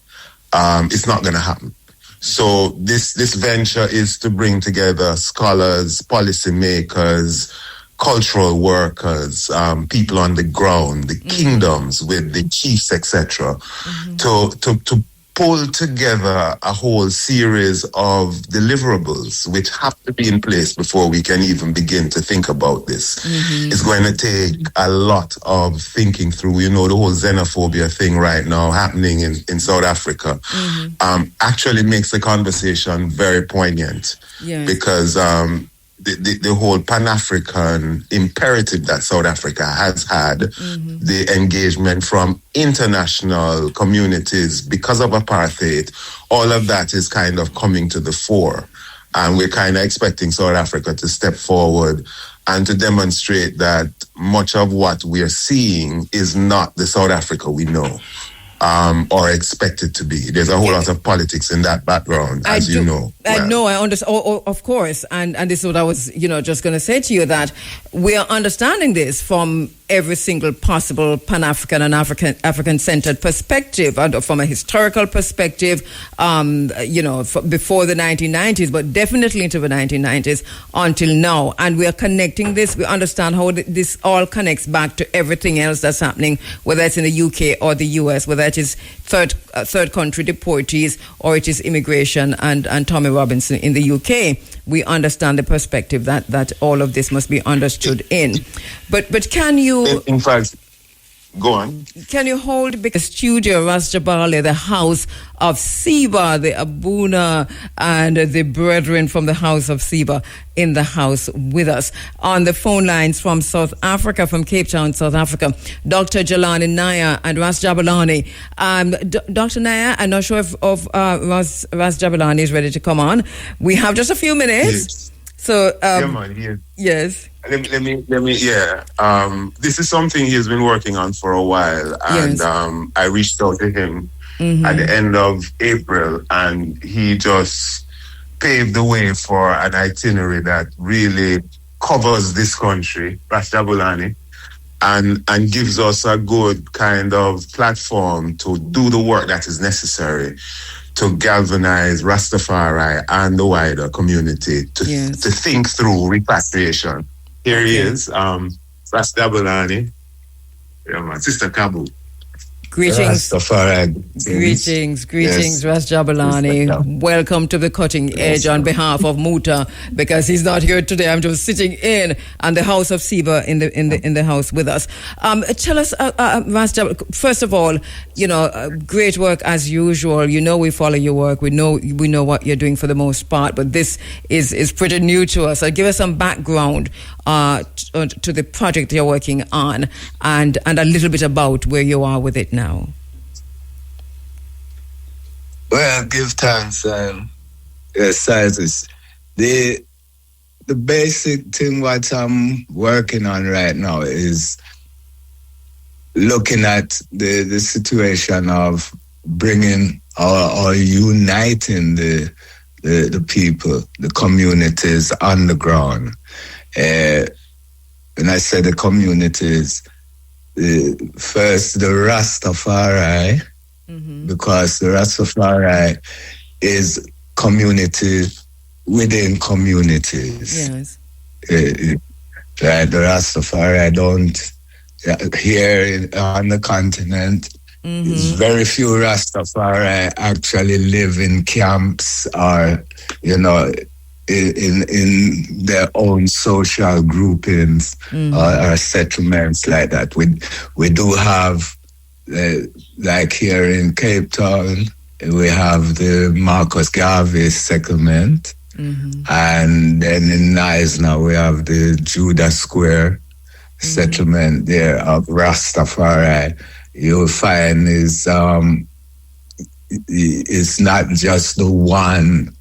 it's not going to happen. So this venture is to bring together scholars, policymakers, cultural workers, people on the ground, the kingdoms with the chiefs, etc., to pull together a whole series of deliverables which have to be in place before we can even begin to think about this. It's going to take a lot of thinking through, the whole xenophobia thing right now happening in South Africa actually makes the conversation very poignant because the whole Pan-African imperative that South Africa has had, the engagement from international communities because of apartheid, all of that is kind of coming to the fore. And we're kind of expecting South Africa to step forward and to demonstrate that much of what we're seeing is not the South Africa we know. Or expected to be. There's a whole lot of politics in that background, as you know. I know, I understand. Of course. And this is what I was, just going to say to you, that we are understanding this from every single possible Pan-African and African-centered perspective, and from a historical perspective, before the 1990s, but definitely into the 1990s until now. And we are connecting this. We understand how this all connects back to everything else that's happening, whether it's in the UK or the US, whether it is third country deportees or it is immigration and Tommy Robinson in the UK. We understand the perspective that all of this must be understood in. But can you... In fact, go on. Can you hold the studio, Ras Jabali, the house of Siba, the Abuna, and the brethren from the house of Siba in the house with us? On the phone lines from South Africa, from Cape Town, South Africa, Dr. Jelani Nair and Ras Jabalani. Dr. Nair, I'm not sure if Ras Jabalani is ready to come on. We have just a few minutes. Yes. So, yes. Let me. This is something he's been working on for a while, and I reached out to him at the end of April, and he just paved the way for an itinerary that really covers this country, Rastabulani, and gives us a good kind of platform to do the work that is necessary to galvanize Rastafari and the wider community to think through repatriation. Here he is, Rastabulani, Sister Kabu. Greetings. Rastafari. Greetings, Ras Jabalani. Welcome to the Cutting Edge on behalf of Muta, because he's not here today. I'm just sitting in the house of Siba in the house with us. Tell us, Ras Jabalani, first of all, great work as usual. We follow your work. We know what you're doing for the most part, but this is pretty new to us. So give us some background to the project you're working on, and a little bit about where you are with it now. Well, give thanks, Cyrus. The basic thing what I'm working on right now is looking at the situation of bringing or uniting the people, the communities on the ground. When I say the communities, first the Rastafari, because the Rastafari is community within communities. Yes. Right, the Rastafari don't here on the continent. It's very few Rastafari actually live in camps or in their own social groupings or settlements like that. We do have, like here in Cape Town, we have the Marcus Garvey settlement. And then in Knysna, we have the Judah Square settlement there of Rastafari. You'll find is it's not just the one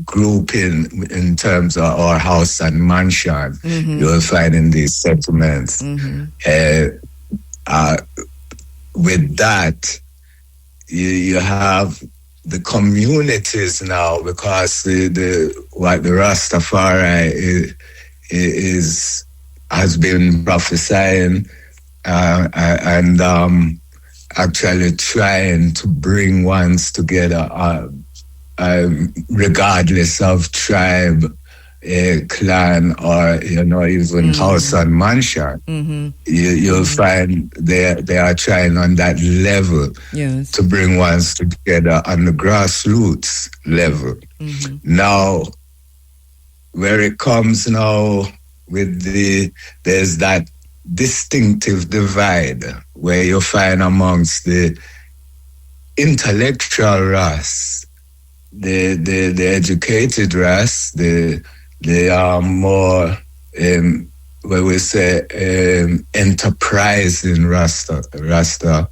group in terms of our house and mansion. You'll find in these settlements. With that, you have the communities now, because what the Rastafari has been prophesying and actually trying to bring ones together, regardless of tribe, a clan or even house and mansion. You'll find they are trying on that level to bring ones together on the grassroots level. Now, where it comes now with there's that distinctive divide where you find amongst the intellectual race, the educated race, they are more where we say enterprising Rasta,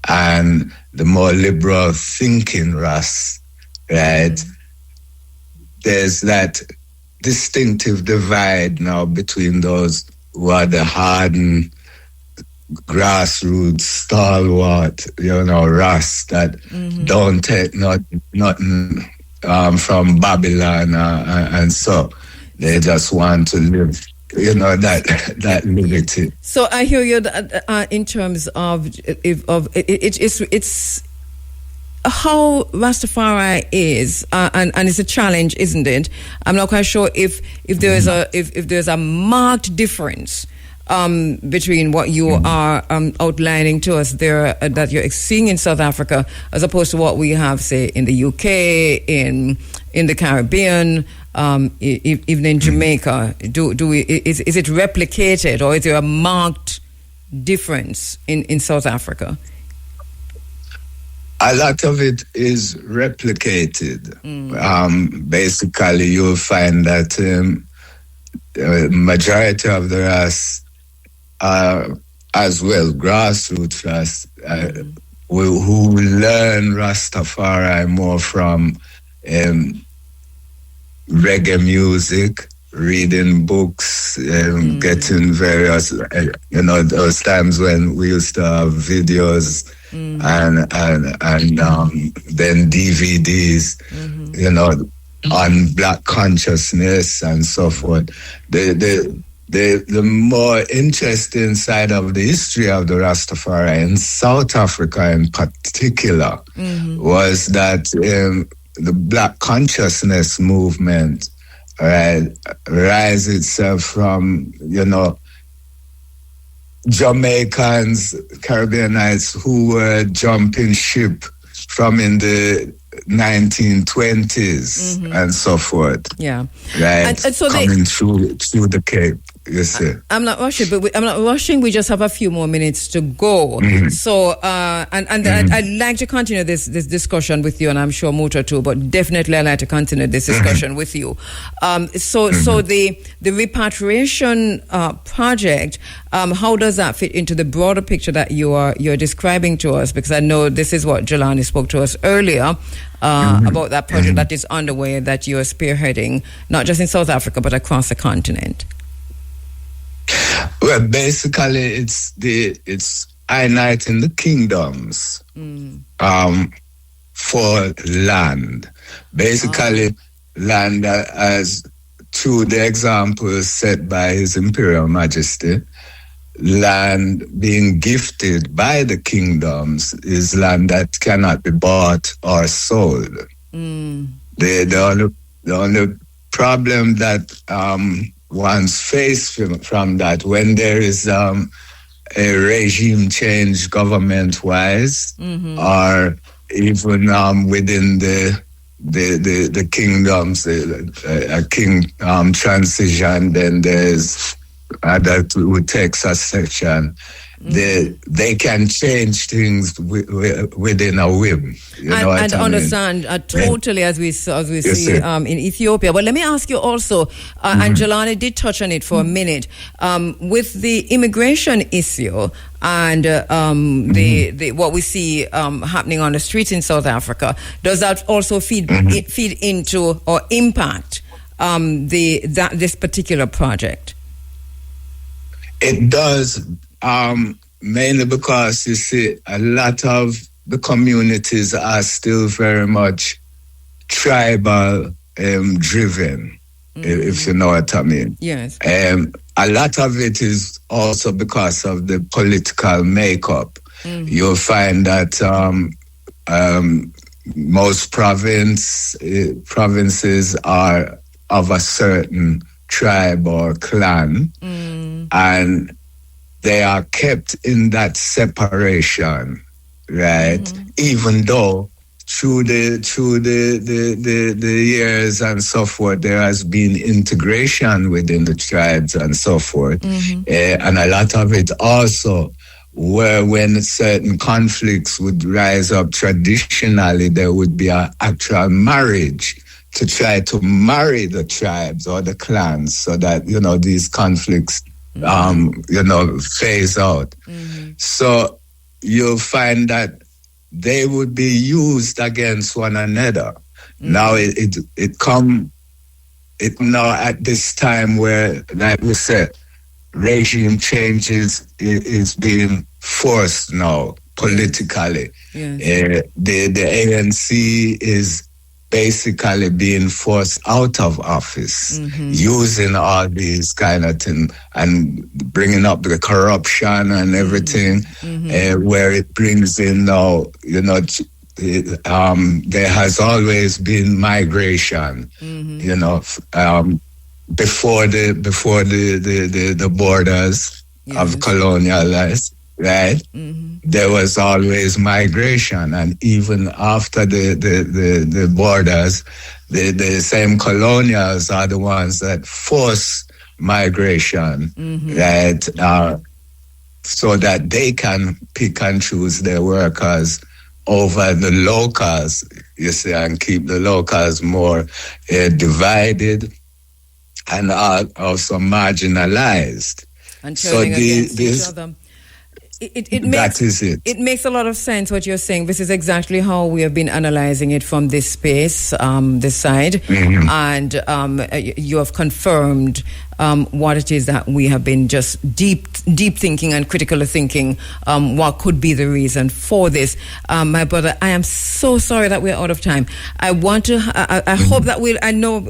and the more liberal thinking race, right? There's that distinctive divide now between those who are the hardened grassroots stalwart, Ras that don't take nothing from Babylon and so they just want to live, that liberty. So I hear you in terms of it's how Rastafari is, and it's a challenge, isn't it? I'm not quite sure if there's a marked difference between what you are outlining to us there that you're seeing in South Africa as opposed to what we have, say, in the UK, in the Caribbean, even in Jamaica. Is it replicated, or is there a marked difference in South Africa? A lot of it is replicated. Basically, you'll find that majority of the rest are as well grassroots rest who learn Rastafari more from reggae music, reading books, getting various, those times when we used to have videos and then DVDs, on Black consciousness and so forth. The more interesting side of the history of the Rastafari in South Africa in particular was that the Black consciousness movement rise itself from, Jamaicans, Caribbeanites who were jumping ship from in the 1920s and so forth. Yeah. Right. And so coming through the Cape. Yes, sir. I'm not rushing, I'm not rushing. We just have a few more minutes to go. So, I'd like to continue this discussion with you, and I'm sure Muta too, but definitely I'd like to continue this discussion with you. So the repatriation project, how does that fit into the broader picture that you're describing to us? Because I know this is what Jelani spoke to us earlier about that project that is underway, that you're spearheading, not just in South Africa, but across the continent. Well, basically, it's uniting the kingdoms for land. Basically, land as through the examples set by His Imperial Majesty, land being gifted by the kingdoms is land that cannot be bought or sold. The only problem that one's faced from that, when there is a regime change government-wise, or even within the kingdoms, a king transition, then there's that who takes a section. They can change things within a whim. And understand totally, as we see in Ethiopia. But let me ask you also, and Jelani did touch on it for a minute, with the immigration issue and the what we see happening on the streets in South Africa. Does that also feed into or impact this particular project? It does. Mainly because, you see, a lot of the communities are still very much tribal driven, if you know what I mean. Yes. A lot of it is also because of the political makeup. You'll find that most provinces are of a certain tribe or clan, and they are kept in that separation, right? Even though through the years and so forth, there has been integration within the tribes and so forth, and a lot of it also, where when certain conflicts would rise up traditionally, there would be an actual marriage to try to marry the tribes or the clans so that, you know, these conflicts, you know, phase out. So you'll find that they would be used against one another. Now it now at this time where, like we said, regime changes is being forced now politically. The ANC is basically being forced out of office, using all these kind of things and bringing up the corruption and everything, where it brings in now, you know, there has always been migration, you know, before the borders of colonialists, right? There was always migration, and even after the borders, the same colonials are the ones that force migration, right? So that they can pick and choose their workers over the locals, you see, and keep the locals more divided and also marginalized. And turning against each other. It makes a lot of sense what you're saying. This is exactly how we have been analyzing it from this space, this side. And you have confirmed what it is that we have been just deep thinking and critical thinking, what could be the reason for this. My brother, I am so sorry that we're out of time. I want to, I hope that I know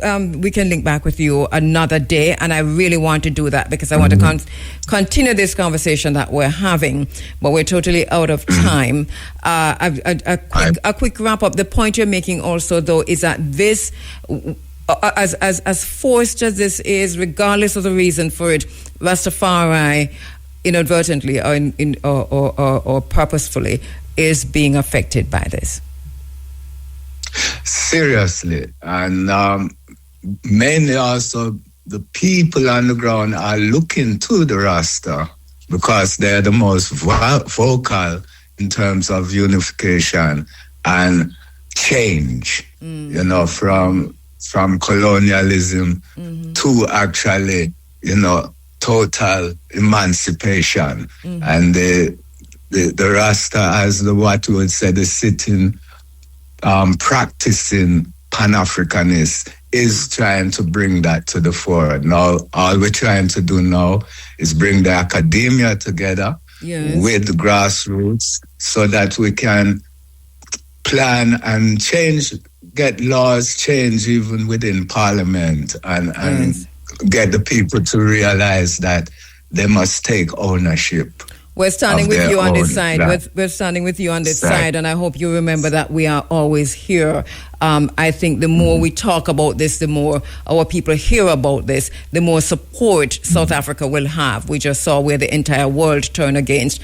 we can link back with you another day, and I really want to do that because I want to continue this conversation that we're having, but we're totally out of time. A quick wrap up. The point you're making also, though, is that this, as forced as this is, regardless of the reason for it, Rastafari, inadvertently or purposefully, is being affected by this. Seriously, and mainly also the people on the ground are looking to the Rasta because they're the most vocal in terms of unification and change, you know, from colonialism to actually, you know, total emancipation. And the Rasta, as what we would say, the sitting, practicing Pan-Africanist, is trying to bring that to the fore. Now, all we're trying to do now is bring the academia together with the grassroots so that we can plan and change, get laws changed even within Parliament and get the people to realize that they must take ownership. We're standing with you on this side. We're standing with you on this side, and I hope you remember that we are always here. I think the more we talk about this, the more our people hear about this, the more support South Africa will have. We just saw where the entire world turned against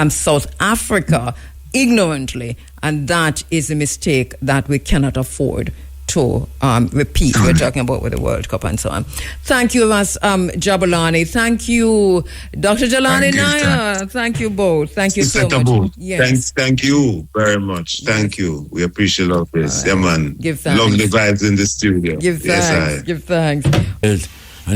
South Africa ignorantly, and that is a mistake that we cannot afford to repeat. We're talking about with the World Cup and so on. Thank you, Ras Jabulani. Thank you, Dr. Jalani Nair. Thank you both. Thank you so much. Yes. Thank you very much. Thank you. We appreciate all this. Yeah, man. Give thanks. Lovely vibes in the studio. Give thanks. Give thanks. And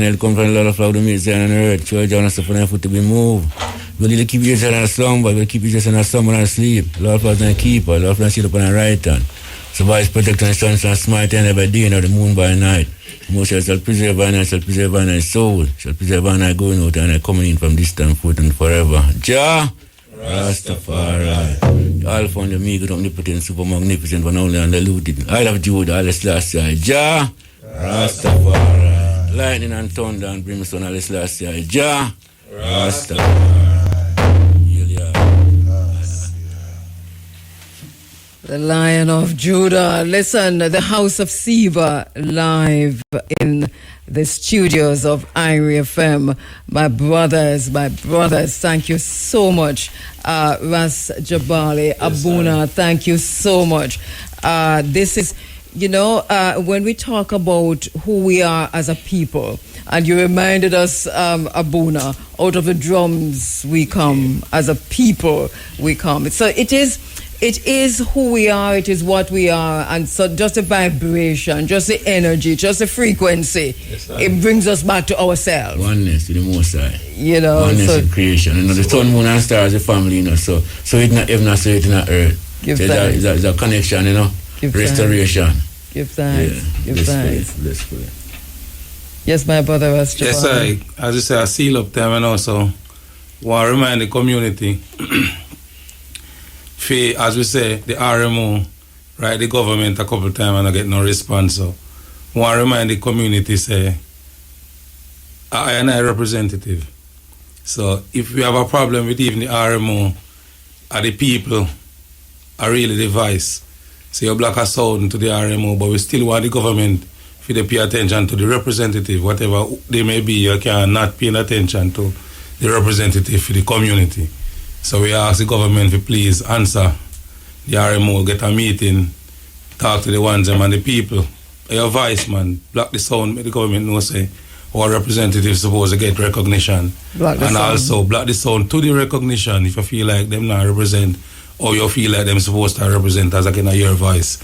they'll come from a lot of the meats and earth. Church and stuff and foot to be moved. We'll either keep you just in a slumber, we'll keep you just in a slumber and sleep. Lord was a keeper, Lord was sit up on the right hand. So by his protection, the sun shall smite and by day, and the moon by night. Most shall preserve our night, shall preserve our night soul, shall preserve our night going out and coming in from distant foot and forever. Jah Rastafari. Alpha and Omega, omnipotent, super magnificent, one only and eluded. I love Judah, all last year. Jah Rastafari. Lightning and thunder and brimstone, all last year. Jah Rastafari. The Lion of Judah. Listen, the House of Siva live in the studios of Irie FM. My brothers, thank you so much. Ras Jabali, Abuna, thank you so much. This is, when we talk about who we are as a people, and you reminded us, Abuna, out of the drums we come, as a people we come. So it is who we are, it is what we are, and so just the vibration, just the energy, just the frequency, it brings us back to ourselves. Oneness with the Most High. Oneness in creation. The sun, moon, and stars, the family, so it's not heaven, so it's not earth. There's a connection, Give restoration. Thanks. Give thanks. Give thanks. Bless prayer. Yes, my brother was Yes, as you say, I seal up them, and also want to remind the community. As we say, the RMO, right, the government a couple of times and I get no response. So I want to remind the community, say, I am a representative. So if we have a problem with even the RMO, or the people are really the vice. So you block a sound to the RMO, but we still want the government to pay attention to the representative, whatever they may be, you can not pay attention to the representative for the community. So we ask the government to please answer the RMO, get a meeting, talk to the ones and the people. Your voice, man, block the sound, make the government know, say, our representatives supposed to get recognition. Also block the sound to the recognition if you feel like them not represent, or you feel like them supposed to represent as again your voice.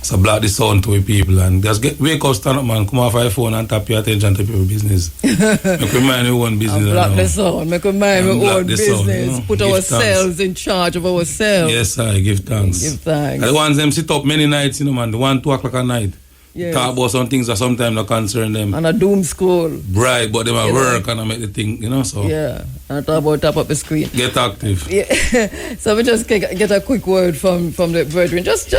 So block the sound to the people and just wake up, stand up, man, come off your phone and tap your attention to people's business. Make we mind our own business. Block the sound, make we mind our own business. Sound, put ourselves in charge of ourselves. Yes, I give thanks. Give thanks. And the ones them sit up many nights, man, the 1, 2 o'clock at night. Yes. Talk about some things that sometimes don't concern them. And a doom scroll. Right, but them at work and I make the thing, so. Yeah, and talk about top up the screen. Get active. Yeah. So we just get a quick word from the brethren. Just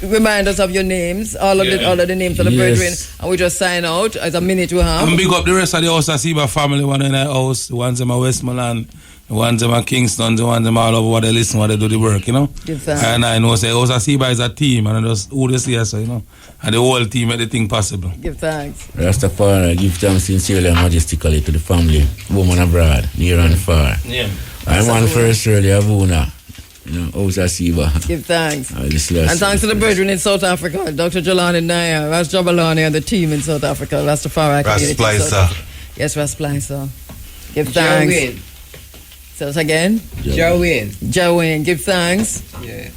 remind us of your names, all of the names of the brethren, and we just sign out as a minute we have. And big up the rest of the House of Siba family, one in our house, the ones in my Westmoreland, the ones in my Kingston, the ones in all over where they listen, where they do the work, And I know, say, House of Siba is a team, and I just who they see us, and the whole team make the thing possible. Give thanks. Rastafari, give thanks sincerely and majestically to the family, woman abroad, near and far. Yeah. I'm on first early, Avuna. House of Siba. Give thanks. And thanks to the brethren in South Africa, Dr. Jelani Naya, Ras Jabalani, and the team in South Africa, Rastafari community. Yes, Ras Splicer. Give thanks. Jawin. Say it again. Jawin. Give thanks. Yeah.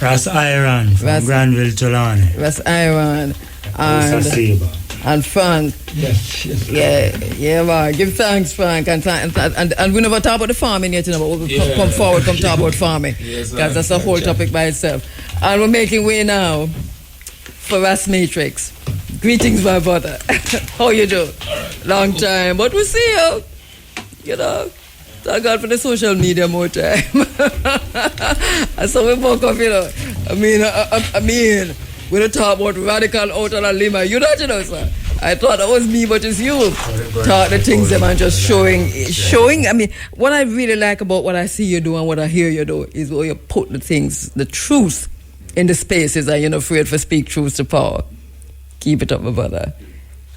Ras Iron from Granville, Jelani. Ras Iron. And Frank. Yes. Yeah, man. Give thanks, Frank. And we never talk about the farming yet, but we'll come forward, come talk about farming. Because that's a whole topic by itself. And we're making way now for Ras Matrix. Greetings, my brother. How you do? Long time. But we see you. Thank God for the social media more time. And so we woke up, I mean, we don't talk about radical out of Lima. You don't sir. I thought that was me, but it's you. Talk the things them and just showing. I mean, what I really like about what I see you do and what I hear you do is where you put the things, the truth in the spaces and you're not afraid to speak truth to power. Keep it up, my brother.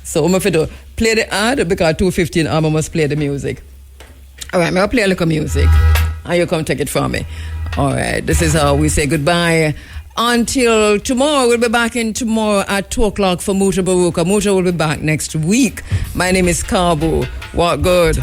So I'm going to play the ad because 2:15 I must play the music. All right, I'm going to play a little music and you come take it from me. All right, this is how we say goodbye. Until tomorrow, we'll be back in tomorrow at 2 o'clock for Muta Baruka. Muta will be back next week. My name is Kabu. What good?